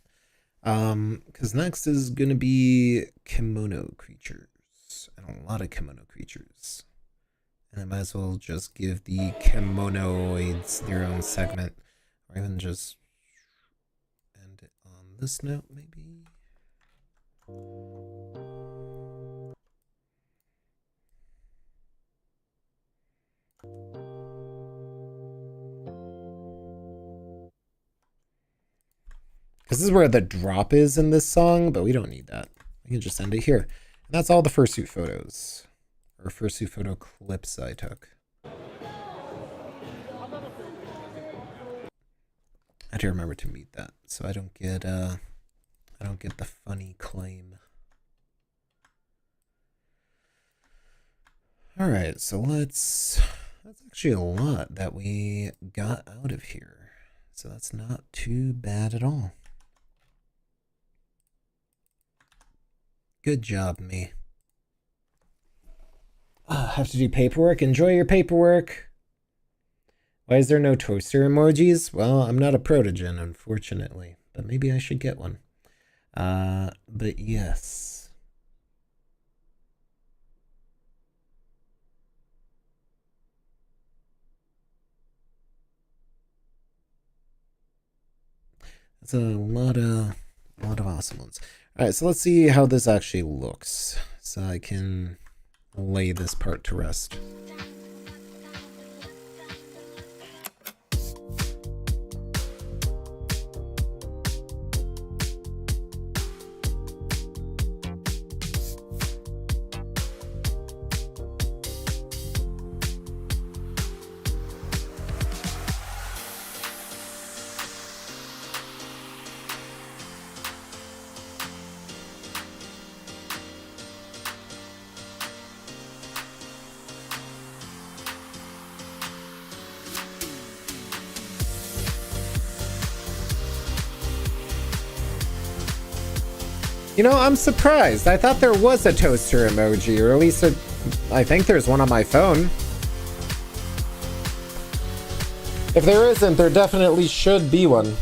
S1: Because next is going to be kimono creatures. And a lot of kimono creatures. And I might as well just give the kimonoids their own segment. Or even just end it on this note, maybe. Because this is where the drop is in this song, but we don't need that. We can just end it here. And that's all the fursuit photos. Or fursuit photo clips I took. I have to remember to mute that so I don't get the funny claim. Alright, so that's actually a lot that we got out of here. So that's not too bad at all. Good job, me. Have to do paperwork. Enjoy your paperwork. Why is there no toaster emojis? Well, I'm not a protogen, unfortunately. But maybe I should get one. But yes. That's a lot of awesome ones. Alright, so let's see how this actually looks. So I can lay this part to rest. You know, I'm surprised. I thought there was a toaster emoji, or at least I think there's one on my phone. If there isn't, there definitely should be one.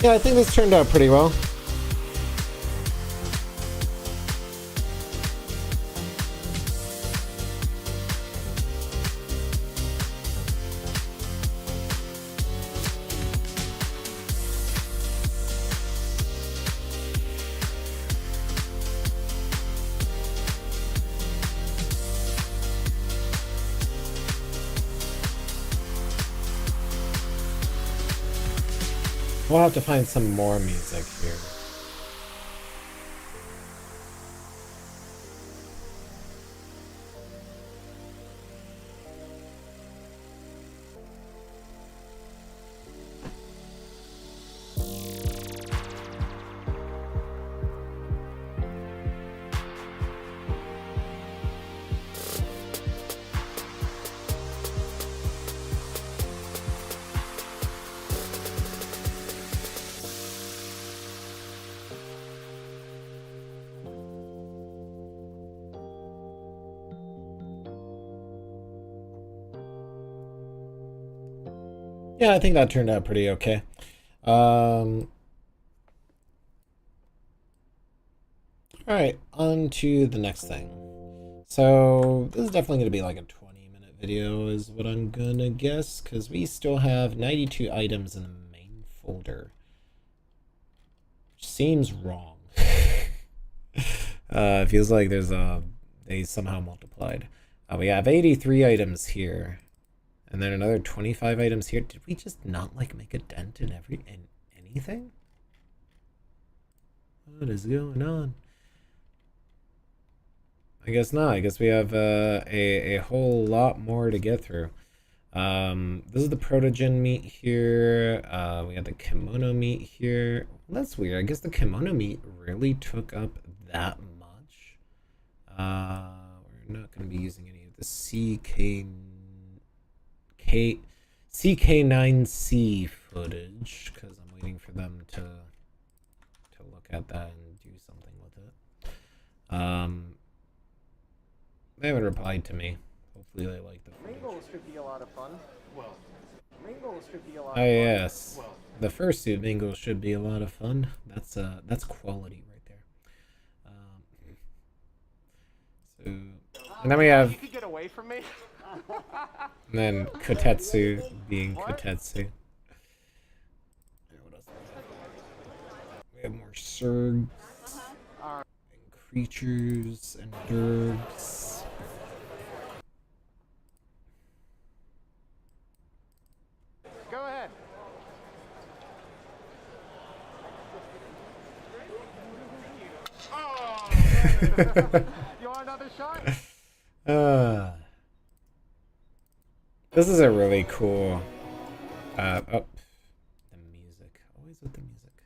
S1: Yeah, I think this turned out pretty well. We'll have to find some more music here. Yeah, I think that turned out pretty okay. All right, on to the next thing. So this is definitely going to be like a 20-minute video is what I'm gonna guess, because we still have 92 items in the main folder. Which seems wrong. It feels like there's they somehow multiplied. We have 83 items here. And then another 25 items here. Did we just not like make a dent in anything? What is going on? I guess not. I guess we have a whole lot more to get through. This is the protogen meat here. We have the kimono meat here. Well, that's weird. I guess the kimono meat really took up that much. We're not going to be using any of the CK9C footage because I'm waiting for them to look at that and do something with it. They haven't replied to me. Hopefully they like the footage.
S2: Mingles should be a lot of fun. Well, Mingles should be a lot
S1: Oh
S2: of fun.
S1: yes, well, the fursuit mingle should be a lot of fun. That's quality right there. So, and then we have.
S2: You could get away from me.
S1: And then Kotetsu being Kotetsu. What else? We have more Surgs and creatures and dergs.
S2: Go ahead. Oh, you want another shot?
S1: This is a really cool. The music. Always with the music.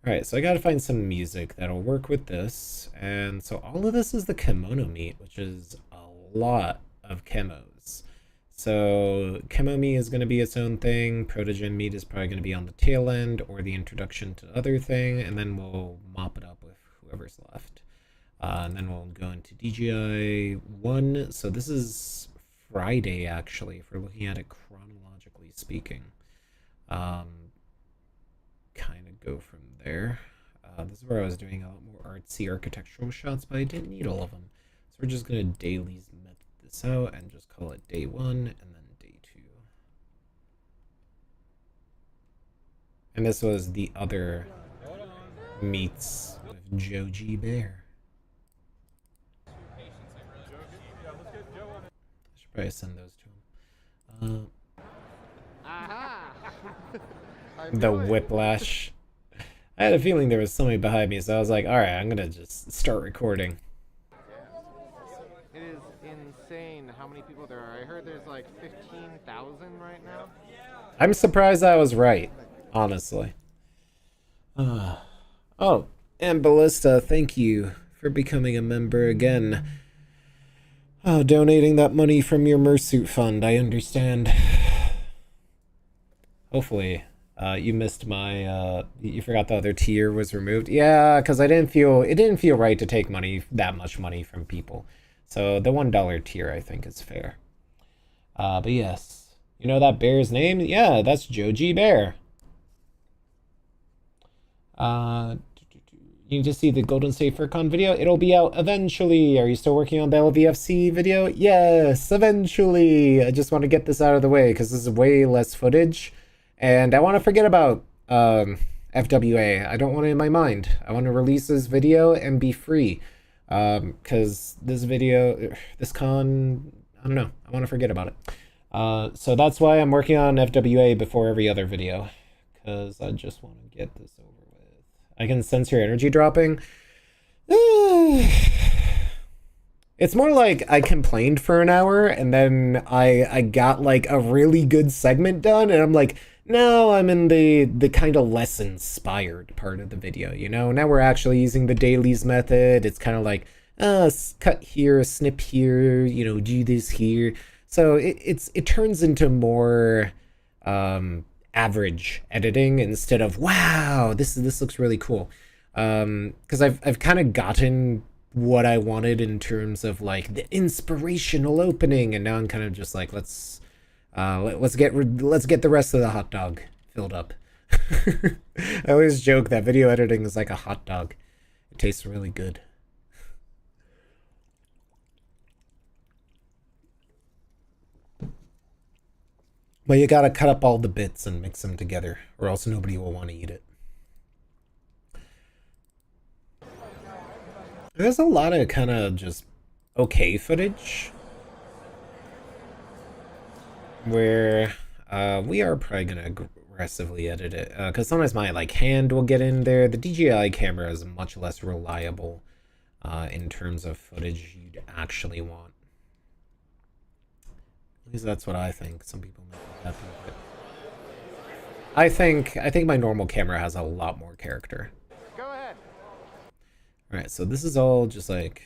S1: Alright, so I gotta find some music that'll work with this. And so all of this is the kimono meat, which is a lot of chemos. So chemo meat is gonna be its own thing. Protogen meat is probably gonna be on the tail end or the introduction to other thing, and then we'll mop it up with whoever's left. And then we'll go into DGI 1. So this is Friday, actually, if we're looking at it chronologically speaking. Kind of go from there. This is where I was doing a lot more artsy architectural shots, but I didn't need all of them. So we're just going to dailies method this out and just call it day 1 and then day 2. And this was the other meets with Joji Bear. Probably send those to him. The whiplash. I had a feeling there was somebody behind me, so I was like, alright, I'm gonna just start recording.
S2: It is insane how many people there are. I heard there's like 15,000 right now.
S1: I'm surprised I was right, honestly. Oh, and Ballista, thank you for becoming a member again. Oh, donating that money from your Fursuit fund, I understand. Hopefully, you missed my, you forgot the other tier was removed. Yeah, because it didn't feel right to take that much money from people. So the $1 tier, I think, is fair. But yes, you know that bear's name? Yeah, that's Joji Bear. You need to see the Golden State FurCon video. It'll be out eventually. Are you still working on the LVFC video? Yes, eventually. I just want to get this out of the way because this is way less footage. And I want to forget about FWA. I don't want it in my mind. I want to release this video and be free. Because this video, this con, I don't know. I want to forget about it. So that's why I'm working on FWA before every other video. Because I just want to get this over with. I can sense your energy dropping. It's more like I complained for an hour and then I got like a really good segment done and I'm like, now I'm in the kind of less inspired part of the video, you know? Now we're actually using the dailies method. It's kind of like, cut here, snip here, you know, do this here. So it turns into more average editing instead of, wow, this looks really cool. Because I've kind of gotten what I wanted in terms of like the inspirational opening, and now I'm kind of just like, let's get the rest of the hot dog filled up. I always joke that video editing is like a hot dog. It tastes really good. But you gotta cut up all the bits and mix them together, or else nobody will want to eat it. There's a lot of kind of just okay footage where we are probably gonna aggressively edit it because sometimes my like hand will get in there. The DJI camera is much less reliable in terms of footage you'd actually want. At least that's what I think. Some people might be happy with it. I think my normal camera has a lot more character.
S2: Go ahead.
S1: All right, so this is all just like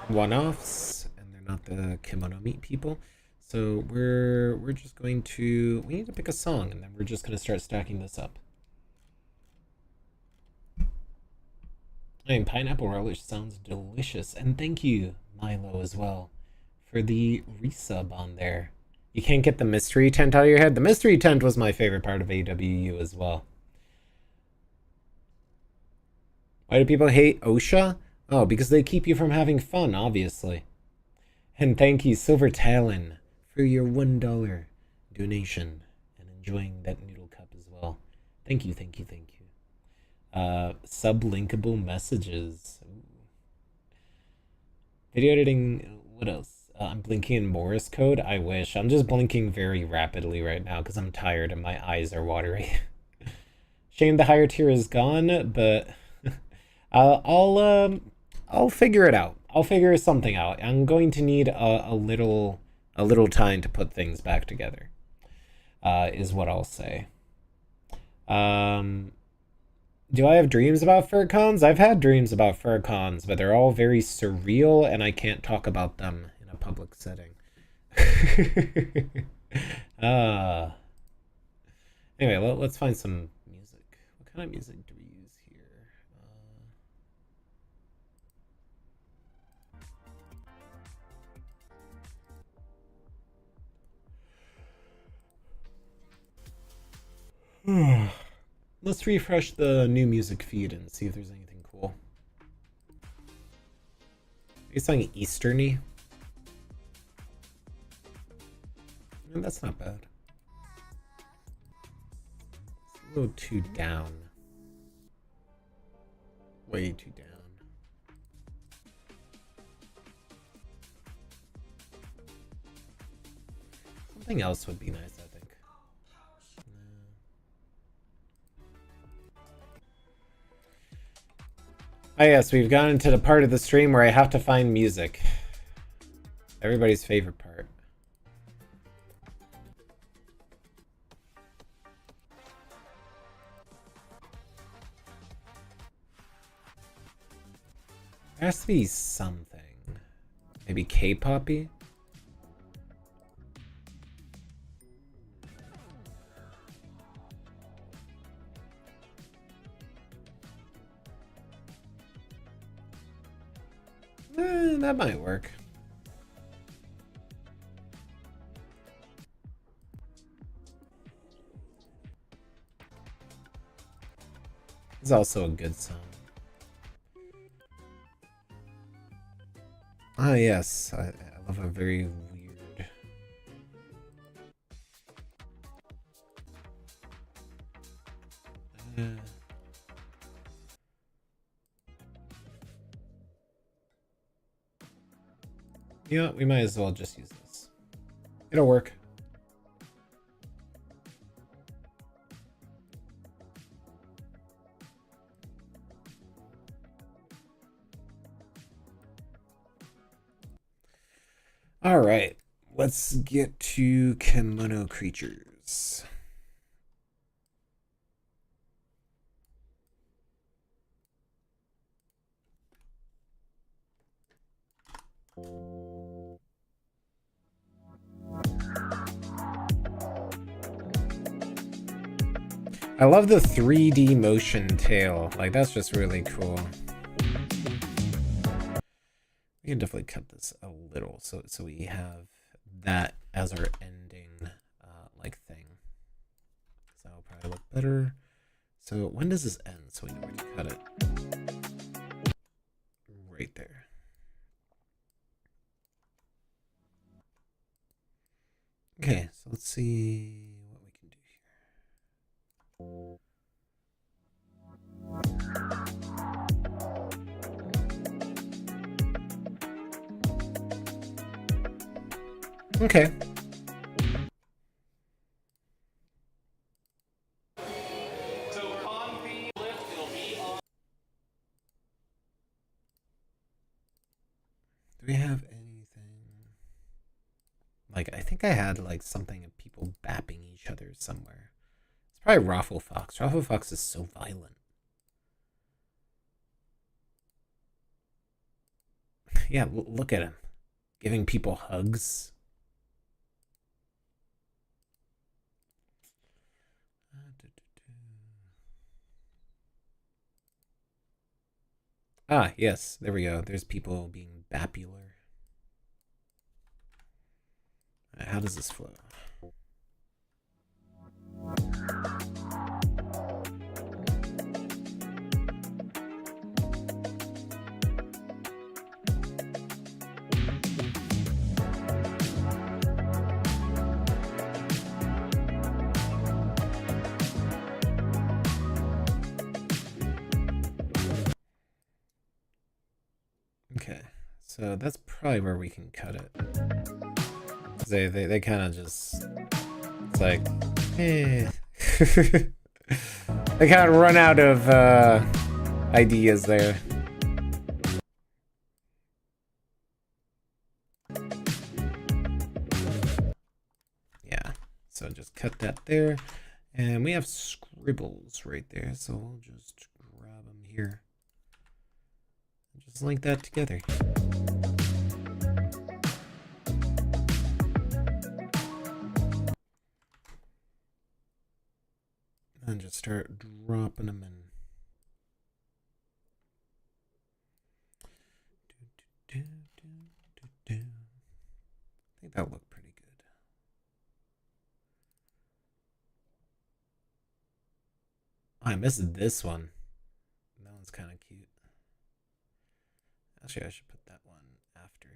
S1: one-offs, and they're not the kimono meat people. So we're just going to, we need to pick a song, and then we're just gonna start stacking this up. I mean, pineapple relish sounds delicious, and thank you, Milo, as well, for the resub on there. You can't get the mystery tent out of your head. The mystery tent was my favorite part of AWU as well. Why do people hate OSHA? Oh, because they keep you from having fun, obviously. And thank you, Silver Talon, for your $1 donation and enjoying that noodle cup as well. Thank you, thank you, thank you. Sublinkable messages. Ooh. Video editing, what else? I'm blinking in Morse code. I wish. I'm just blinking very rapidly right now because I'm tired and my eyes are watery. Shame the higher tier is gone, but I'll figure it out. I'll figure something out. I'm going to need a little time to put things back together. Is what I'll say. Do I have dreams about furcons? I've had dreams about furcons, but they're all very surreal and I can't talk about them in a public setting. Anyway, let's find some music. What kind of music do we use here? Let's refresh the new music feed and see if there's anything cool. It's something Easterny. That's not bad. It's a little too down. Way too down. Something else would be nice, I think. Oh yes, we've gotten to the part of the stream where I have to find music. Everybody's favorite part. There has to be something. Maybe K-poppy? That might work. It's also a good song. Ah, yes. I love a very weird... Yeah, we might as well just use this. It'll work. All right, let's get to kimono creatures. I love the 3D motion tail. Like, that's just really cool. We can definitely cut this a little so we have that as our ending like thing. So that'll probably look better. So when does this end? So we know where to cut it. Right there. Okay, so let's see what we can do here. Okay. Do we have anything? Like, I think I had like something of people bapping each other somewhere. It's probably Raffle Fox. Raffle Fox is so violent. Yeah, look at him. Giving people hugs. Ah, yes, there we go. There's people being bapular. How does this flow? Okay, so that's probably where we can cut it. They kind of just, it's like, eh. They kind of run out of ideas there. Yeah, so just cut that there. And we have scribbles right there, so we'll just grab them here. Just link that together. And just start dropping them in. I think that looked pretty good. Oh, I missed this one. That one's kind of cute. Actually, I should put that one after.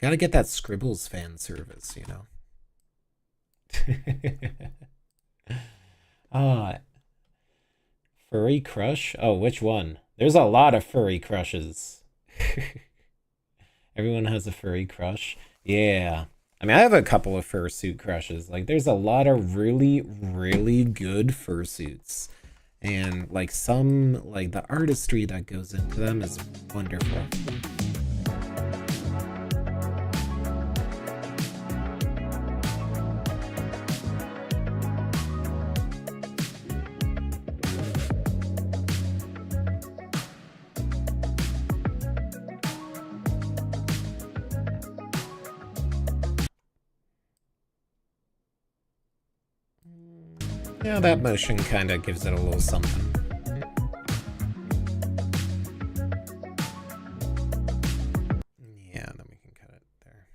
S1: Gotta get that Scribbles fan service, you know? Furry crush? Oh, which one? There's a lot of furry crushes. Everyone has a furry crush. Yeah. I mean, I have a couple of fursuit crushes. Like, there's a lot of really, really good fursuits. And, like, some, like, the artistry that goes into them is wonderful. Yeah, that motion kind of gives it a little something. Yeah, then we can cut it there.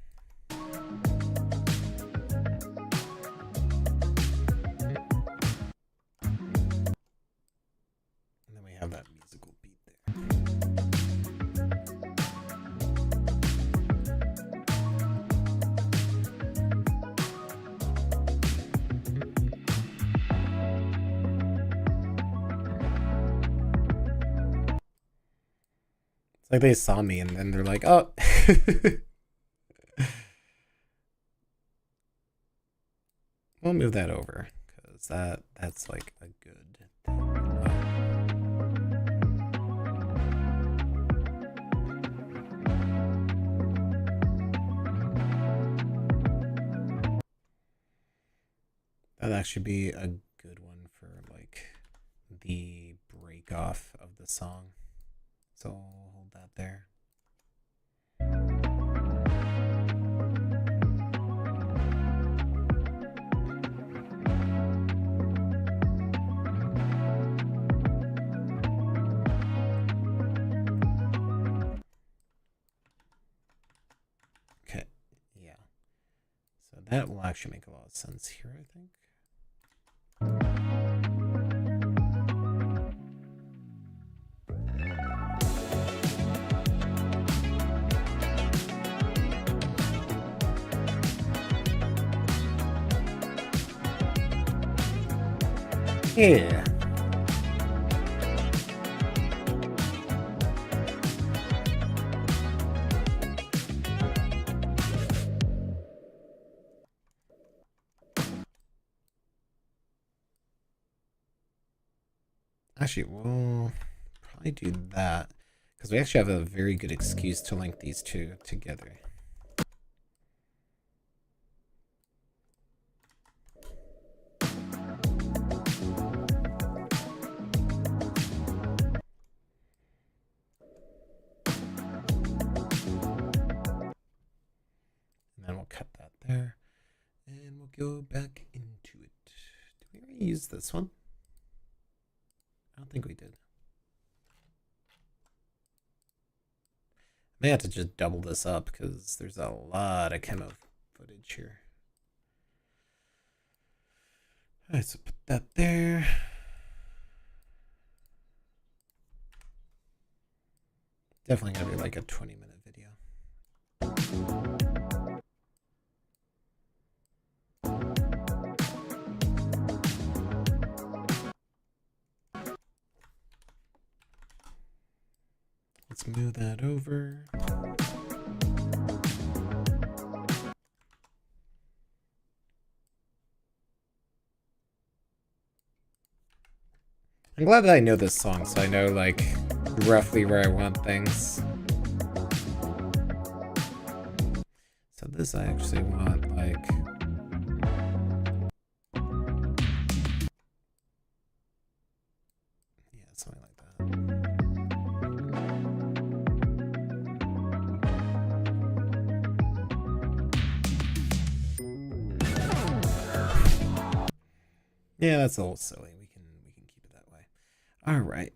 S1: Like they saw me and then they're like, oh. We'll move that over because that's like a good thing. That'd actually be a good one for like the break off of the song. So I'll hold that there. Okay, yeah. So that will actually make a lot of sense here, I think. Yeah. Actually, we'll probably do that because we actually have a very good excuse to link these two together. And then we'll cut that there and we'll go back into it. Did we already use this one? I don't think we did. May have to just double this up because there's a lot of camo footage here. Alright, so put that there. Definitely gonna be like a 20-minute video. Let's move that over. I'm glad that I know this song, so I know like roughly where I want things. So this I actually want like something like that. Yeah, that's a little silly. We can keep it that way. All right,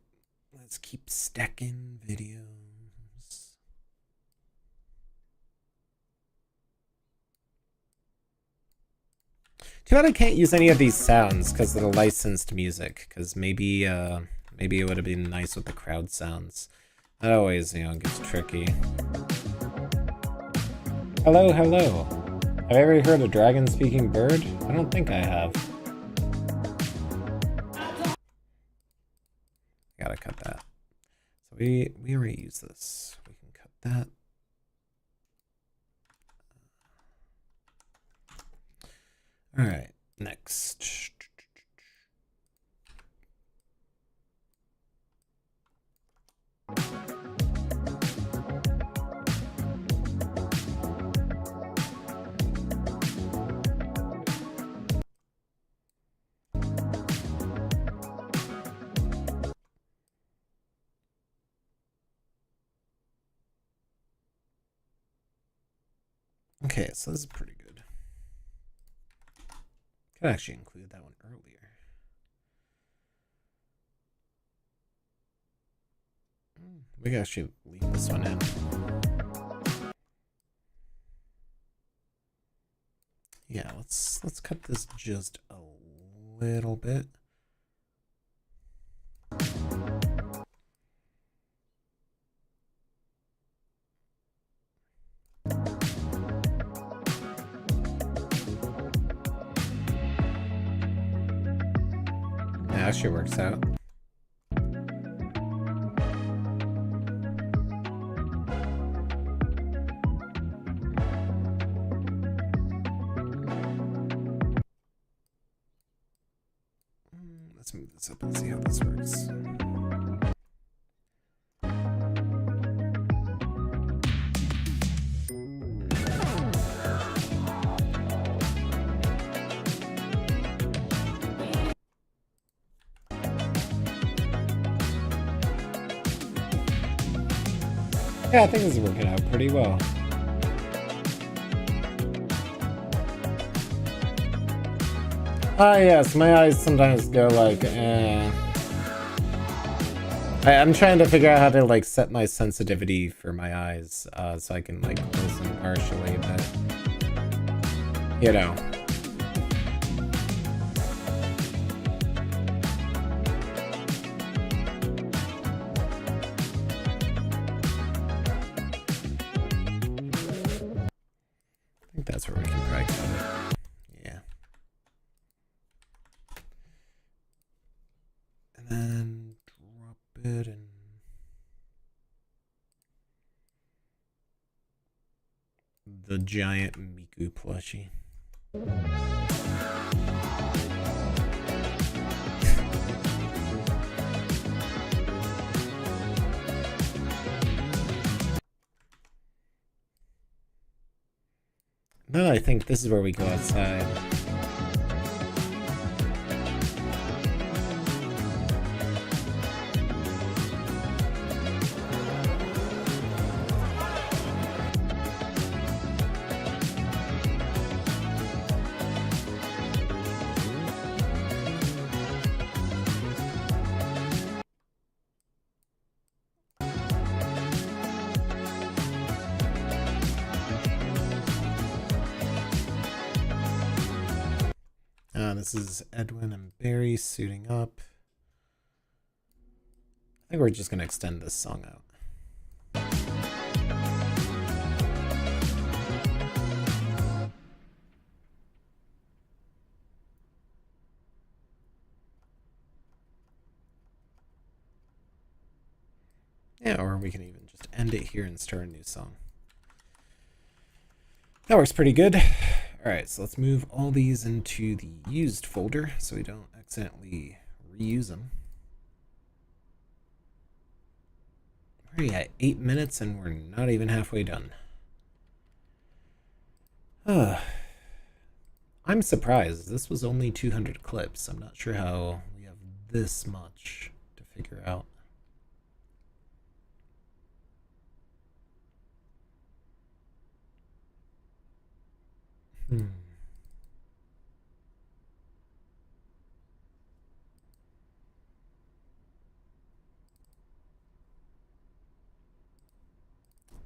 S1: let's keep stacking videos. Too bad I can't use any of these sounds because of the licensed music. Because maybe it would have been nice with the crowd sounds. That always, gets tricky. Hello, hello. Have I ever heard a dragon-speaking bird? I don't think I have. Gotta cut that. So we already used this. We can cut that. All right, next. Okay, so this is pretty good. Could actually include that one earlier. We can actually leave this one in. Yeah, let's cut this just a little bit. That actually works out. Let's move this up and see how this works. Yeah, I think this is working out pretty well. Yes, my eyes sometimes go like, I'm trying to figure out how to like set my sensitivity for my eyes, so I can like close them partially, but you know. I think that's where we can probably cut it. Yeah. And then drop it and the giant Miku plushie. Then I think this is where we go outside. This is Edwin and Barry suiting up. I think we're just going to extend this song out. Yeah, or we can even just end it here and start a new song. That works pretty good. Alright, so let's move all these into the used folder so we don't accidentally reuse them. We're at 8 minutes and we're not even halfway done. I'm surprised. This was only 200 clips. I'm not sure how we have this much to figure out.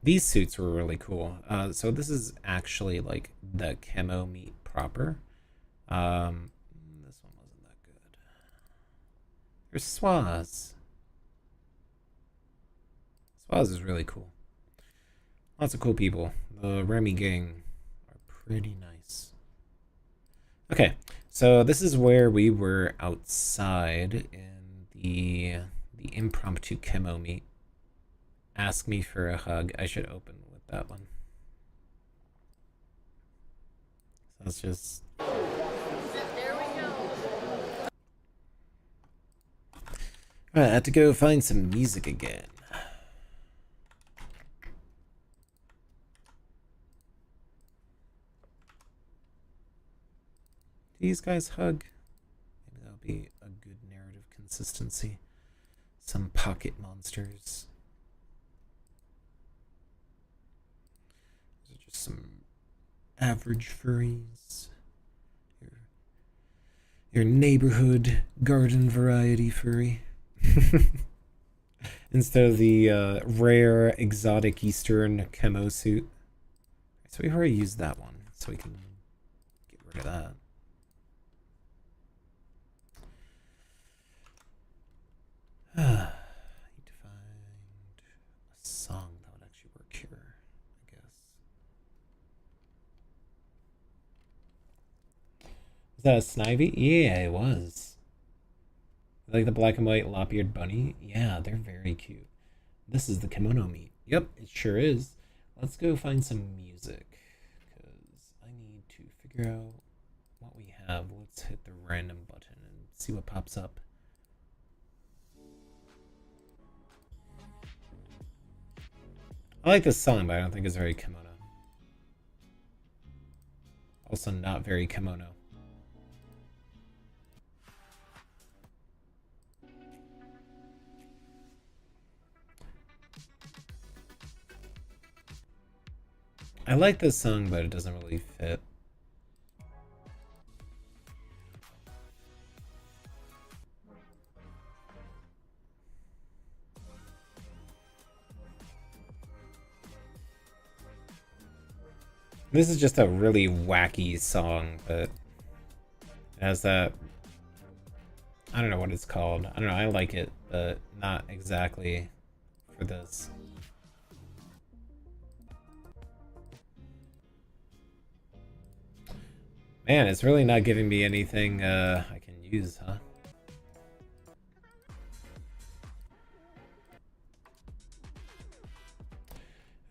S1: These suits were really cool. So this is actually like the camo meat proper. This one wasn't that good. There's Swaz. Swaz is really cool. Lots of cool people. The Remy gang are pretty nice. Okay, so this is where we were outside in the impromptu camo meet. Ask me for a hug. I should open with that one. So let's just.
S3: There we go.
S1: Alright, I have to go find some music again. These guys hug. Maybe that'll be a good narrative consistency. Some pocket monsters. These are just some average furries. Your neighborhood garden variety furry. Instead of the rare exotic Eastern camo suit. So we've already used that one, so we can get rid of that. I need to find a song that would actually work here, I guess. Was that a Snivy? Yeah, it was. Like the black and white lop-eared bunny? Yeah, they're very cute. This is the kimono meat. Yep, it sure is. Let's go find some music, because I need to figure out what we have. Let's hit the random button and see what pops up. I like this song, but I don't think it's very kimono. Also not very kimono. I like this song, but it doesn't really fit. This is just a really wacky song, but it has that... I don't know what it's called. I don't know, I like it, but not exactly for this. Man, it's really not giving me anything I can use, huh?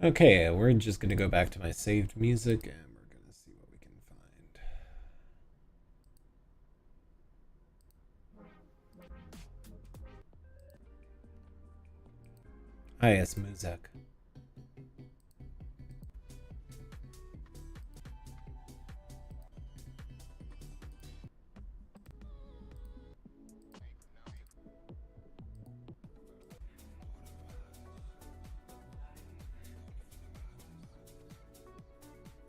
S1: Okay, we're just gonna go back to my saved music and we're gonna see what we can find. Ah, yes, Muzak.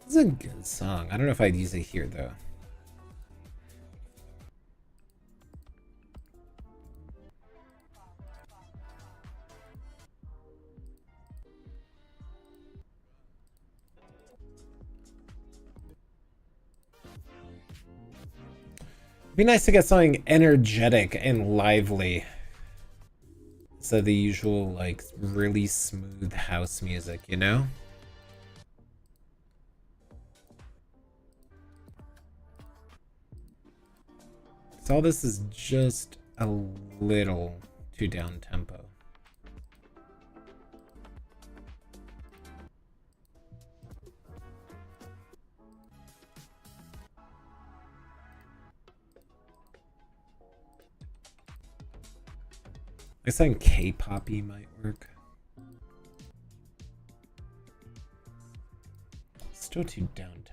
S1: This is a good song. I don't know if I'd use it here though. It'd be nice to get something energetic and lively. So the usual, like, really smooth house music, you know? So all this is just a little too down tempo. I guess something K-poppy might work. Still too down tempo.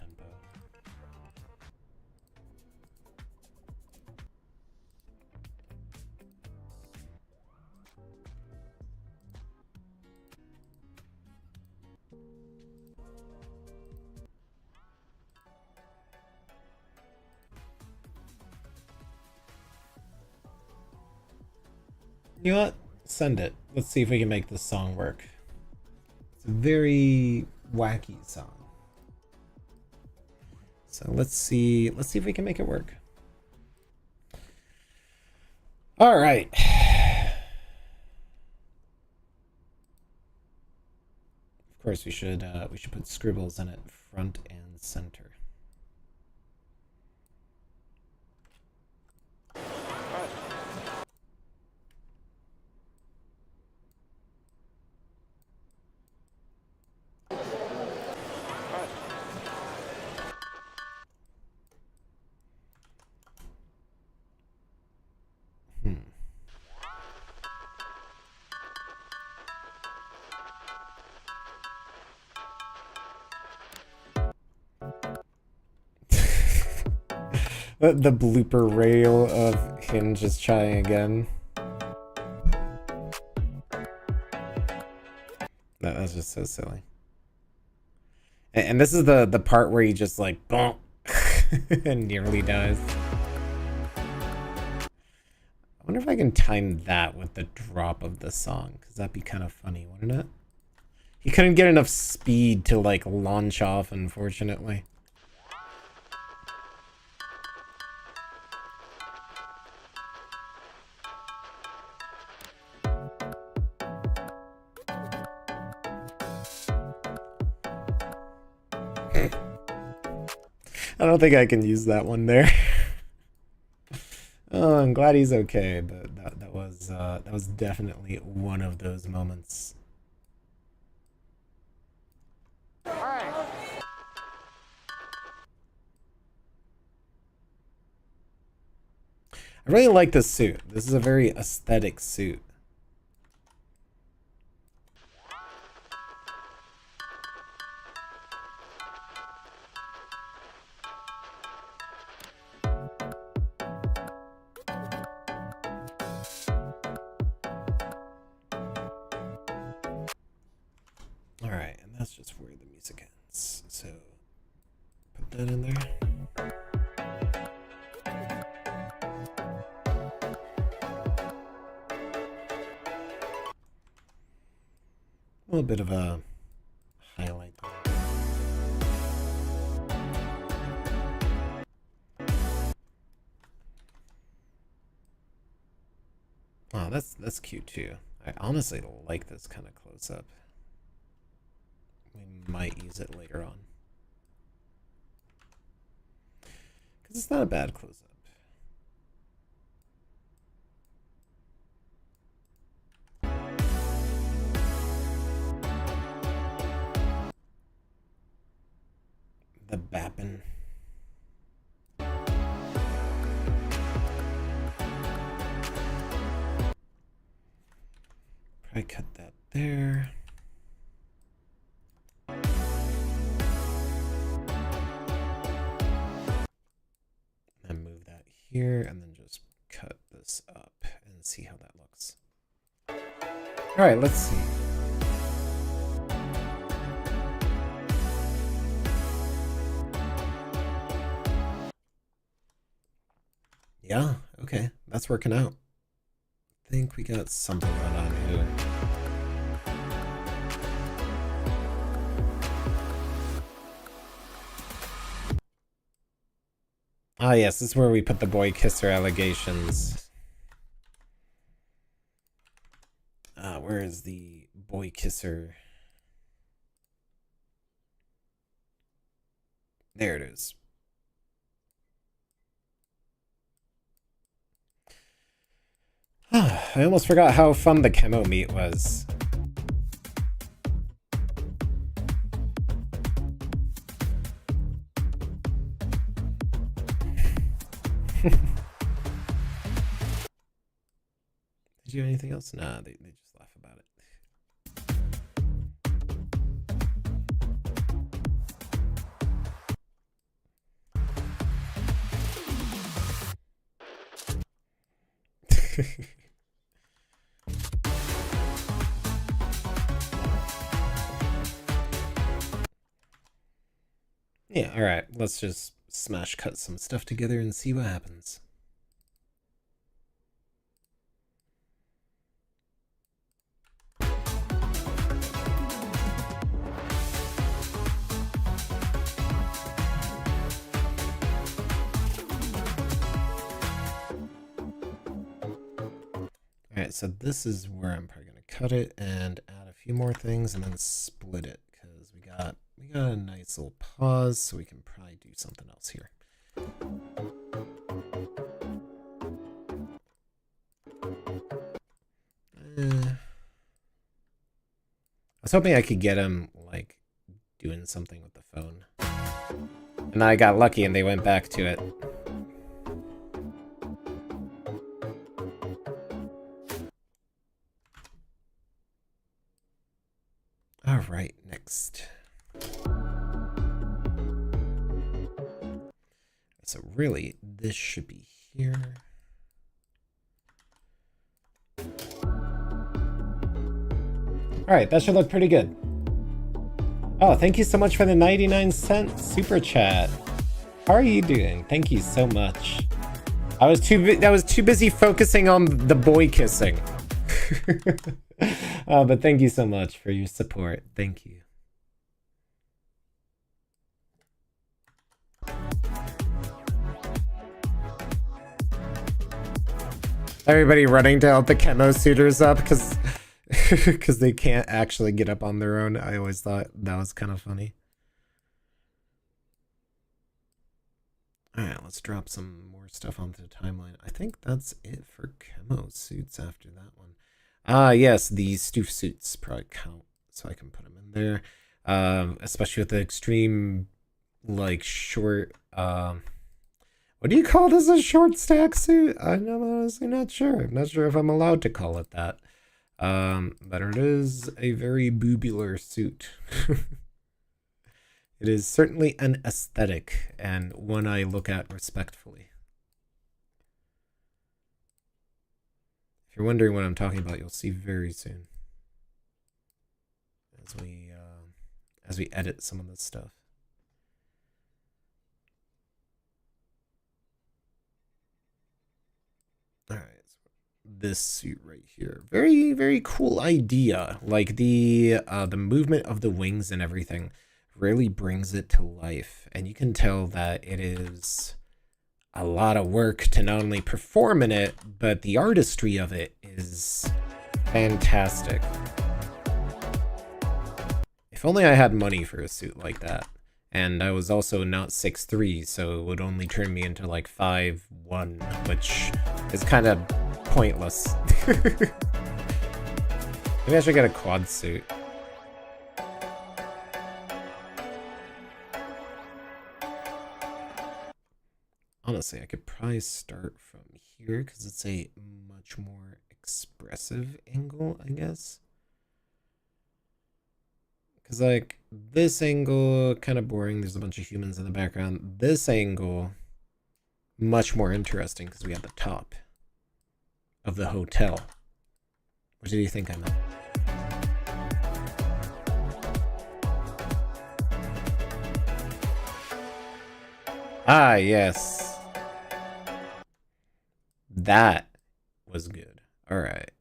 S1: You know what? Send it. Let's see if we can make this song work. It's a very wacky song. So let's see if we can make it work. All right. Of course we should put scribbles in it front and center. The blooper reel of him just trying again. That's just so silly. And this is the part where he just like bonk and nearly dies. I wonder if I can time that with the drop of the song, because that'd be kind of funny, wouldn't it? He couldn't get enough speed to like launch off, unfortunately. I don't think I can use that one there. Oh, I'm glad he's okay, but that was definitely one of those moments.
S2: All right.
S1: I really like this suit. This is a very aesthetic suit. That's just where the music ends. So put that in there. A little bit of a highlight. Oh, that's cute too. I honestly like this kind of close up. We might use it later on. Because it's not a bad close up. The bappin'. Probably cut that there. And move that here, and then just cut this up and see how that looks. All right, let's see. Yeah, okay, that's working out. I think we got something going on here. Ah, yes, this is where we put the boy kisser allegations. Where is the boy kisser? There it is. I almost forgot how fun the chemo meet was. Did you do anything else? Nah, they just laugh about it. Yeah, alright, let's just smash cut some stuff together and see what happens. Alright, so this is where I'm probably gonna cut it and add a few more things and then split it, because we got a nice little pause, so we can probably do something else here. I was hoping I could get him like doing something with the phone, and I got lucky and they went back to it. All right, next. So really, this should be here. All right, that should look pretty good. Oh, thank you so much for the 99-cent super chat. How are you doing? Thank you so much. I was too busy focusing on the boy kissing. But thank you so much for your support. Thank you. Everybody running to help the chemo suitors up because they can't actually get up on their own. I always thought that was kind of funny. All right, let's drop some more stuff onto the timeline. I think that's it for chemo suits after that one. Yes, the stoof suits probably count, so I can put them in there. Especially with the extreme, like, short, what do you call this, a short stack suit? I'm honestly not sure. I'm not sure if I'm allowed to call it that. But it is a very boobular suit. It is certainly an aesthetic, and one I look at respectfully. If you're wondering what I'm talking about, you'll see very soon. As we as we edit some of this stuff. All right, this suit right here, very, very cool idea. Like the movement of the wings and everything really brings it to life, and you can tell that it is a lot of work to not only perform in it, but the artistry of it is fantastic. If only I had money for a suit like that. And I was also not 6'3", so it would only turn me into like 5'1", which is kind of pointless. Maybe I should get a quad suit. Honestly, I could probably start from here because it's a much more expressive angle, I guess. Because, like, this angle, kind of boring. There's a bunch of humans in the background. This angle, much more interesting because we have the top of the hotel. What do you think I meant? Ah, yes. That was good. All right.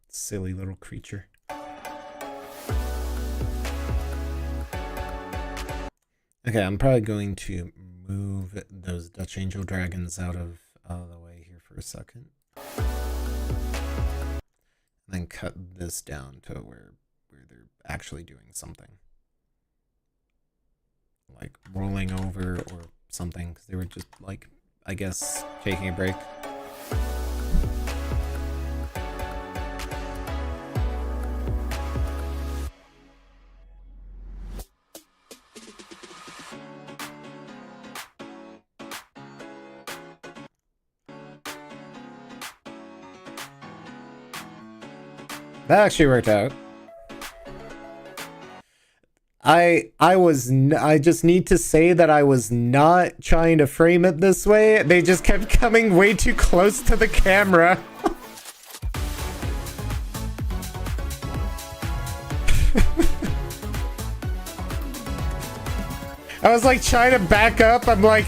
S1: Silly little creature. Okay, I'm probably going to move those Dutch Angel Dragons out of the way here for a second. And then cut this down to where they're actually doing something. Like rolling over or something, because they were just, like, I guess, taking a break. That actually worked out. I just need to say that I was not trying to frame it this way. They just kept coming way too close to the camera. I was like trying to back up. I'm like,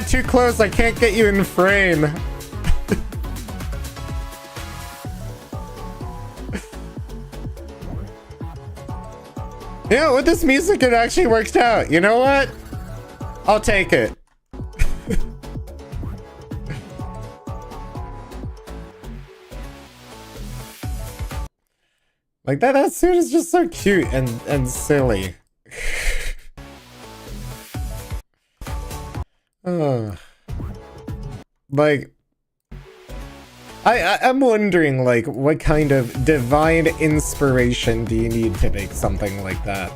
S1: too close. I can't get you in frame. You know, with this music, it actually works out. You know what? I'll take it. Like that suit is just so cute and silly. Like, I'm wondering, like, what kind of divine inspiration do you need to make something like that?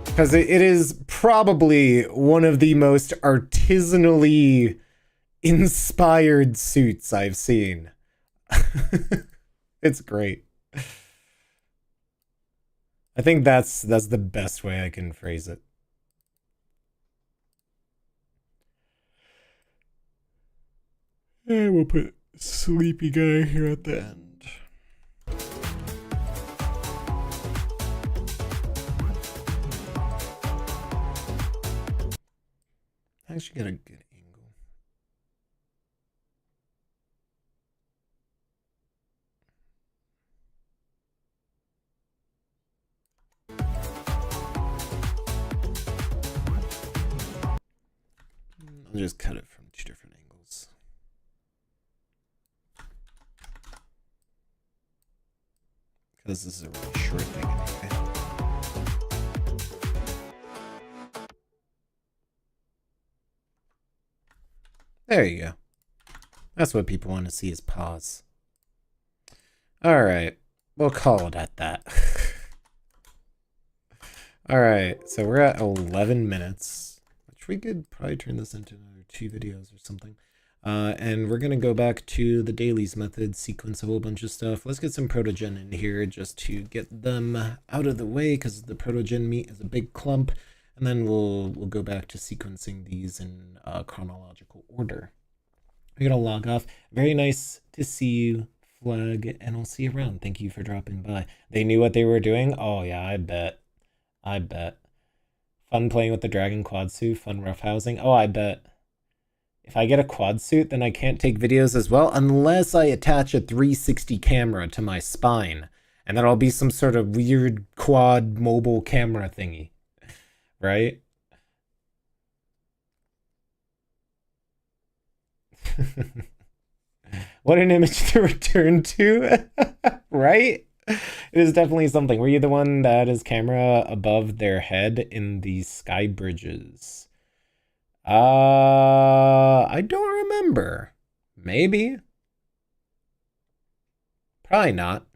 S1: Because it is probably one of the most artisanally inspired suits I've seen. It's great. I think that's the best way I can phrase it. And we'll put sleepy guy here at the end. I actually got a good angle. I'll just cut it from two different angles. Because this is a really short thing anyway. There you go. That's what people want to see is paws. Alright. We'll call it at that. Alright, so we're at 11 minutes. Which we could probably turn this into another 2 videos or something. And we're going to go back to the dailies method, sequence a whole bunch of stuff. Let's get some protogen in here just to get them out of the way, because the protogen meat is a big clump. and then we'll go back to sequencing these in chronological order. We're gonna log off. Very nice to see you, Flag, and I'll see you around. Thank you for dropping by. They knew what they were doing? Oh yeah, I bet. I bet. Fun playing with the dragon quad suit, fun roughhousing. Oh, I bet. If I get a quad suit, then I can't take videos as well unless I attach a 360 camera to my spine. And that'll be some sort of weird quad mobile camera thingy. Right? What an image to return to. Right? It is definitely something. Were you the one that had his camera above their head in the sky bridges? I don't remember. Maybe. Probably not.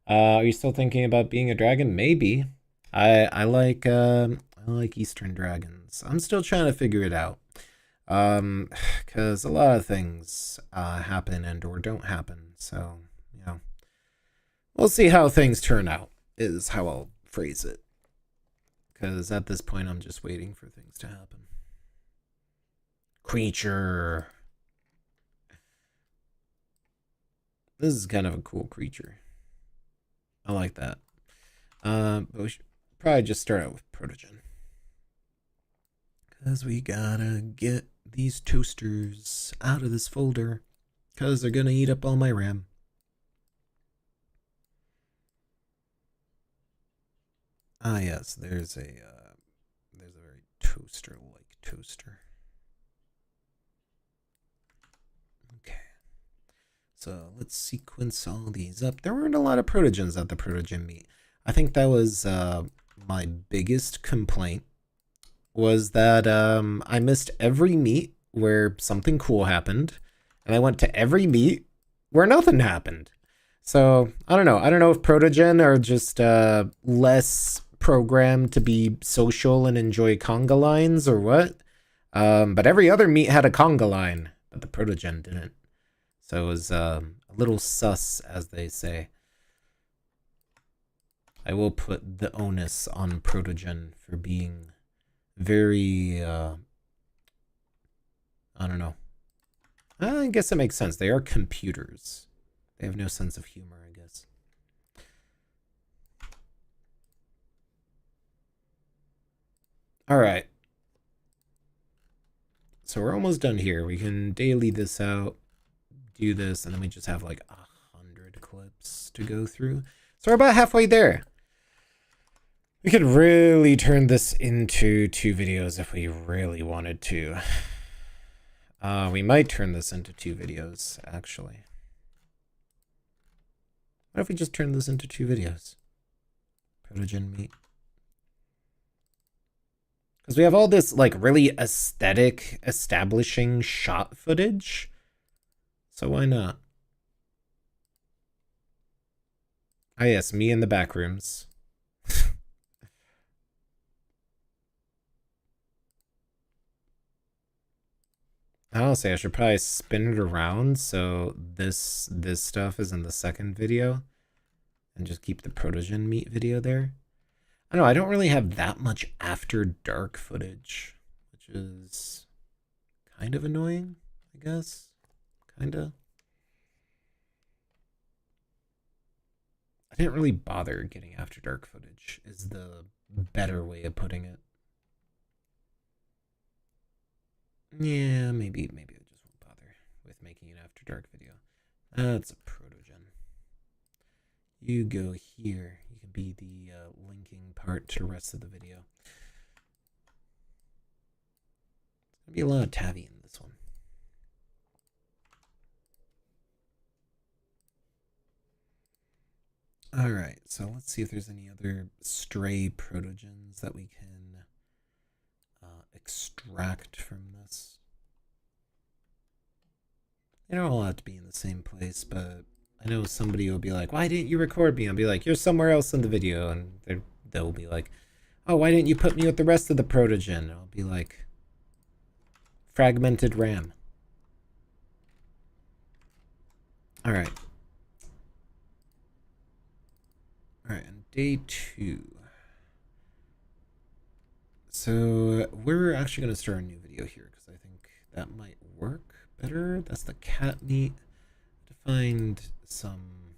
S1: Are you still thinking about being a dragon? Maybe. I like Eastern dragons. I'm still trying to figure it out. Because a lot of things happen and or don't happen. So, you know, we'll see how things turn out, is how I'll phrase it. Because at this point, I'm just waiting for things to happen. Creature. This is kind of a cool creature. I like that. But we should probably just start out with Protogen. Because we gotta get these toasters out of this folder. Because they're gonna eat up all my RAM. Ah yes, there's a very toaster-like toaster. Okay. So let's sequence all these up. There weren't a lot of protogens at the Protogen meet. I think that was my biggest complaint, was that I missed every meet where something cool happened, and I went to every meet where nothing happened. So I don't know. I don't know if Protogen are just less programmed to be social and enjoy conga lines or what. But every other meet had a conga line, but the Protogen didn't. So it was a little sus, as they say. I will put the onus on Protogen for being very, I don't know. I guess it makes sense. They are computers. They have no sense of humor, I guess. All right. So we're almost done here. We can daily this out, do this, and then we just have like 100 clips to go through. So we're about halfway there. We could really turn this into 2 videos if we really wanted to. We might turn this into 2 videos, actually. What if we just turn this into 2 videos? Protogen meet. Because we have all this like really aesthetic establishing shot footage. So why not? Ah yes, me in the back rooms. Honestly, I should probably spin it around so this stuff is in the second video and just keep the Protogen meet video there. I don't know, I don't really have that much after dark footage, which is kind of annoying, I guess. Kinda. I didn't really bother getting after dark footage, is the better way of putting it. Yeah, maybe I just won't bother with making an after dark video. That's a Protogen. You go here. You can be the linking part to the rest of the video. There's gonna be a lot of Tavi in this one. Alright, so let's see if there's any other stray Protogens that we can extract from this. They don't all have to be in the same place, but I know somebody will be like, why didn't you record me? I'll be like, you're somewhere else in the video, and they'll be like, oh, why didn't you put me with the rest of the Protogen? I'll be like, fragmented RAM. Alright. Alright, and day 2. so we're actually going to start a new video here because I think that might work better. That's the cat meat. To find some,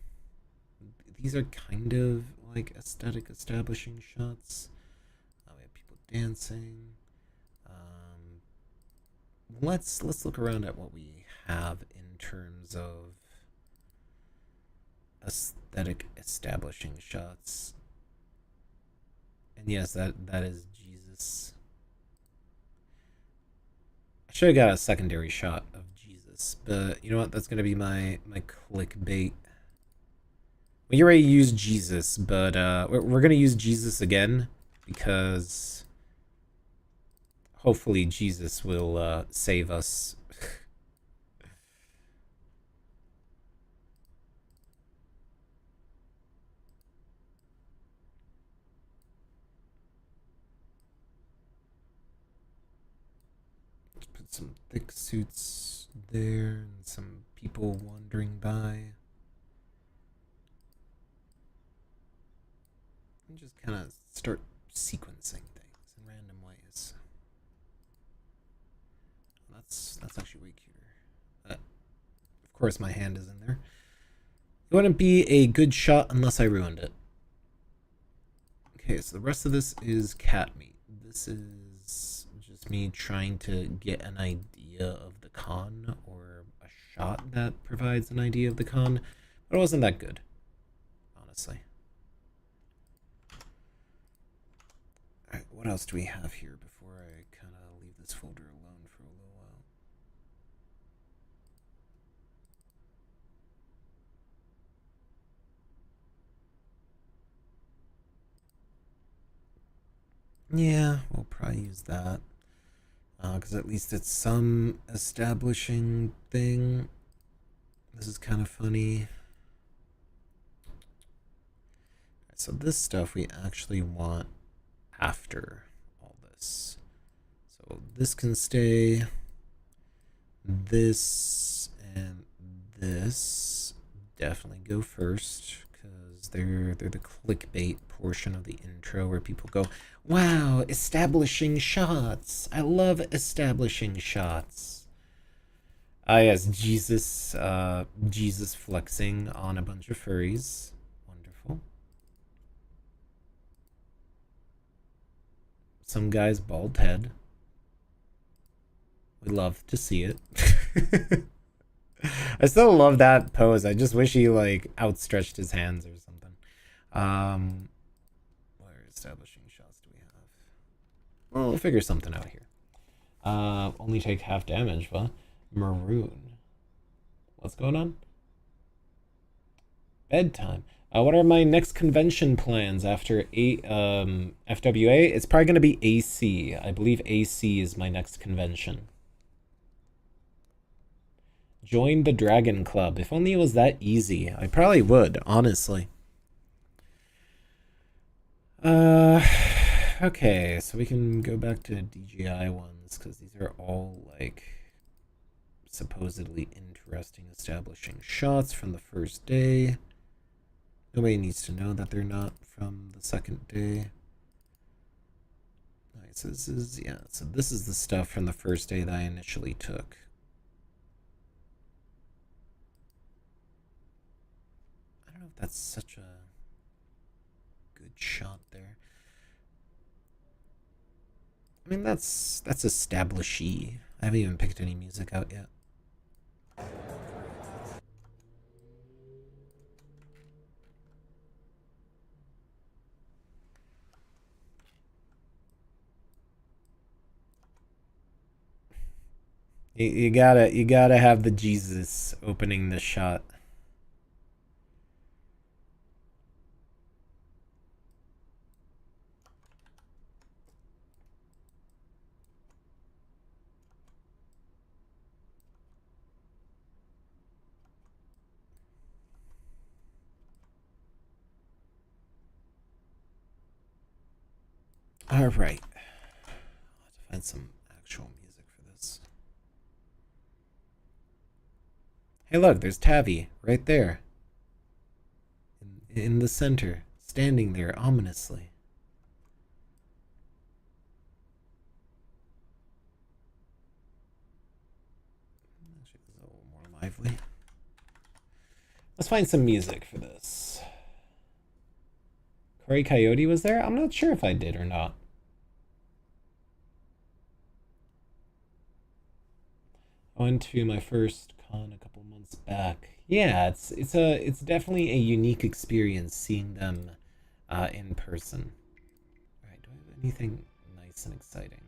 S1: these are kind of like aesthetic establishing shots. We have people dancing. Let's look around at what we have in terms of aesthetic establishing shots. And yes, that is Jesus. I should have got a secondary shot of Jesus, but you know what? That's gonna be my clickbait. We already used Jesus, but we're gonna use Jesus again because hopefully Jesus will save us. Put some thick suits there and some people wandering by. And just kind of start sequencing things in random ways. That's actually way cuter. Of course, my hand is in there. It wouldn't be a good shot unless I ruined it. Okay, so the rest of this is cat meat. This is just me trying to get an idea of the con, or a shot that provides an idea of the con, but it wasn't that good, honestly. Alright, what else do we have here before I kind of leave this folder alone for a little while? Yeah, we'll probably use that. Because at least it's some establishing thing. This is kind of funny. So this stuff we actually want after all this. So this can stay. This and this definitely go first, because they're the clickbait portion of the intro where people go, wow, establishing shots. I love establishing shots. Yes, Jesus flexing on a bunch of furries. Wonderful. Some guy's bald head. We love to see it. I still love that pose. I just wish he like outstretched his hands or something. What establishing shots do we have? Well, we'll figure something out here. Only take half damage, huh? Maroon. What's going on? Bedtime. What are my next convention plans after FWA? It's probably going to be AC. I believe AC is my next convention. Join the Dragon Club. If only it was that easy. I probably would, honestly. Okay, so we can go back to DJI ones, because these are all, like, supposedly interesting establishing shots from the first day. Nobody needs to know that they're not from the second day. Alright, so this is, yeah, so this is the stuff from the first day that I initially took. I don't know if that's such a good shot there. I mean, that's establishee. I haven't even picked any music out yet. You gotta have the Jesus opening the shot. All right, I'll have to find some actual music for this. Hey, look, there's Tavi right there. In the center, standing there ominously. lively. Let's find some music for this. Corey Coyote was there? I'm not sure if I did or not. I went to my first con a couple months back. Yeah, it's definitely a unique experience seeing them in person. All right, do I have anything nice and exciting?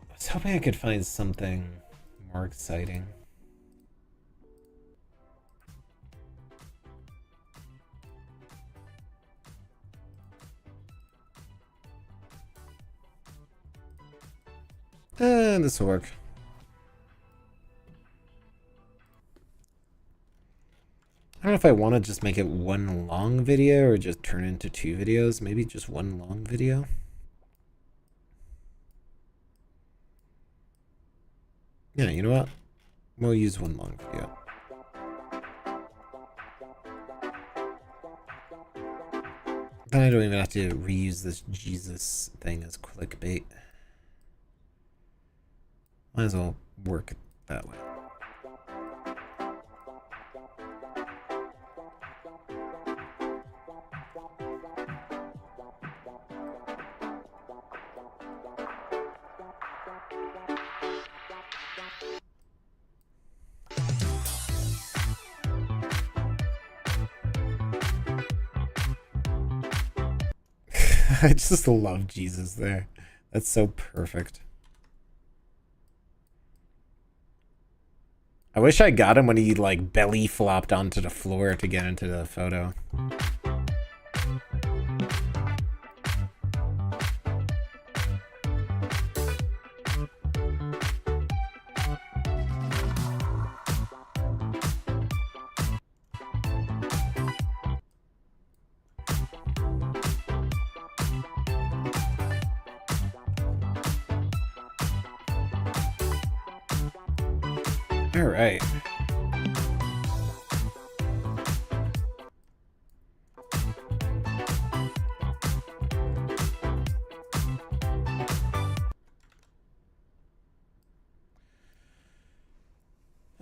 S1: I was hoping I could find something more exciting. This will work. I don't know if I want to just make it one long video or just turn it into 2 videos. Maybe just one long video. Yeah, you know what? We'll use one long video. Then I don't even have to reuse this Jesus thing as clickbait. Might as well work it that way. I just love Jesus there. That's so perfect. I wish I got him when he like belly flopped onto the floor to get into the photo. All right.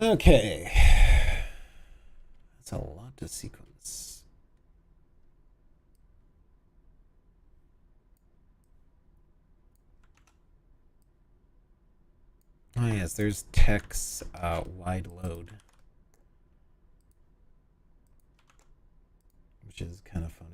S1: Okay. That's a lot to sequence. Oh yes, there's text wide load, which is kind of funny.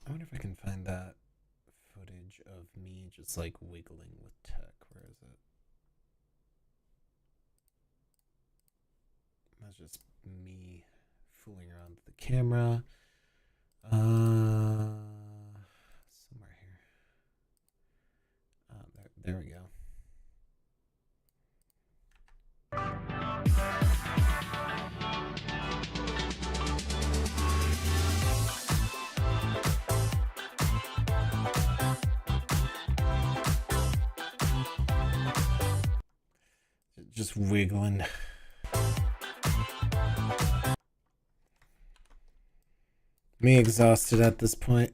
S1: I wonder if I can find that footage of me just like wiggling with tech. Where is it? That's just me fooling around with the camera. Somewhere here. There we go. Just wiggling. Me exhausted at this point.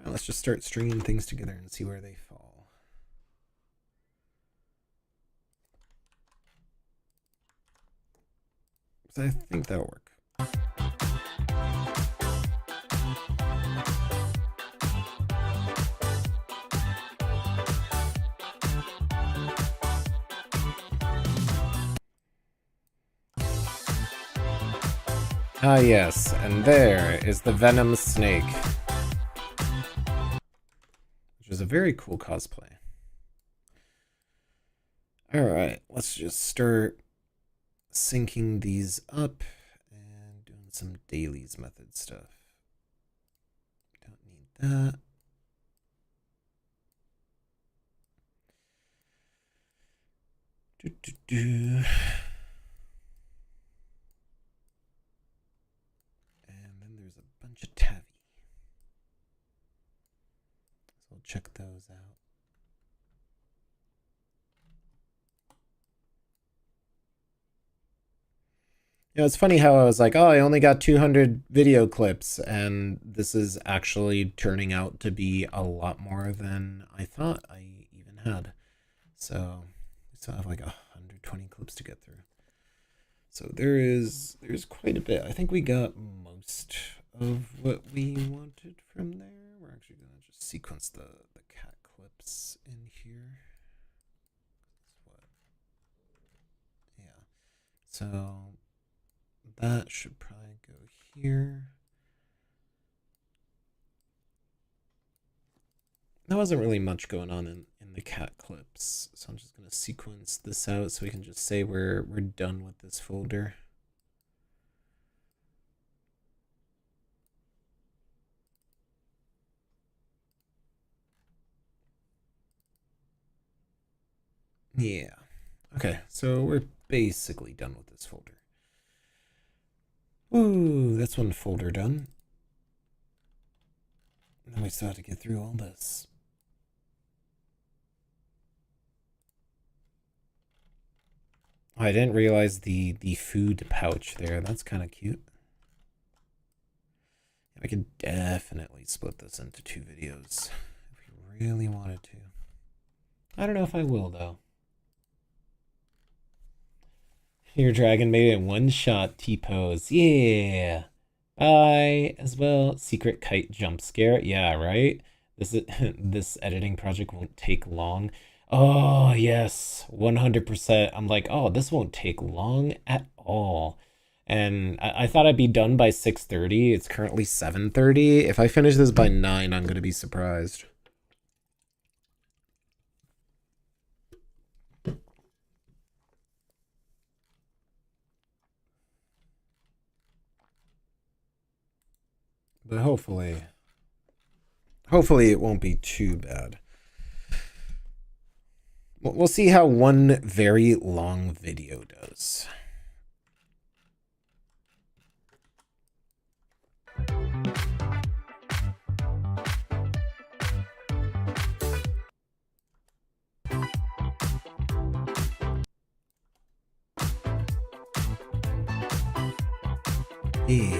S1: Let's just start stringing things together and see where they fall. So I think that'll work. Ah yes, and there is the Venom Snake. Which is a very cool cosplay. Alright, let's just start syncing these up and doing some dailies method stuff. Don't need that. And then there's a bunch of Tavi. So we'll check those out. You know, it's funny how I was like, oh, I only got 200 video clips, and this is actually turning out to be a lot more than I thought I even had. So we still have like 120 clips to get through. So there's quite a bit. I think we got most of what we wanted from there. We're actually gonna just sequence the cat clips in here. Yeah. So that should probably go here. There wasn't really much going on in the cat clips, so I'm just gonna sequence this out so we can just say we're done with this folder. Yeah. Okay, so we're basically done with this folder. Ooh, that's one folder done. And then we still have to get through all this. Oh, I didn't realize the food pouch there. That's kind of cute. I could definitely split this into 2 videos if we really wanted to. I don't know if I will, though. Your dragon made it in one shot, T-pose. Yeah. Bye as well. Secret kite jump scare. Yeah, right? This editing project won't take long. Oh, yes. 100%. I'm like, oh, this won't take long at all. And I thought I'd be done by 6:30. It's currently 7:30. If I finish this by 9, I'm going to be surprised. But hopefully it won't be too bad. We'll see how one very long video does. Yeah.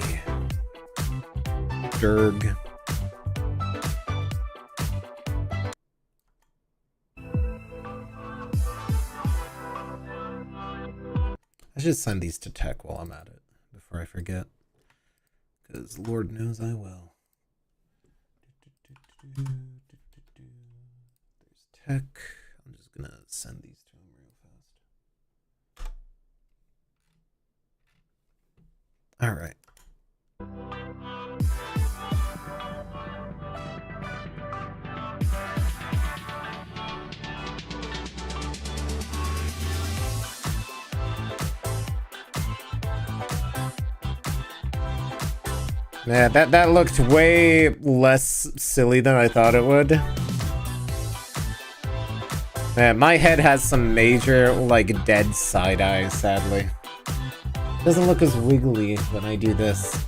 S1: Derg. I should send these to tech while I'm at it before I forget. Because Lord knows I will. There's tech. I'm just gonna send these to him real fast. All right. Yeah, that looked way less silly than I thought it would. Man, my head has some major, like, dead side eyes, sadly. Doesn't look as wiggly when I do this.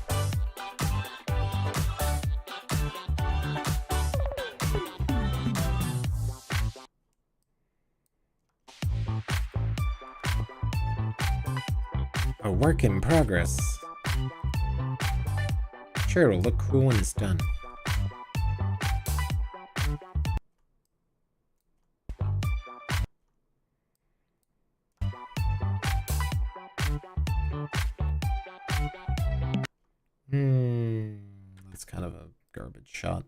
S1: A work in progress. Sure, it'll look cool when it's done. That's kind of a garbage shot.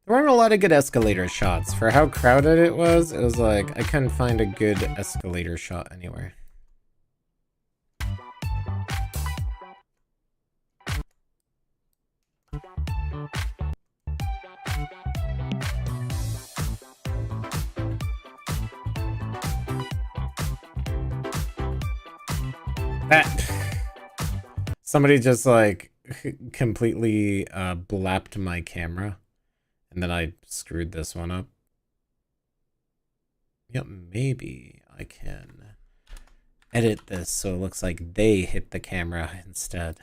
S1: There weren't a lot of good escalator shots. For how crowded it was like, I couldn't find a good escalator shot anywhere. That somebody just like completely blapped my camera, and then I screwed this one up. Yep, maybe I can edit this so it looks like they hit the camera instead.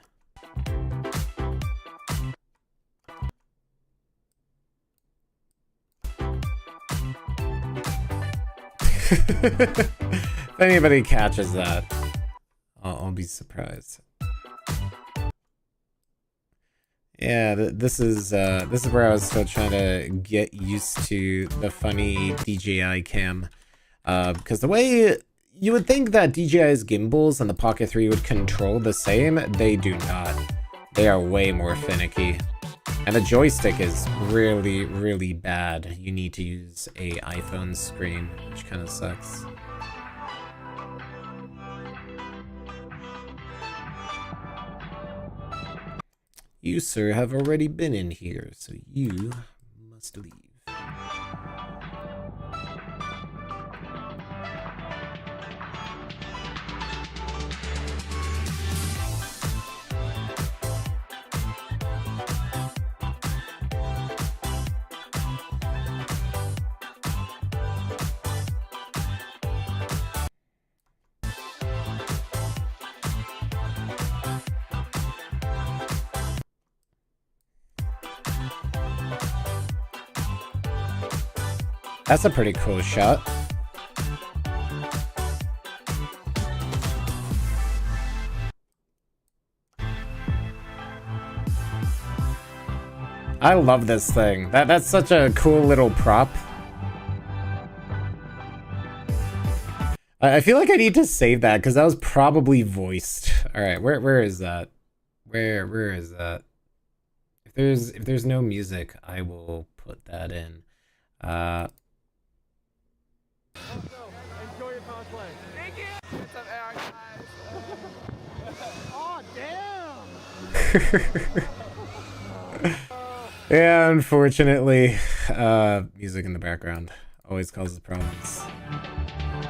S1: If anybody catches that, I'll be surprised. Yeah, this is where I was still trying to get used to the funny DJI cam, because the way you would think that DJI's gimbals and the Pocket 3 would control the same, they do not. They are way more finicky. And the joystick is really, really bad. You need to use a iPhone screen, which kind of sucks. You, sir, have already been in here, so you must leave. That's a pretty cool shot. I love this thing. That's such a cool little prop. I feel like I need to save that because that was probably voiced. All right, where is that? Where is that? If there's no music, I will put that in.
S2: Enjoy your cosplay. Thank you. What's up, AR guys? Oh, damn.
S1: Yeah, unfortunately, music in the background always causes problems.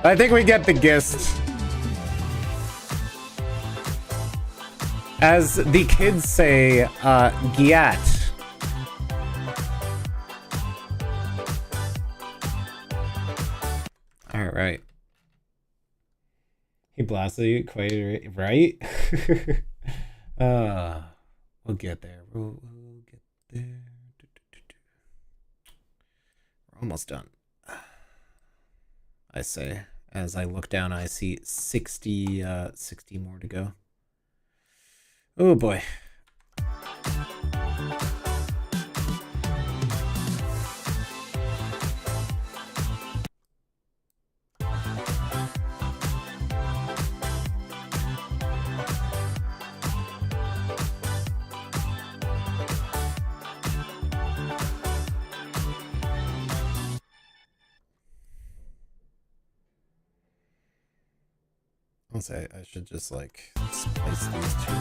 S1: I think we get the gist. As the kids say, giat. All right. He blasted you quite right. We'll get there. We'll get there. We're almost done. I say, as I look down, I see 60 more to go. Oh boy. I'll say I should just like splice these two.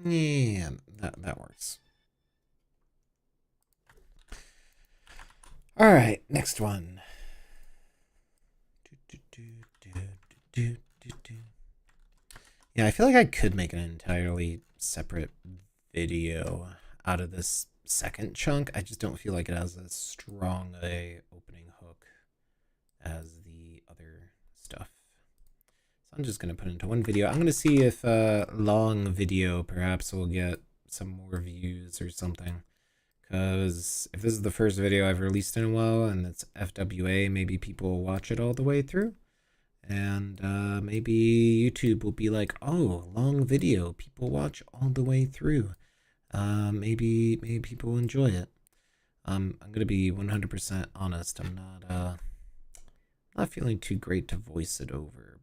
S1: Yeah, that works. All right, next one. Yeah, I feel like I could make an entirely separate video out of this second chunk. I just don't feel like it has as strong a opening hook as the other stuff. So I'm just going to put it into one video. I'm going to see if a long video perhaps will get some more views or something. Because if this is the first video I've released in a while and it's FWA, maybe people will watch it all the way through. And maybe YouTube will be like, oh, long video, people watch all the way through. Maybe people will enjoy it. I'm going to be 100% honest. I'm not feeling too great to voice it over,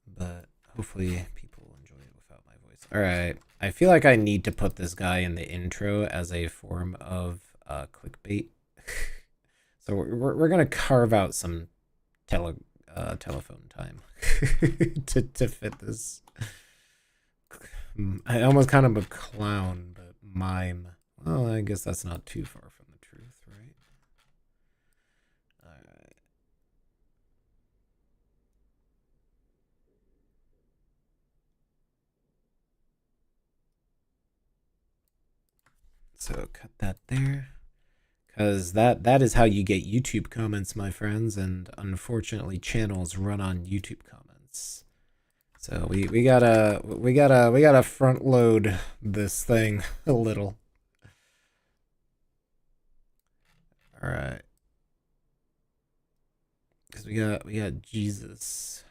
S1: but hopefully people will enjoy it without my voice. All right. I feel like I need to put this guy in the intro as a form of clickbait. So we're gonna carve out some telephone time to fit this. I almost kind of a clown, but mime. Well, I guess that's not too far from the truth, right? All right. So cut that there. Because that is how you get YouTube comments, my friends, and unfortunately channels run on YouTube comments. So we gotta front load this thing a little. All right. Because we got Jesus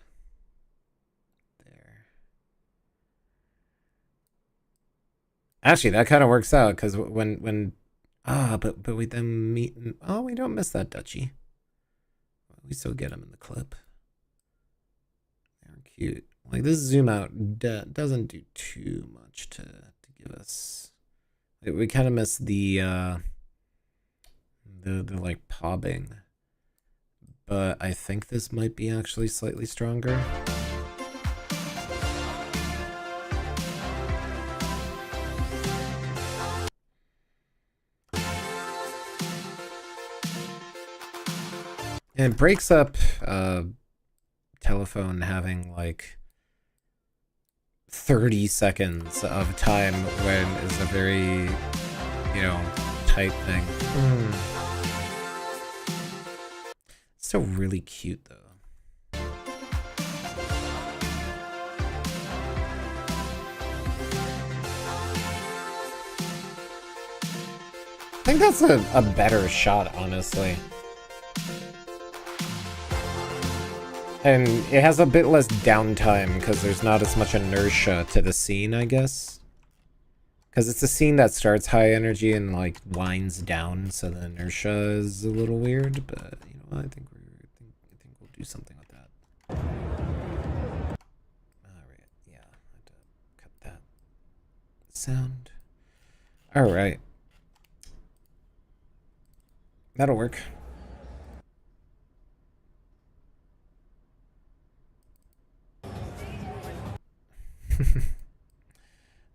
S1: there. Actually, that kind of works out because when but we then meet. Oh, we don't miss that Dutchie. We still get him in the clip. They're cute. Like this zoom out doesn't do too much to give us. We kind of miss the like pobbing, but I think this might be actually slightly stronger. It breaks up telephone having like 30 seconds of time when is a very, tight thing. Still really cute though. I think that's a better shot, honestly. And it has a bit less downtime because there's not as much inertia to the scene, I guess. Because it's a scene that starts high energy and like winds down, so the inertia is a little weird. But you know, I think we'll do something with that. All right, yeah, I have to cut that sound. All right, that'll work.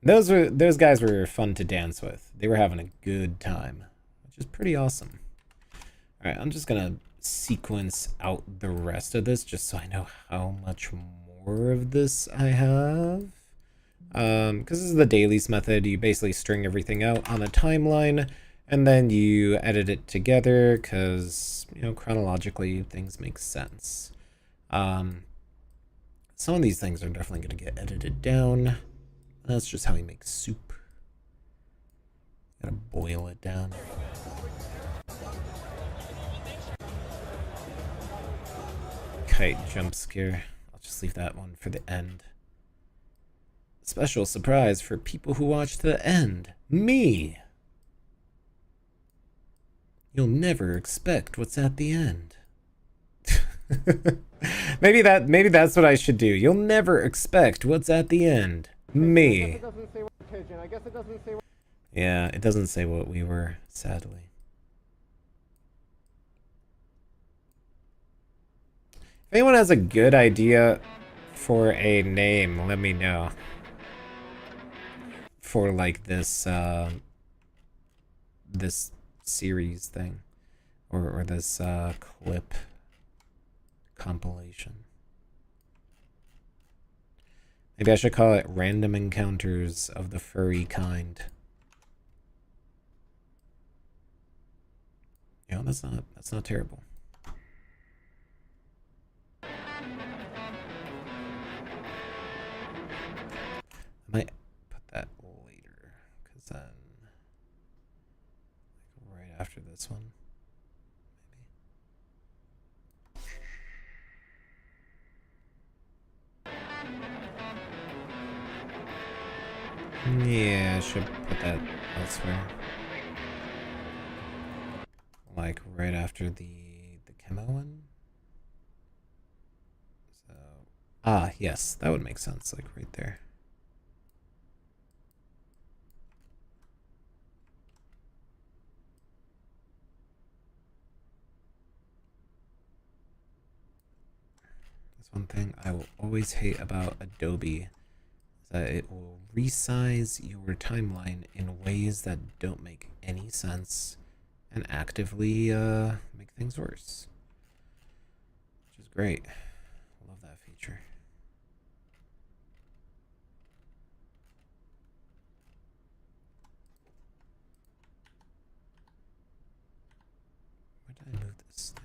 S1: Those guys were fun to dance with. They were having a good time, which is pretty awesome. All right, I'm just gonna sequence out the rest of this just so I know how much more of this I have. Because this is the dailies method. You basically string everything out on a timeline, and then you edit it together because chronologically things make sense. Some of these things are definitely going to get edited down. That's just how we make soup. Gotta boil it down. Kite jump scare. I'll just leave that one for the end. Special surprise for people who watch to the end. Me! You'll never expect what's at the end. maybe that's what I should do. You'll never expect what's at the end. Me. Yeah, it doesn't say what we were, sadly. If anyone has a good idea for a name, let me know. For like this this series thing. Or this clip compilation. Maybe I should call it Random Encounters of the Furry Kind. That's not terrible. I might put that later, because then right after this one. Yeah, I should put that elsewhere. Like right after the chemo one. So yes, that would make sense, like right there. That's one thing I will always hate about Adobe, is that it will resize your timeline in ways that don't make any sense and actively make things worse. Which is great. I love that feature. Where did I move this thing?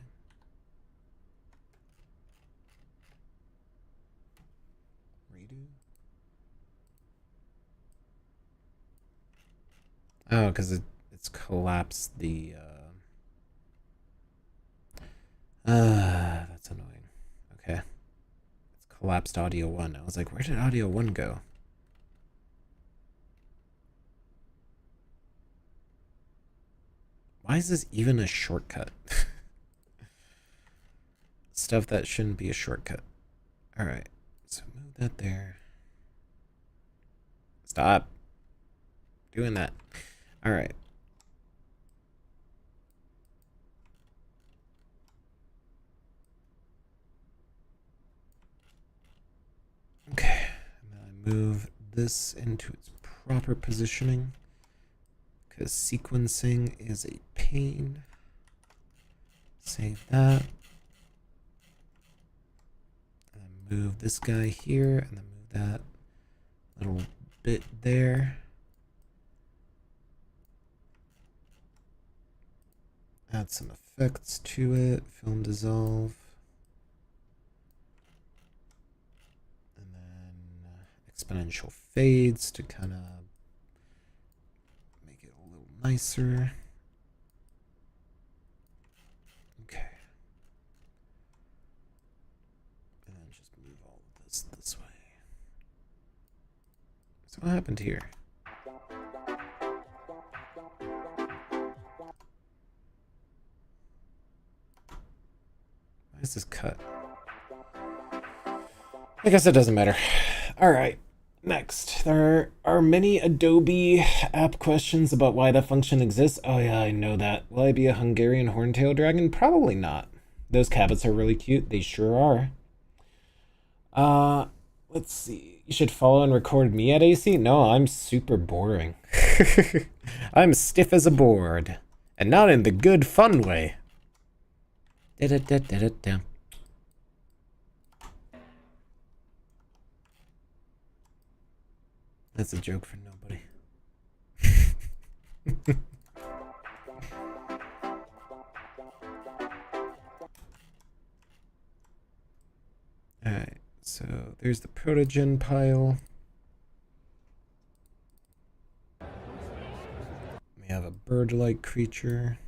S1: Redo? Oh, because it's collapsed the that's annoying. Okay. It's collapsed audio 1. I was like, where did audio 1 go? Why is this even a shortcut? Stuff that shouldn't be a shortcut. Alright, so move that there. Stop doing that. Alright. Okay, and then I move this into its proper positioning, because sequencing is a pain. Save that. And then move this guy here, and then move that little bit there. Add some effects to it, film dissolve. And then exponential fades to kind of make it a little nicer. Okay. And then just move all of this way. So what happened here? Why is this cut? I guess it doesn't matter. Alright, next. There are many Adobe app questions about why that function exists. Oh yeah, I know that. Will I be a Hungarian horntail dragon? Probably not. Those cabets are really cute. They sure are. Let's see. You should follow and record me at AC? No, I'm super boring. I'm stiff as a board. And not in the good fun way. Da-da-da-da-da-da. That's a joke for nobody. Alright, so there's the protogen pile. We have a bird-like creature.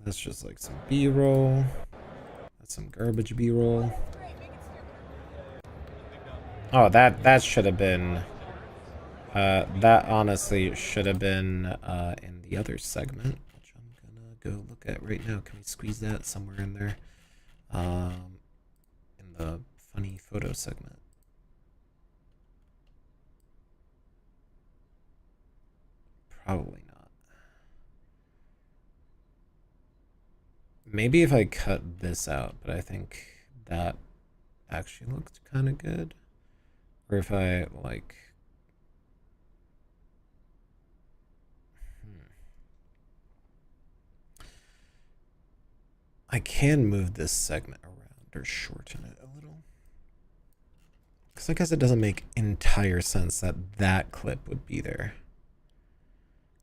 S1: That's just like some B-roll. That's some garbage B-roll. Oh, that should have been... that honestly should have been in the other segment, which I'm gonna go look at right now. Can we squeeze that somewhere in there? In the funny photo segment. Probably not. Maybe if I cut this out, but I think that actually looked kind of good. Or if I, like... I can move this segment around or shorten it a little. Because I guess it doesn't make entire sense that that clip would be there.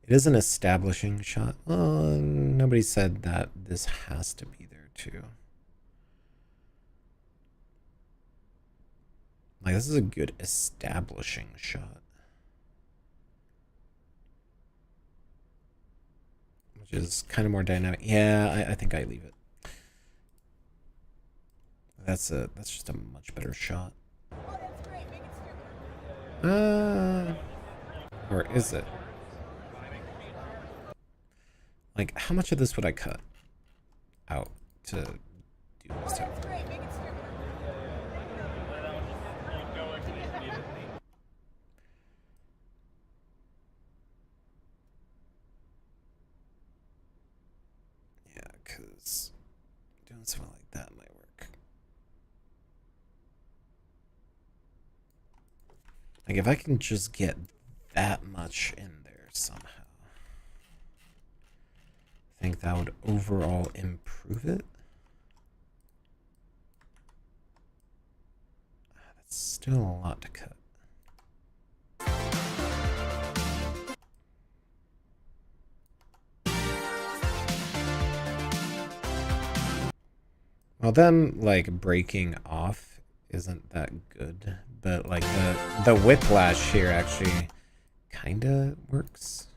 S1: It is an establishing shot. Nobody said that this has to be there too. Like, this is a good establishing shot. Which is kind of more dynamic. Yeah, I think I leave it. That's just a much better shot. Or is it? Like, how much of this would I cut out to do this type of thing? Yeah, because doing something like that might work. Like if I can just get that much in there somehow, I think that would overall improve it. That's still a lot to cut. Well, them like breaking off isn't that good, but like the whiplash here actually kinda works.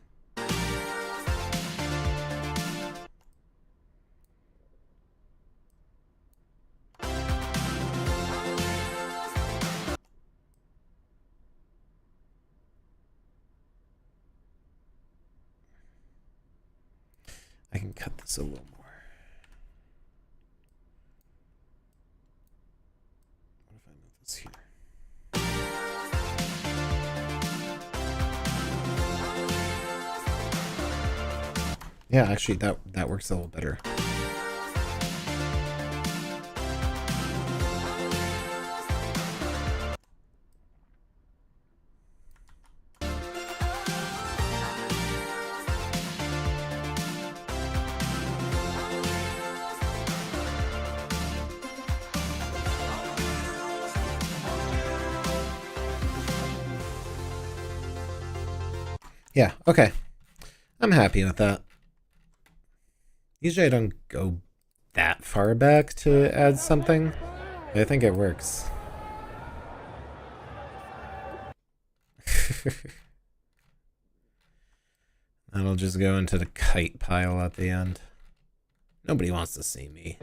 S1: I can cut this a little more. What if I move this here? Yeah, actually that works a little better. Yeah, okay. I'm happy with that. Usually I don't go that far back to add something, but I think it works. That'll just go into the kite pile at the end. Nobody wants to see me.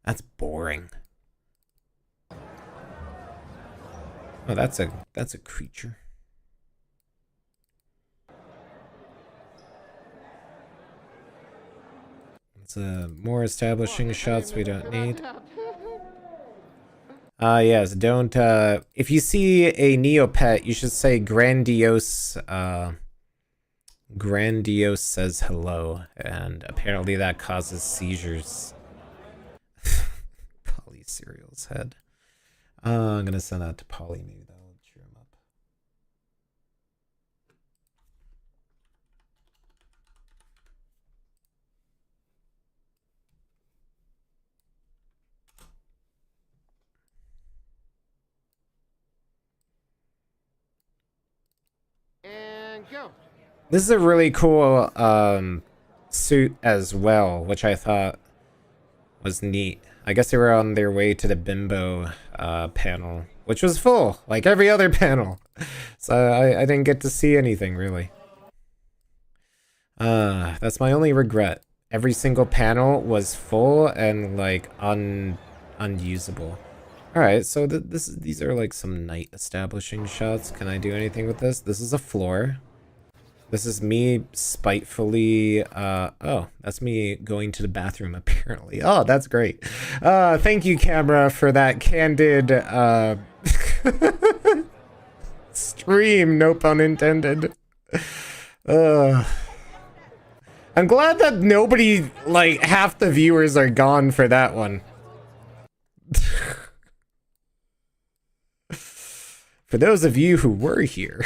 S1: That's boring. Oh, that's a creature. It's more establishing shots we don't need. Yes, don't, if you see a Neopet, you should say Grandiose, Grandiose says hello, and apparently that causes seizures. Polly Cereal's head. I'm gonna send that to Polly, maybe that'll cheer him up.
S2: And go.
S1: This is a really cool suit as well, which I thought was neat. I guess they were on their way to the Bimbo panel, which was full, like every other panel. So I didn't get to see anything, really. That's my only regret. Every single panel was full and, like, unusable. Alright, so these are, like, some night establishing shots. Can I do anything with this? This is a floor. This is me spitefully, oh, that's me going to the bathroom, apparently. Oh, that's great. Thank you, camera, for that candid, stream, no pun intended. I'm glad that nobody, like, half the viewers are gone for that one. For those of you who were here,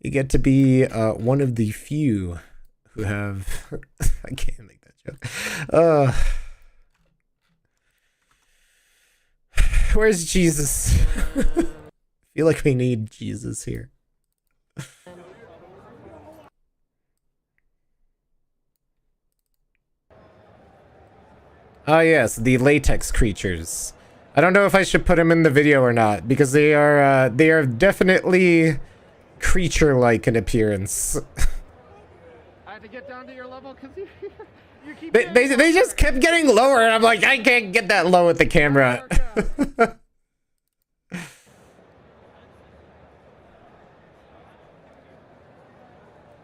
S1: you get to be one of the few who have... I can't make that joke. Where's Jesus? I feel like we need Jesus here. Ah, yes, the latex creatures. I don't know if I should put them in the video or not, because they are definitely creature-like in appearance.
S2: I had to get down to your level because you keep.
S1: They just kept getting lower, and I'm like, I can't get that low with the camera.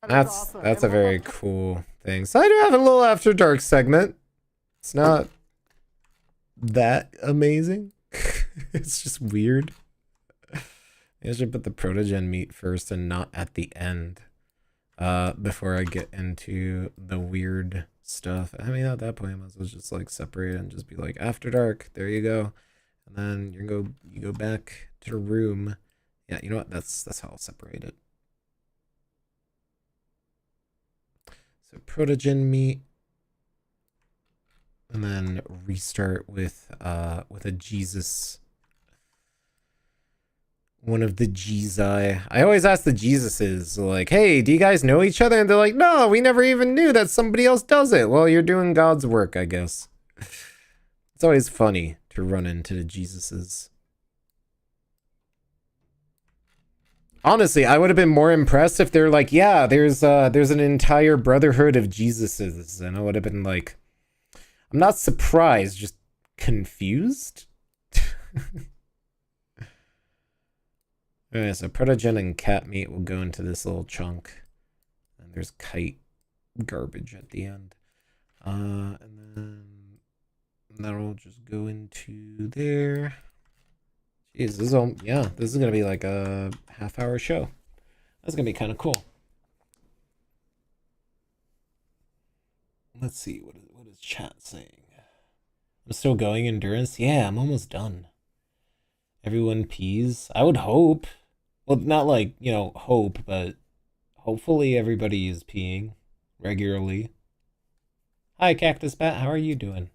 S1: That's a very cool thing. So I do have a little After Dark segment. It's not that amazing. It's just weird. I should put the protogen meat first and not at the end. before I get into the weird stuff. I mean, at that point, I might as well just like separate and just be like, after dark, there you go. And then you go back to the room. Yeah, you know what? That's how I'll separate it. So protogen meat. And then restart with a Jesus. One of the Jezi. I always ask the Jesuses, like, hey, do you guys know each other? And they're like, no, we never even knew that somebody else does it. Well, you're doing God's work, I guess. It's always funny to run into the Jesuses. Honestly, I would have been more impressed if they're like, yeah, there's an entire brotherhood of Jesuses. And I would have been like, I'm not surprised, just confused. Okay, so protogen and cat meat will go into this little chunk. And there's kite garbage at the end. And then that'll just go into there. Jeez, this is gonna be like a half-hour show. That's gonna be kind of cool. Let's see, what is chat saying? I'm still going endurance? Yeah, I'm almost done. Everyone pees? I would hope. Well, not like, you know, hope, but hopefully everybody is peeing regularly. Hi, Cactus Bat, how are you doing?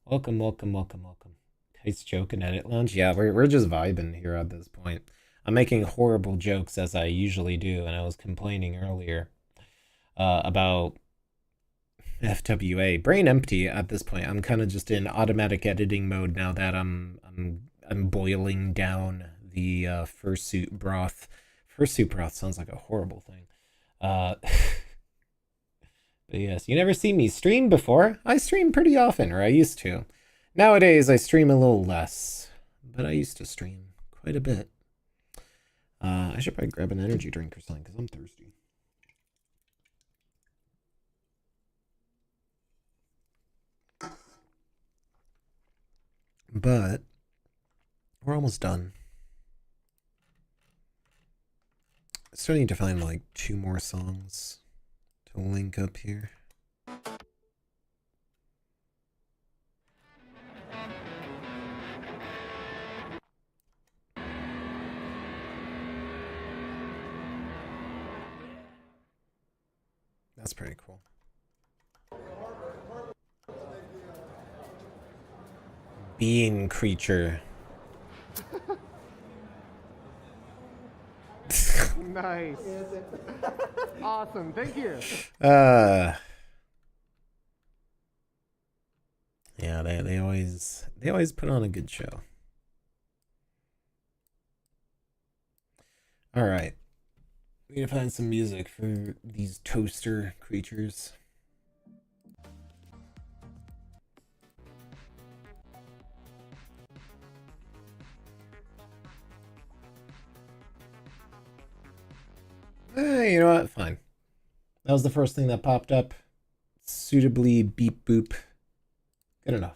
S1: Welcome, welcome, welcome, welcome. Kites joke and edit lounge? Yeah, we're just vibing here at this point. I'm making horrible jokes as I usually do, and I was complaining earlier about FWA. Brain empty at this point. I'm kind of just in automatic editing mode now that I'm boiling down the fursuit broth. Fursuit broth sounds like a horrible thing. But yes, you never seen me stream before. I stream pretty often, or I used to. Nowadays, I stream a little less, but I used to stream quite a bit. I should probably grab an energy drink or something because I'm thirsty. But we're almost done. I still need to find like 2 more songs to link up here. That's pretty cool. Being creature.
S2: Nice. Awesome. Thank you.
S1: Yeah, they always put on a good show. All right. We need to find some music for these toaster creatures. You know what? Fine. That was the first thing that popped up. Suitably beep boop. Good enough.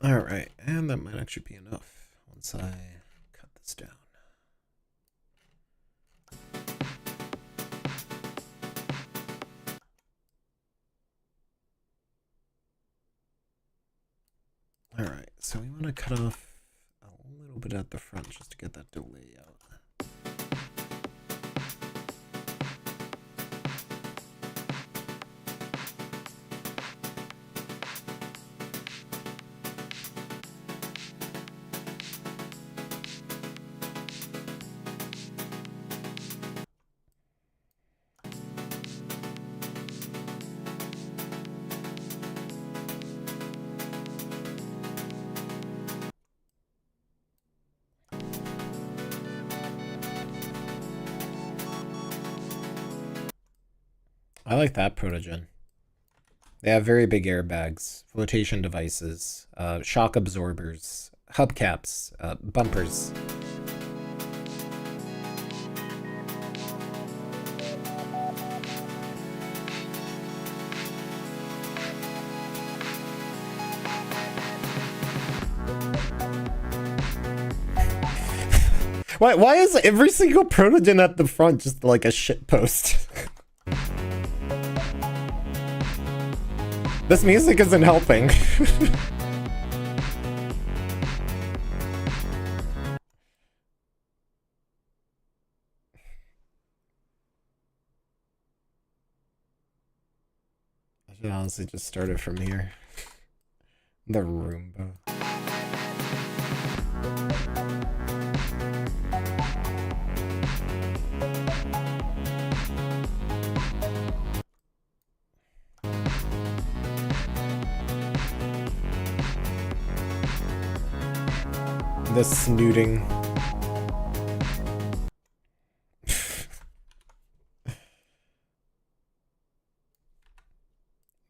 S1: All right, and that might actually be enough once I cut this down. All right, so we want to cut off a little bit at the front just to get that delay out. I like that protogen. They have very big airbags, flotation devices, shock absorbers, hubcaps, bumpers. Why is every single protogen at the front just like a shit post? This music isn't helping. I should honestly just start it from here. The Roomba. The snooting.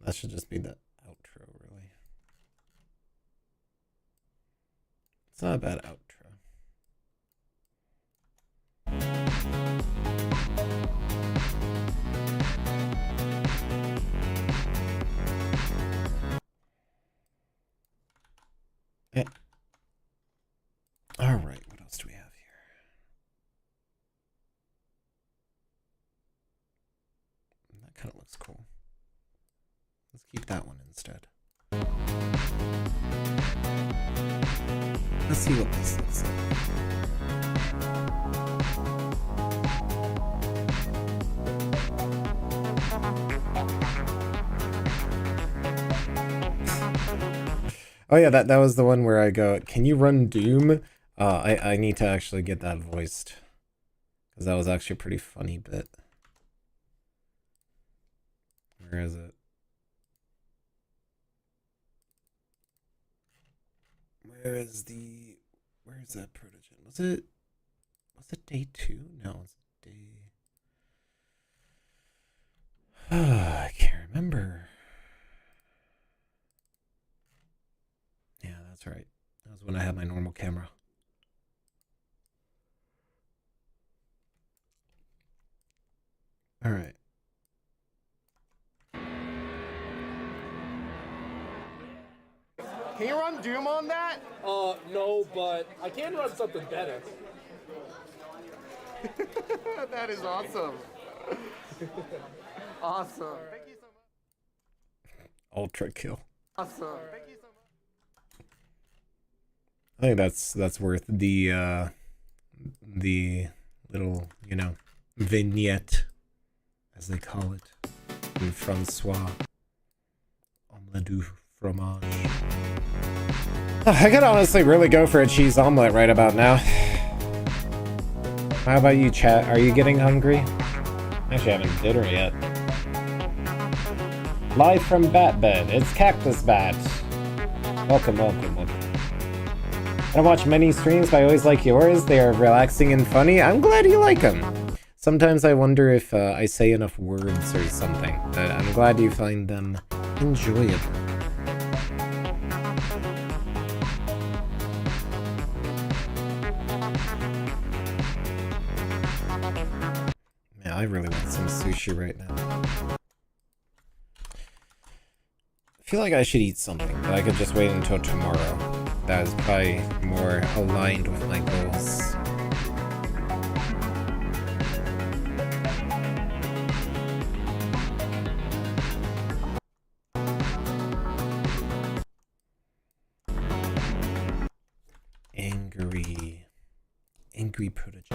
S1: That should just be the outro, really. It's not a bad outro. Yeah. All right, what else do we have here? That kind of looks cool. Let's keep that one instead. Let's see what this looks like. Oh yeah, that was the one where I go, can you run Doom? I need to actually get that voiced. Because that was actually a pretty funny bit. Where is it? Where's that protogen? Was it day 2? No, it's day... I can't remember. Yeah, that's right. That was when I had my normal camera. All right.
S2: Can you run Doom on that?
S4: No, but I can run something better.
S2: That is awesome. Awesome. Thank you so much.
S1: Ultra kill.
S2: Awesome. Thank you so much.
S1: I think that's worth the little, you know, vignette, as they call it, in Francois. Omelette du fromage. I could honestly really go for a cheese omelet right about now. How about you, chat? Are you getting hungry? Actually, I haven't dinner yet. Live from Bat Bed, it's Cactus Bat. Welcome, welcome, welcome. I watch many streams, but I always like yours. They are relaxing and funny. I'm glad you like them. Sometimes I wonder if I say enough words or something, but I'm glad you find them enjoyable. Yeah, I really want some sushi right now. I feel like I should eat something, but I could just wait until tomorrow. That is probably more aligned with my goals. Angry protege.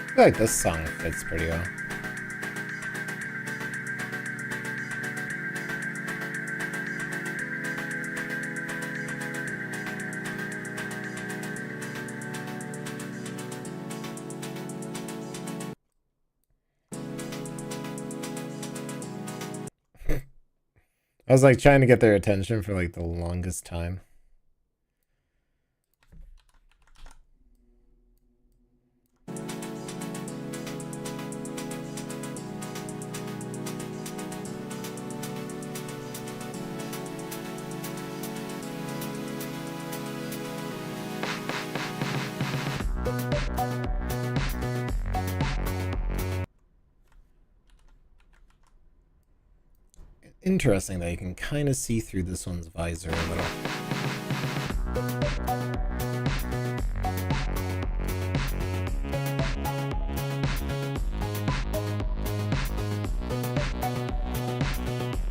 S1: I feel like this song fits pretty well. was like trying to get their attention for like the longest time. Interesting that you can kind of see through this one's visor a little.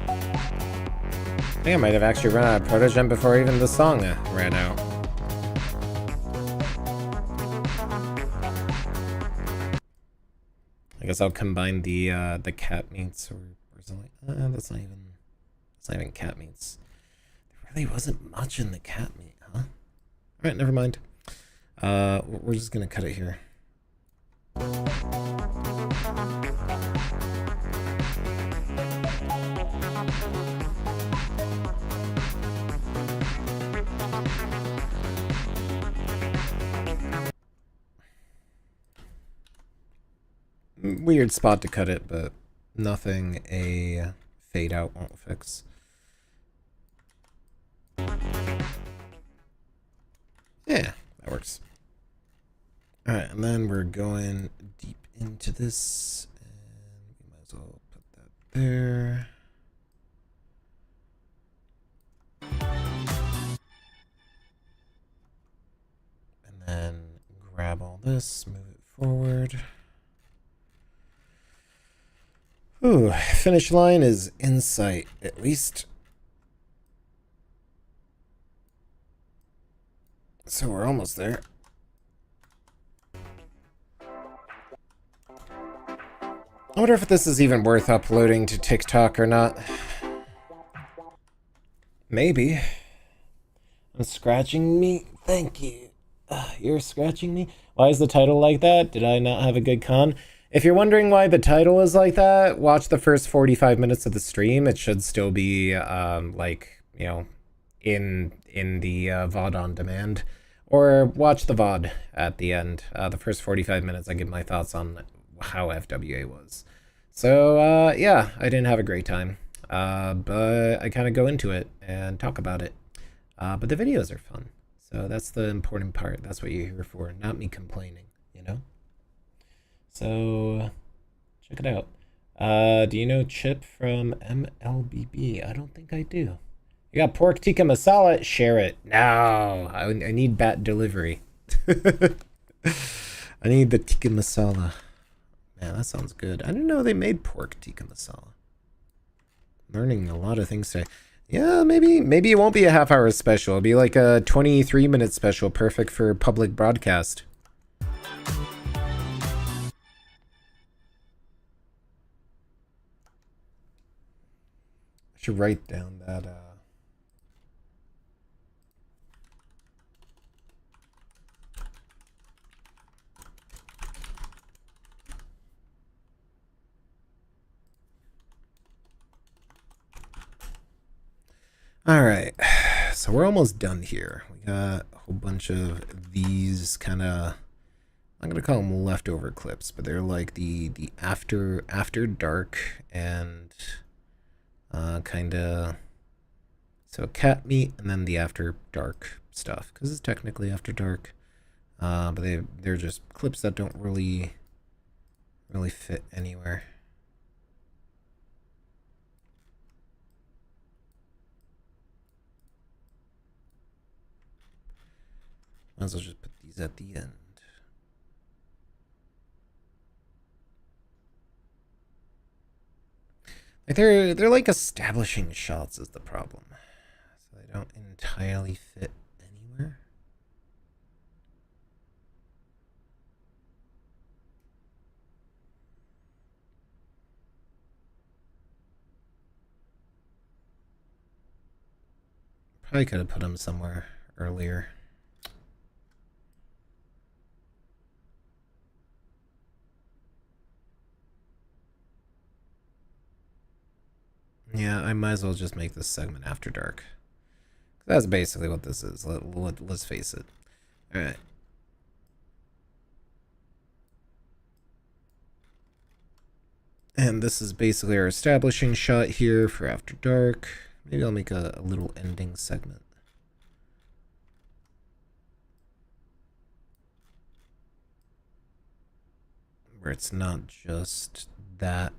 S1: I think I might have actually run out of Protogem before even the song ran out. I guess I'll combine the cat meats or something. That's not even cat meats. There really wasn't much in the cat meat, huh? Alright, never mind. We're just gonna cut it here. Weird spot to cut it, but nothing a fade out won't fix. Yeah, that works. Alright, and then we're going deep into this, and we might as well put that there. And then grab all this, move it forward. Ooh, finish line is in sight, at least. So we're almost there. I wonder if this is even worth uploading to TikTok or not. Maybe. I'm scratching me. Thank you. You're scratching me? Why is the title like that? Did I not have a good con? If you're wondering why the title is like that, watch the first 45 minutes of the stream. It should still be, like, you know, in the VOD on demand. Or watch the VOD at the end. The first 45 minutes, I give my thoughts on how FWA was. So, yeah, I didn't have a great time. But I kind of go into it and talk about it. But the videos are fun. So that's the important part. That's what you're here for, not me complaining, you know? So, check it out. Do you know Chip from MLBB? I don't think I do. You got pork tikka masala? Share it. No, I need bat delivery. I need the tikka masala. Man, that sounds good. I didn't know they made pork tikka masala. Learning a lot of things today. Yeah, maybe it won't be a half-hour special. It'll be like a 23-minute special, perfect for public broadcast. Should write down that all right, so we're almost done here. We got a whole bunch of these kind of, I'm gonna call them leftover clips, but they're like the after dark and kind of, so cat meat and then the after dark stuff, because it's technically after dark, but they're just clips that don't really fit anywhere. Might as well just put these at the end. Like they're like establishing shots is the problem. So they don't entirely fit anywhere. Probably could have put them somewhere earlier. Yeah, I might as well just make this segment after dark. That's basically what this is. Let's face it. All right. And this is basically our establishing shot here for after dark. Maybe I'll make a little ending segment. Where it's not just that.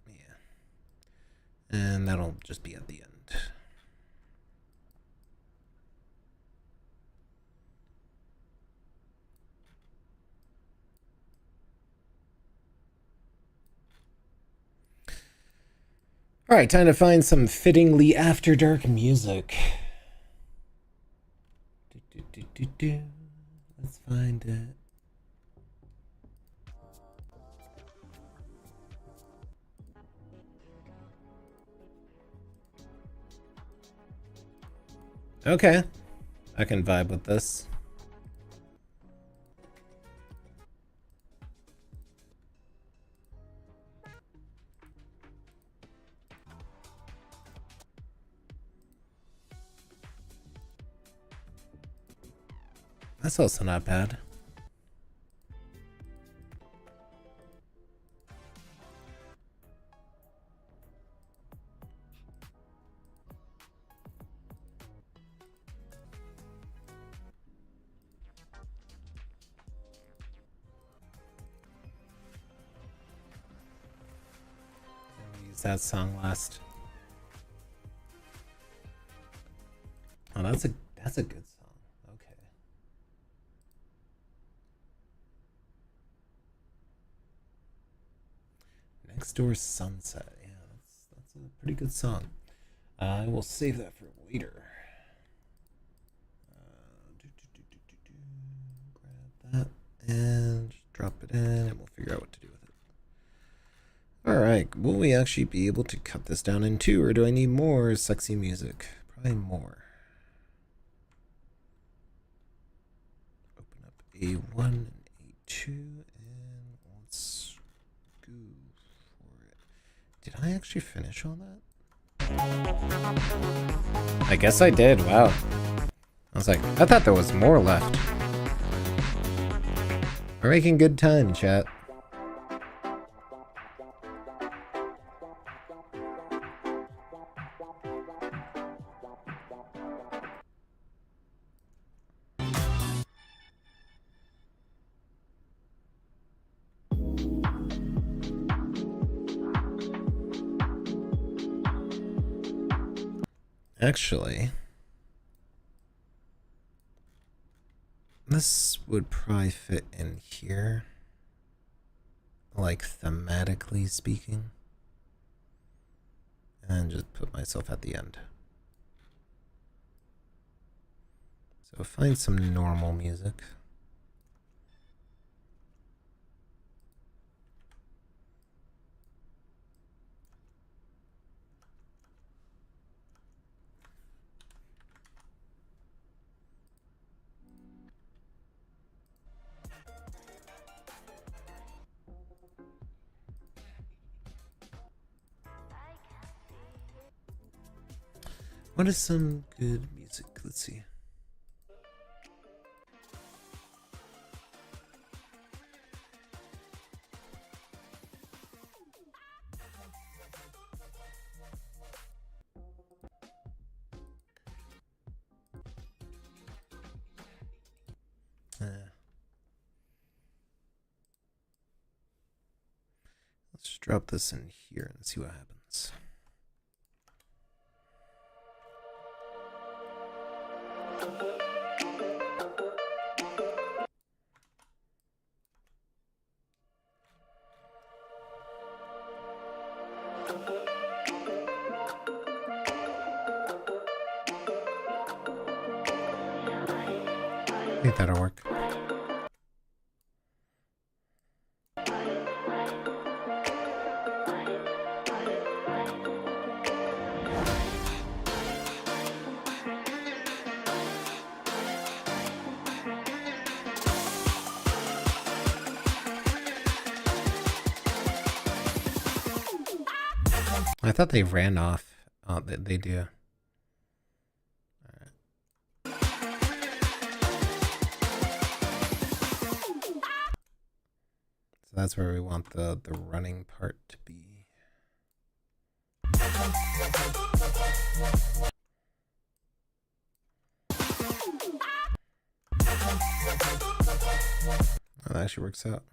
S1: Yeah. And that'll just be at the end. All right, time to find some fittingly after dark music. Let's find it. Okay, I can vibe with this. That's also not bad. Use that song last. Oh, that's a good song. Okay. Next Door Sunset. Yeah, that's a pretty good song. I will save that for later. Grab that and just drop it in, and we'll figure out what to do with it. Alright, will we actually be able to cut this down in two, or do I need more sexy music? Probably more. Open up A1 and A2, and let's go for it. Did I actually finish all that? I guess I did, wow. I was like, I thought there was more left. We're making good time, chat. Actually, this would probably fit in here, like thematically speaking, and just put myself at the end. So find some normal music. What is some good music? Let's see. Let's drop this in here and see what happens. I think that'll work. I thought they ran off. Oh, they do. So that's where we want the running part to be. Oh, that actually works out.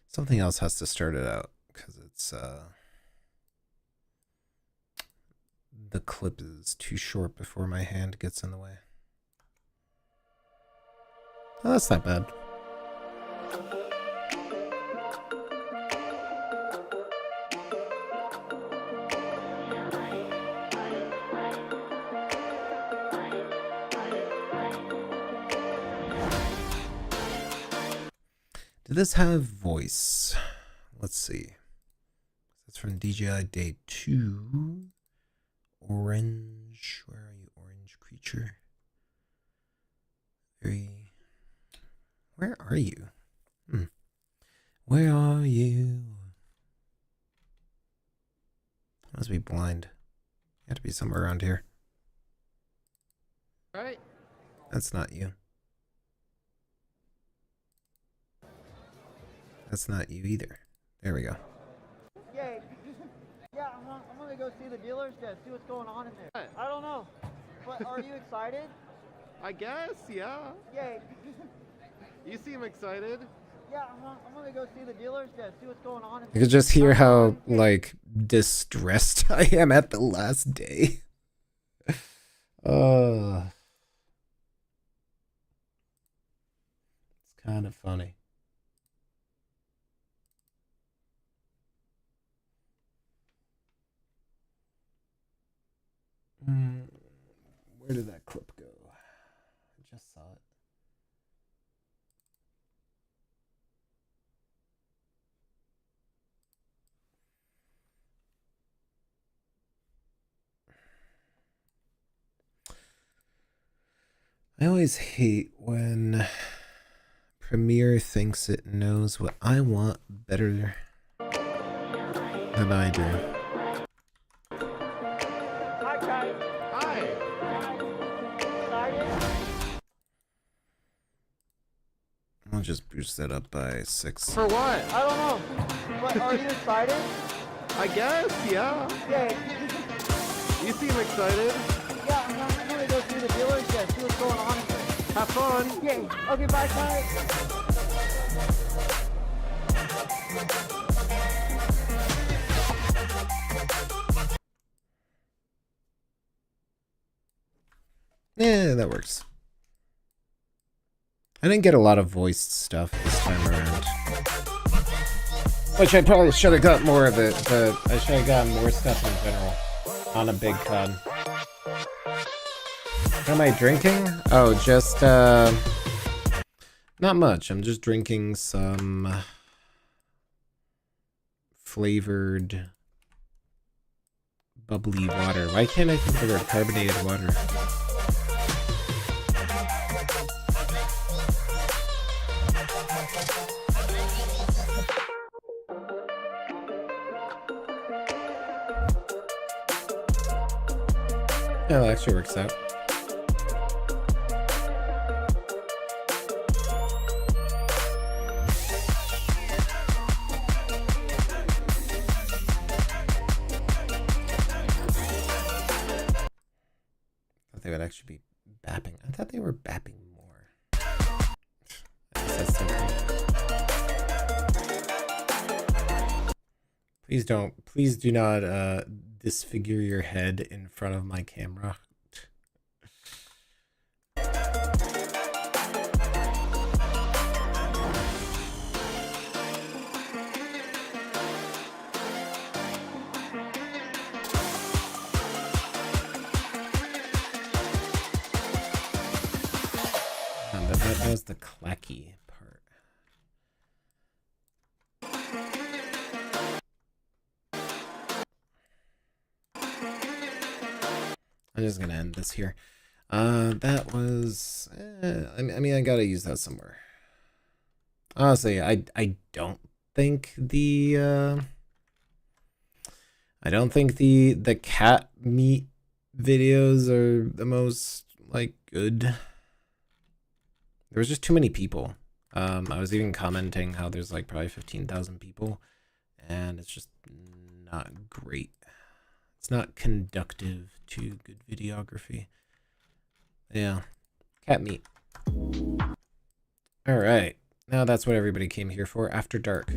S1: Something else has to start it out because it's the clip is too short before my hand gets in the way. Oh, that's not bad. Did this have voice? Let's see. That's from DJI Day 2. Orange. Where are you, orange creature? Where are you? Where are you? I must be blind. You have to be somewhere around here.
S2: Right?
S1: That's not you. That's not you either. There we go.
S3: Yay. Yeah, I'm gonna go see the dealers to see what's going on in there.
S2: What?
S3: I don't know. But are you excited?
S2: I guess, yeah.
S3: Yay.
S2: You seem excited.
S3: Yeah, I'm gonna go see the dealers to see what's going on in
S1: You
S3: there.
S1: could just hear how, like, distressed I am at the last day. It's kind of funny. Where did that clip go? I just saw it. I always hate when Premiere thinks it knows what I want better than I do.
S3: Hi, guys.
S2: Hi.
S3: Excited?
S1: I'll just boost that up by 6.
S2: For what?
S3: I don't know. But are you excited?
S2: I guess, yeah.
S3: Yay.
S2: You seem excited.
S3: Yeah, I'm gonna go see the dealers to see what's going on in there.
S2: Have fun.
S3: Yay. Okay, bye, guys.
S1: Yeah, that works. I didn't get a lot of voiced stuff this time around. Which I probably should have got more of it, but I should have gotten more stuff in general on a big con. What am I drinking? Oh, just, not much. I'm just drinking some flavored bubbly water. Why can't I think of the word carbonated water? Yeah, that actually works out. They would actually be bapping. I thought they were bapping more. That's something. Please do not disfigure your head in front of my camera. That was the clacky part. I'm just gonna end this here. That was... I mean, I gotta use that somewhere. Honestly, I don't think the... I don't think the cat meat videos are the most, like, good. There was just too many people. I was even commenting how there's, like, probably 15,000 people, and it's just not great. It's not conductive to good videography. Yeah. Cat meat. Alright. Now that's what everybody came here for, After Dark.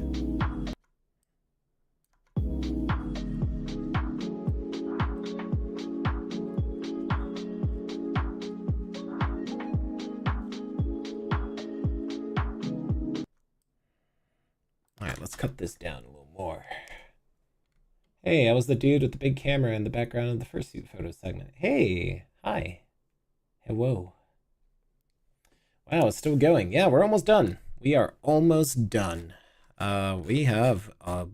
S1: Alright, let's cut this down a little more. Hey, I was the dude with the big camera in the background of the fursuit photo segment. Hey, hi. Hello. Wow, it's still going. Yeah, we're almost done. We are almost done. We have a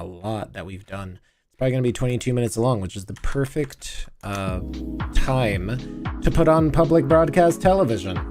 S1: lot that we've done. It's probably going to be 22 minutes long, which is the perfect time to put on public broadcast television.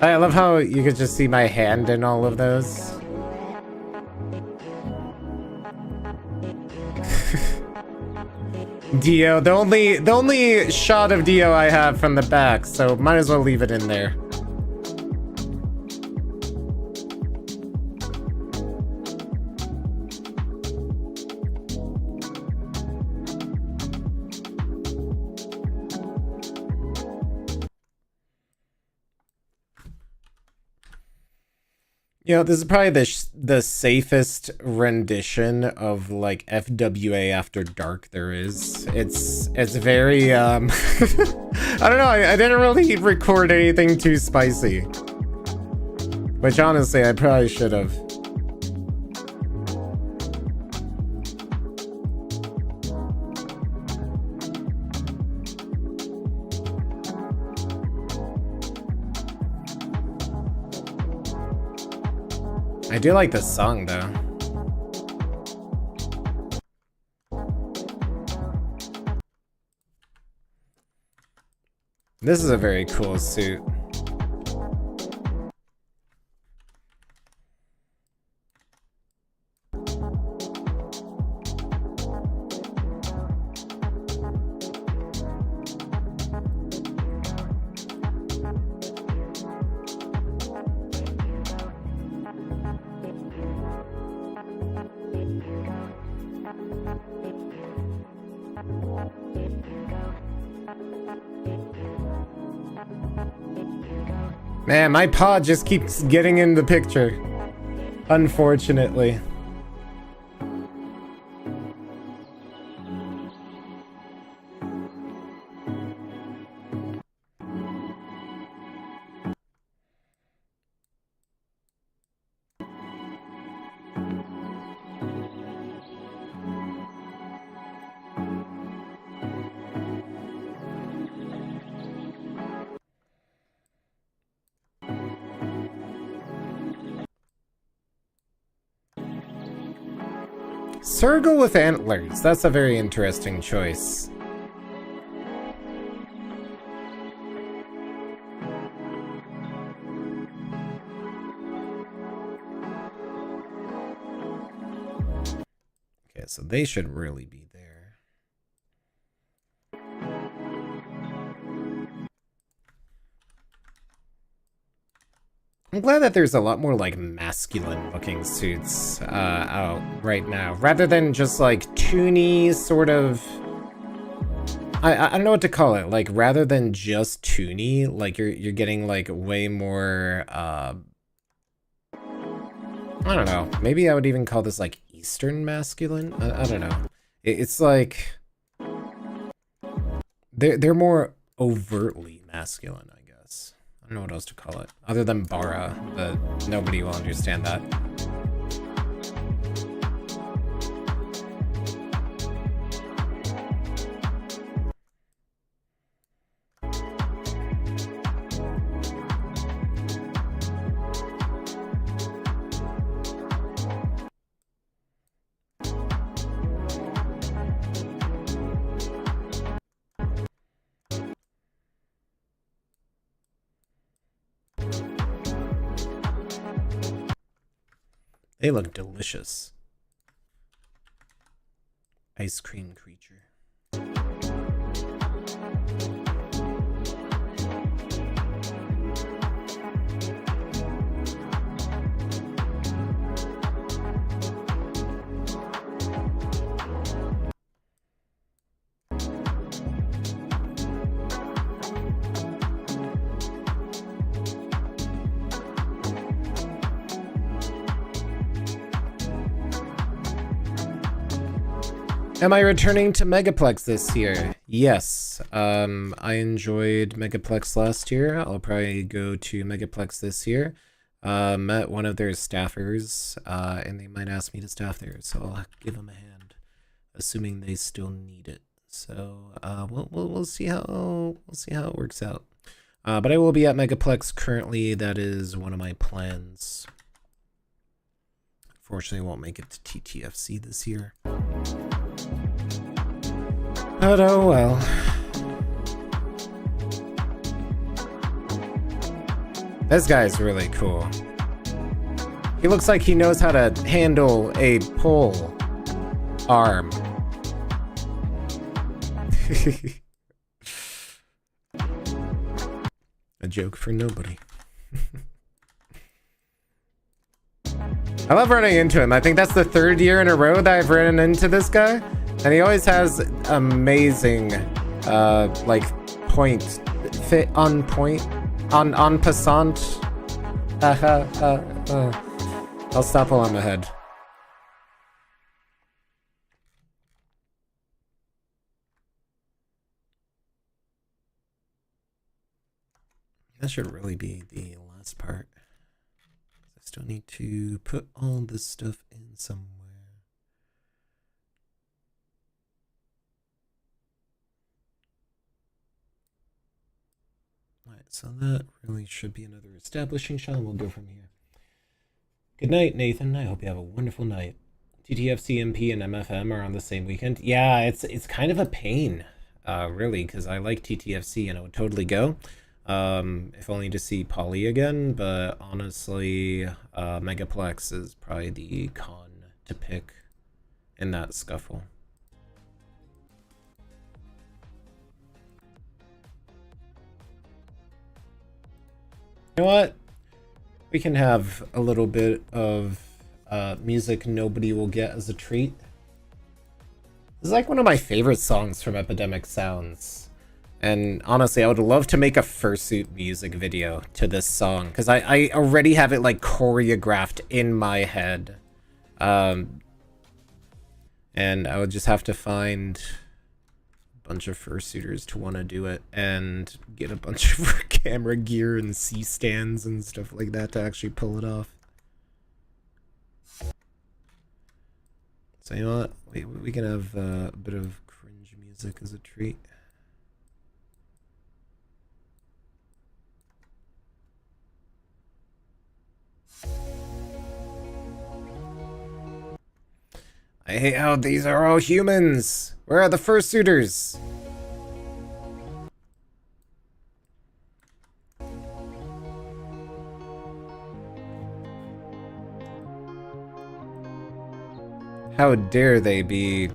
S1: I love how you could just see my hand in all of those. Dio, the only shot of Dio I have from the back, so might as well leave it in there. You know, this is probably the safest rendition of like FWA After Dark there is. It's very I don't know, I didn't really record anything too spicy. Which honestly I probably should have. I do like this song, though. This is a very cool suit. Man, my paw just keeps getting in the picture. Unfortunately. Sergal with antlers. That's a very interesting choice. so they should really be there. I'm glad that there's a lot more like masculine looking suits out right now, rather than just like toony sort of. I don't know what to call it. Like rather than just toony, like you're getting like way more. I don't know. Maybe I would even call this like Eastern masculine. I don't know. It's like they're more overtly masculine, I guess. I don't know what else to call it other than bara, but nobody will understand that. They look delicious. Ice cream creature. Am I returning to Megaplex this year? Yes. I enjoyed Megaplex last year. I'll probably go to Megaplex this year. Met one of their staffers, and they might ask me to staff there, so I'll give them a hand, assuming they still need it. So we'll see how it works out. But I will be at Megaplex currently. That is one of my plans. Unfortunately, I won't make it to TTFC this year. But oh well. This guy's really cool. He looks like he knows how to handle a pole arm. A joke for nobody. I love running into him. I think that's the 3rd year in a row that I've ran into this guy. And he always has amazing, like, on passant. I'll stop while I'm ahead. That should really be the last part. I still need to put all this stuff in somewhere. Alright, so that really should be another establishing shot, and we'll go from here. Good night, Nathan. I hope you have a wonderful night. TTFC, MP, and MFM are on the same weekend. Yeah, it's kind of a pain, really, because I like TTFC and I would totally go. If only to see Polly again, but honestly, Megaplex is probably the con to pick in that scuffle. You know what? We can have a little bit of music nobody will get as a treat. This is like one of my favorite songs from Epidemic Sounds. And honestly, I would love to make a fursuit music video to this song, because I already have it like choreographed in my head. And I would just have to find a bunch of fursuiters to want to do it and get a bunch of camera gear and C-stands and stuff like that to actually pull it off. So you know what? We can have a bit of cringe music as a treat. I hate how these are all humans. Where are the fursuiters? How dare they be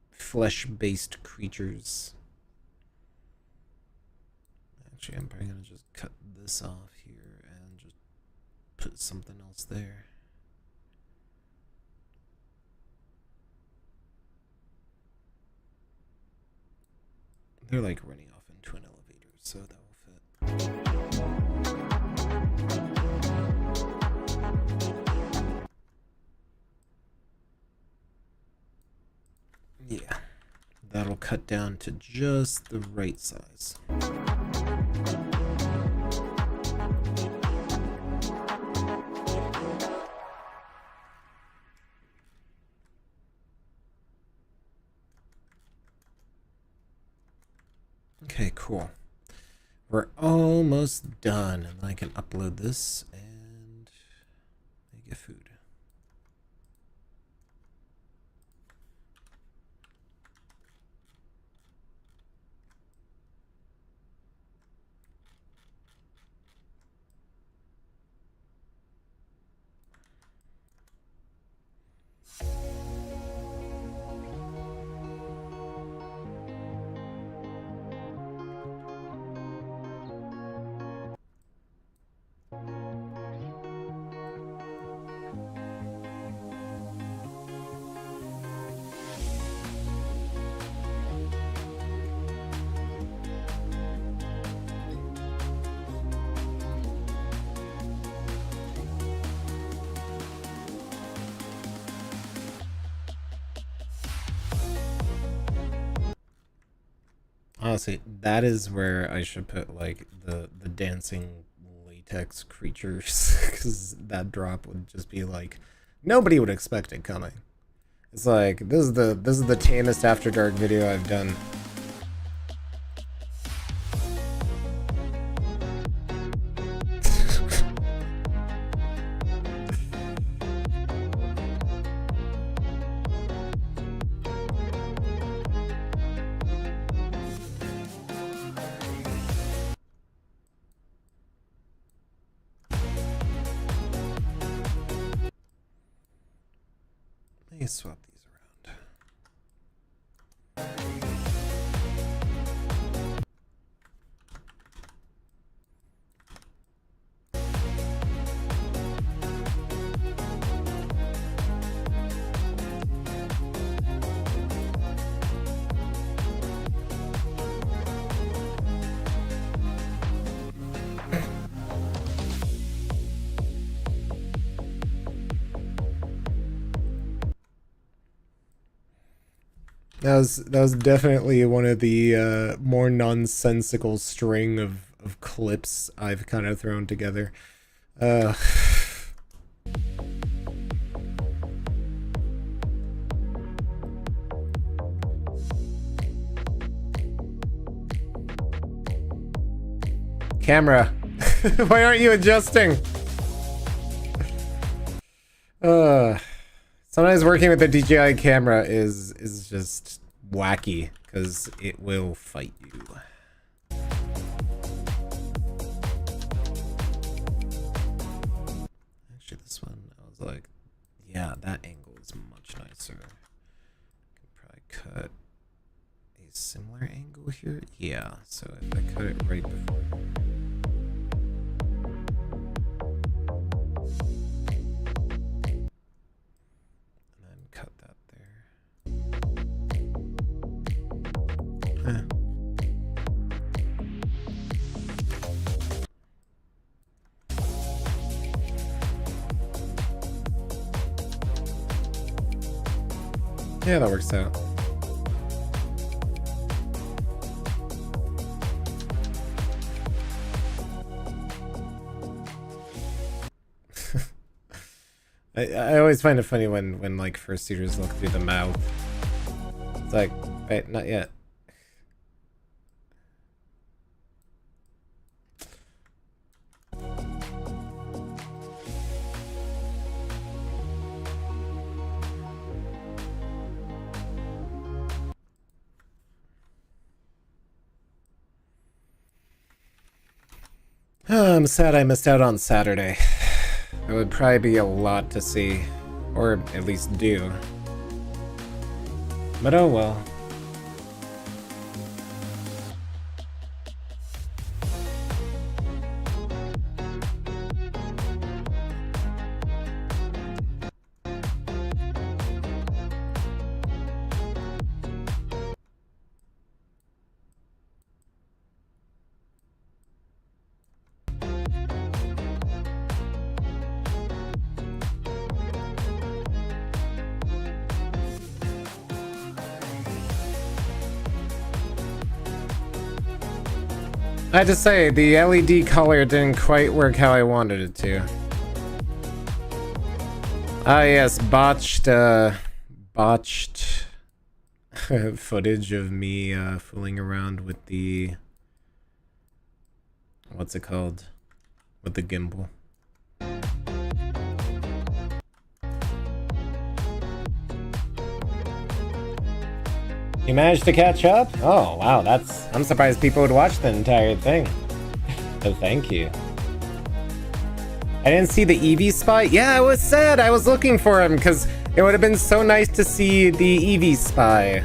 S1: flesh-based creatures? Actually, I'm probably gonna just cut this off here and just put something else there. They're like running off into an elevator, so that will fit. Yeah, that'll cut down to just the right size. Okay, cool. We're almost done, and I can upload this and make a food. Honestly, that is where I should put like the dancing latex creatures, because that drop would just be like nobody would expect it coming. It's like this is the tamest After Dark video I've done. Let me swap these around. That was definitely one of the more nonsensical string of clips I've kind of thrown together. Camera, why aren't you adjusting? Sometimes working with the DJI camera is just wacky because it will fight you. Actually, this one I was like, yeah, that angle is much nicer. I can probably cut a similar angle here. Yeah, so if I cut it right before. Yeah, that works out. I always find it funny when like fursuiters look through the mouth. It's like, wait, not yet. Oh, I'm sad I missed out on Saturday. It would probably be a lot to see. Or at least do. But oh well. I have to say, the LED color didn't quite work how I wanted it to. Ah yes, botched footage of me fooling around with the... what's it called? With the gimbal. You managed to catch up? Oh, wow, that's... I'm surprised people would watch the entire thing. So thank you. I didn't see the Eevee spy? Yeah, I was sad. I was looking for him, because it would have been so nice to see the Eevee spy.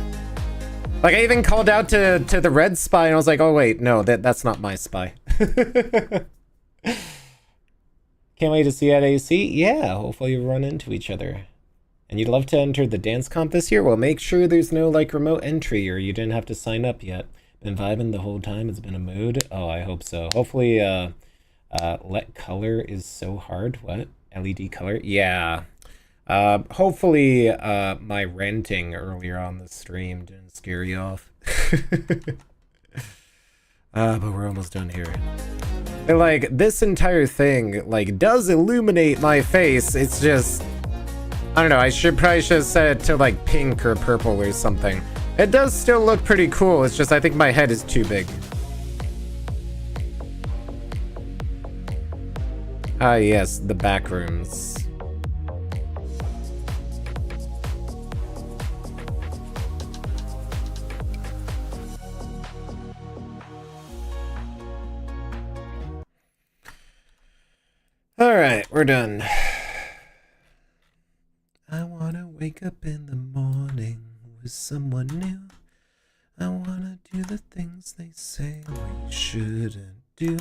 S1: Like, I even called out to the red spy, and I was like, oh, wait, no, that's not my spy. Can't wait to see you at AC? Yeah, hopefully you run into each other. And you'd love to enter the dance comp this year? Well, make sure there's no, like, remote entry or you didn't have to sign up yet. Been vibing the whole time. It's been a mood. Oh, I hope so. Hopefully, let color is so hard. What? LED color? Yeah. Hopefully, my ranting earlier on the stream didn't scare you off. But we're almost done here. And, like, this entire thing, like, does illuminate my face. It's just... I don't know, I probably should have set it to like pink or purple or something. It does still look pretty cool, it's just I think my head is too big. Ah yes, the back rooms. Alright, we're done. I wanna wake up in the morning with someone new. I wanna do the things they say we shouldn't do.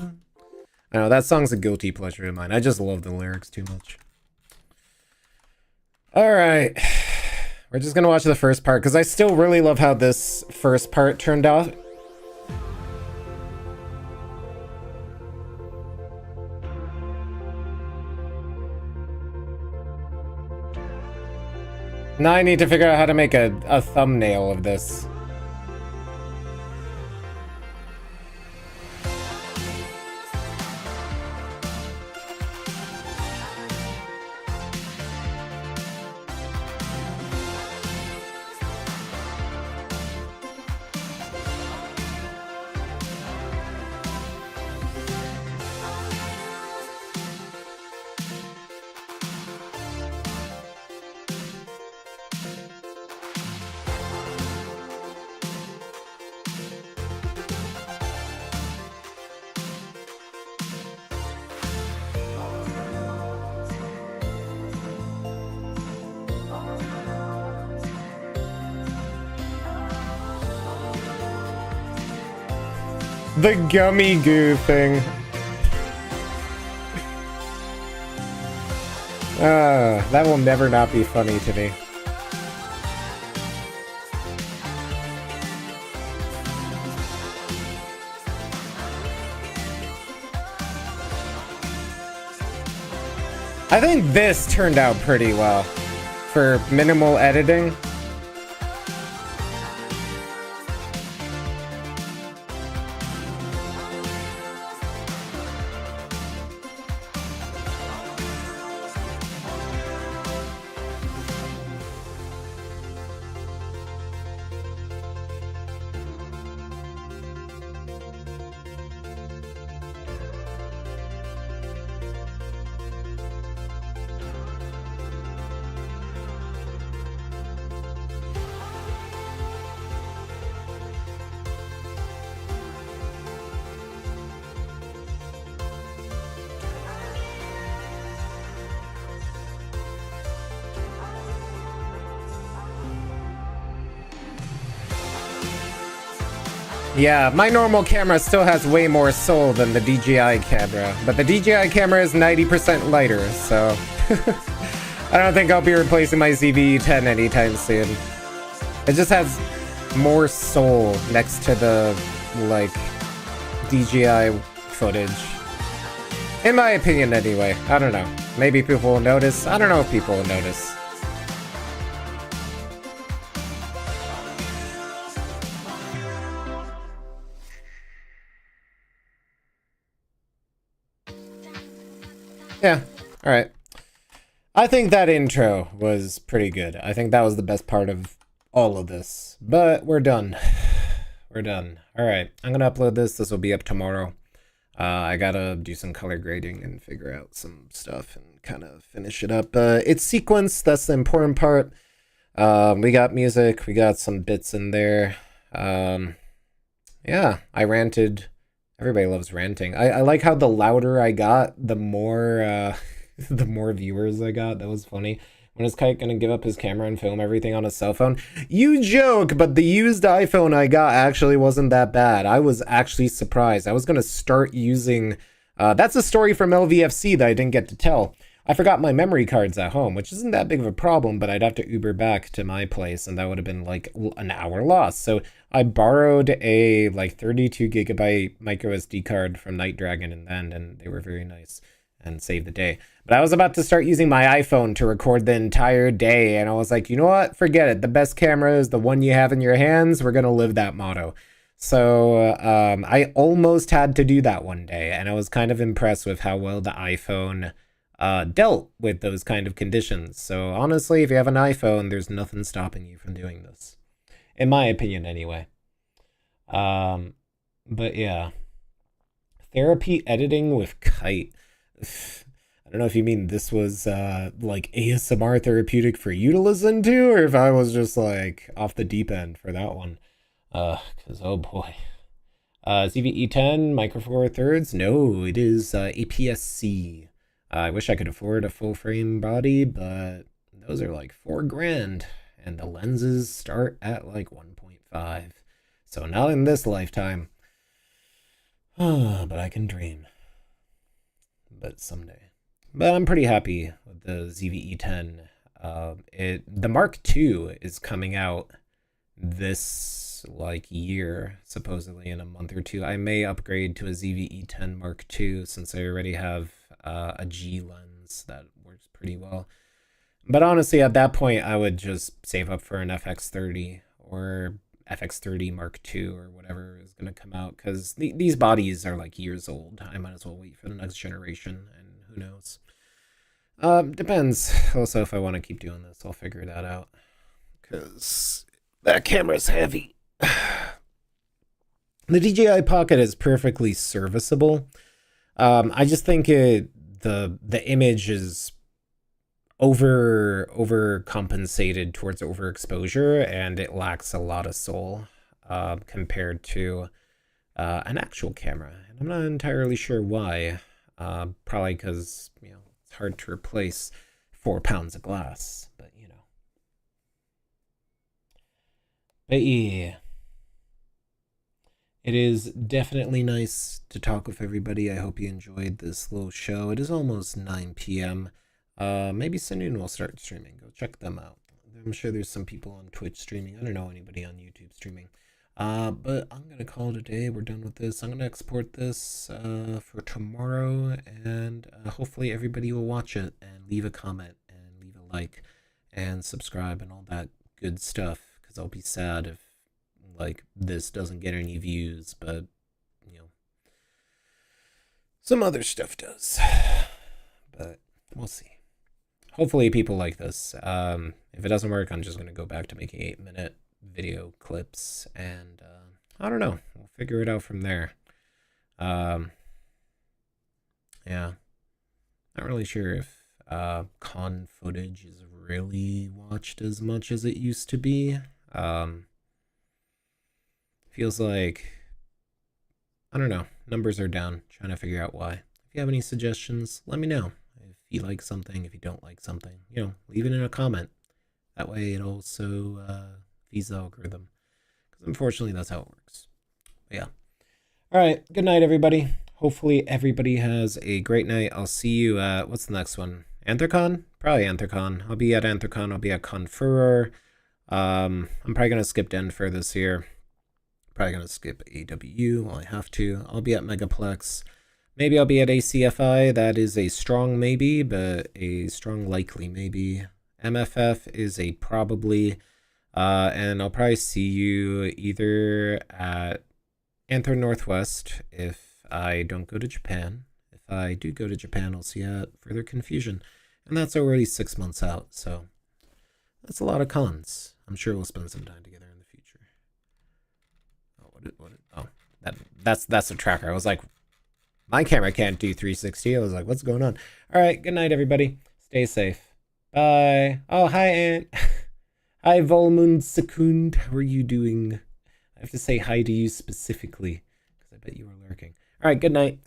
S1: I know, that song's a guilty pleasure of mine. I just love the lyrics too much. Alright. We're just gonna watch the first part, because I still really love how this first part turned out. Now I need to figure out how to make a thumbnail of this. The gummy goo thing. That will never not be funny to me. I think this turned out pretty well for minimal editing. Yeah, my normal camera still has way more soul than the DJI camera, but the DJI camera is 90% lighter, so I don't think I'll be replacing my ZV-E10 anytime soon. It just has more soul next to the, like, DJI footage. In my opinion, anyway. I don't know. Maybe people will notice. I don't know if people will notice. Yeah, alright. I think that intro was pretty good. I think that was the best part of all of this. But we're done. We're done. Alright, I'm gonna upload this. This will be up tomorrow. I gotta do some color grading and figure out some stuff and kind of finish it up. It's sequenced, that's the important part. We got music, we got some bits in there. Yeah, I ranted. Everybody loves ranting. I like how the louder I got, the more the more viewers I got. That was funny. When is Kite gonna give up his camera and film everything on his cell phone? You joke, but the used iPhone I got actually wasn't that bad. I was actually surprised. I was gonna start using... that's a story from LVFC that I didn't get to tell. I forgot my memory cards at home, which isn't that big of a problem, but I'd have to Uber back to my place, and that would have been like an hour lost. So I borrowed a like 32 gigabyte micro SD card from Night Dragon in the end, and they were very nice and saved the day. But I was about to start using my iPhone to record the entire day, and I was like, you know what? Forget it. The best camera is the one you have in your hands. We're gonna live that motto. So I almost had to do that one day, and I was kind of impressed with how well the iPhone dealt with those kind of conditions. So honestly, if you have an iPhone, there's nothing stopping you from doing this, in my opinion anyway. But yeah, therapy editing with Kite. I don't know if you mean this was like ASMR therapeutic for you to listen to, or if I was just like off the deep end for that one. Cause oh boy. ZV-E10 micro four thirds. No, it is APS-C. I wish I could afford a full frame body, but those are like $4,000, and the lenses start at like 1.5. So not in this lifetime. But I can dream. But someday. But I'm pretty happy with the ZV-E10. The Mark II is coming out this like year, supposedly in a month or two. I may upgrade to a ZV-E10 Mark II since I already have a G lens that works pretty well. But honestly, at that point, I would just save up for an FX30 or FX30 Mark II or whatever is going to come out, because these bodies are like years old. I might as well wait for the next generation, and who knows. Depends. Also, if I want to keep doing this, I'll figure that out, because that camera's heavy. The DJI Pocket is perfectly serviceable. I just think the image is overcompensated towards overexposure, and it lacks a lot of soul compared to an actual camera. And I'm not entirely sure why. Probably because, you know, it's hard to replace 4 pounds of glass, but you know. But yeah. It is definitely nice to talk with everybody. I hope you enjoyed this little show. It is almost 9 p.m. Maybe soon we'll start streaming. Go check them out. I'm sure there's some people on Twitch streaming. I don't know anybody on YouTube streaming. But I'm going to call it a day. We're done with this. I'm going to export this for tomorrow, and hopefully everybody will watch it and leave a comment and leave a like and subscribe and all that good stuff, because I'll be sad if like this doesn't get any views, but you know, some other stuff does. But we'll see. Hopefully people like this. If it doesn't work, I'm just going to go back to making 8-minute video clips, and I don't know, we'll figure it out from there. Yeah, not really sure if con footage is really watched as much as it used to be. Feels like, I don't know, numbers are down. Trying to figure out why. If you have any suggestions, let me know. If you like something, if you don't like something, you know, leave it in a comment. That way it also feeds the algorithm. Because unfortunately, that's how it works. Yeah. All right. Good night, everybody. Hopefully everybody has a great night. I'll see you at, what's the next one? Anthrocon? Probably Anthrocon. I'll be at Anthrocon. I'll be at Conferrer. I'm probably going to skip Denver this year. Probably going to skip AW. Well, I have to. I'll be at Megaplex. Maybe I'll be at ACFI. That is a strong maybe, but a strong likely maybe. MFF is a probably. And I'll probably see you either at Anther Northwest if I don't go to Japan. If I do go to Japan, I'll see you at Further Confusion. And that's already 6 months out, so that's a lot of cons. I'm sure we'll spend some time together in the future. Oh, that's a tracker. I was like, my camera can't do 360. I was like, what's going on? All right, good night, everybody. Stay safe. Bye. Oh, hi, Aunt. Hi, Volmund Sekund. How are you doing? I have to say hi to you specifically because I bet you were lurking. All right, good night.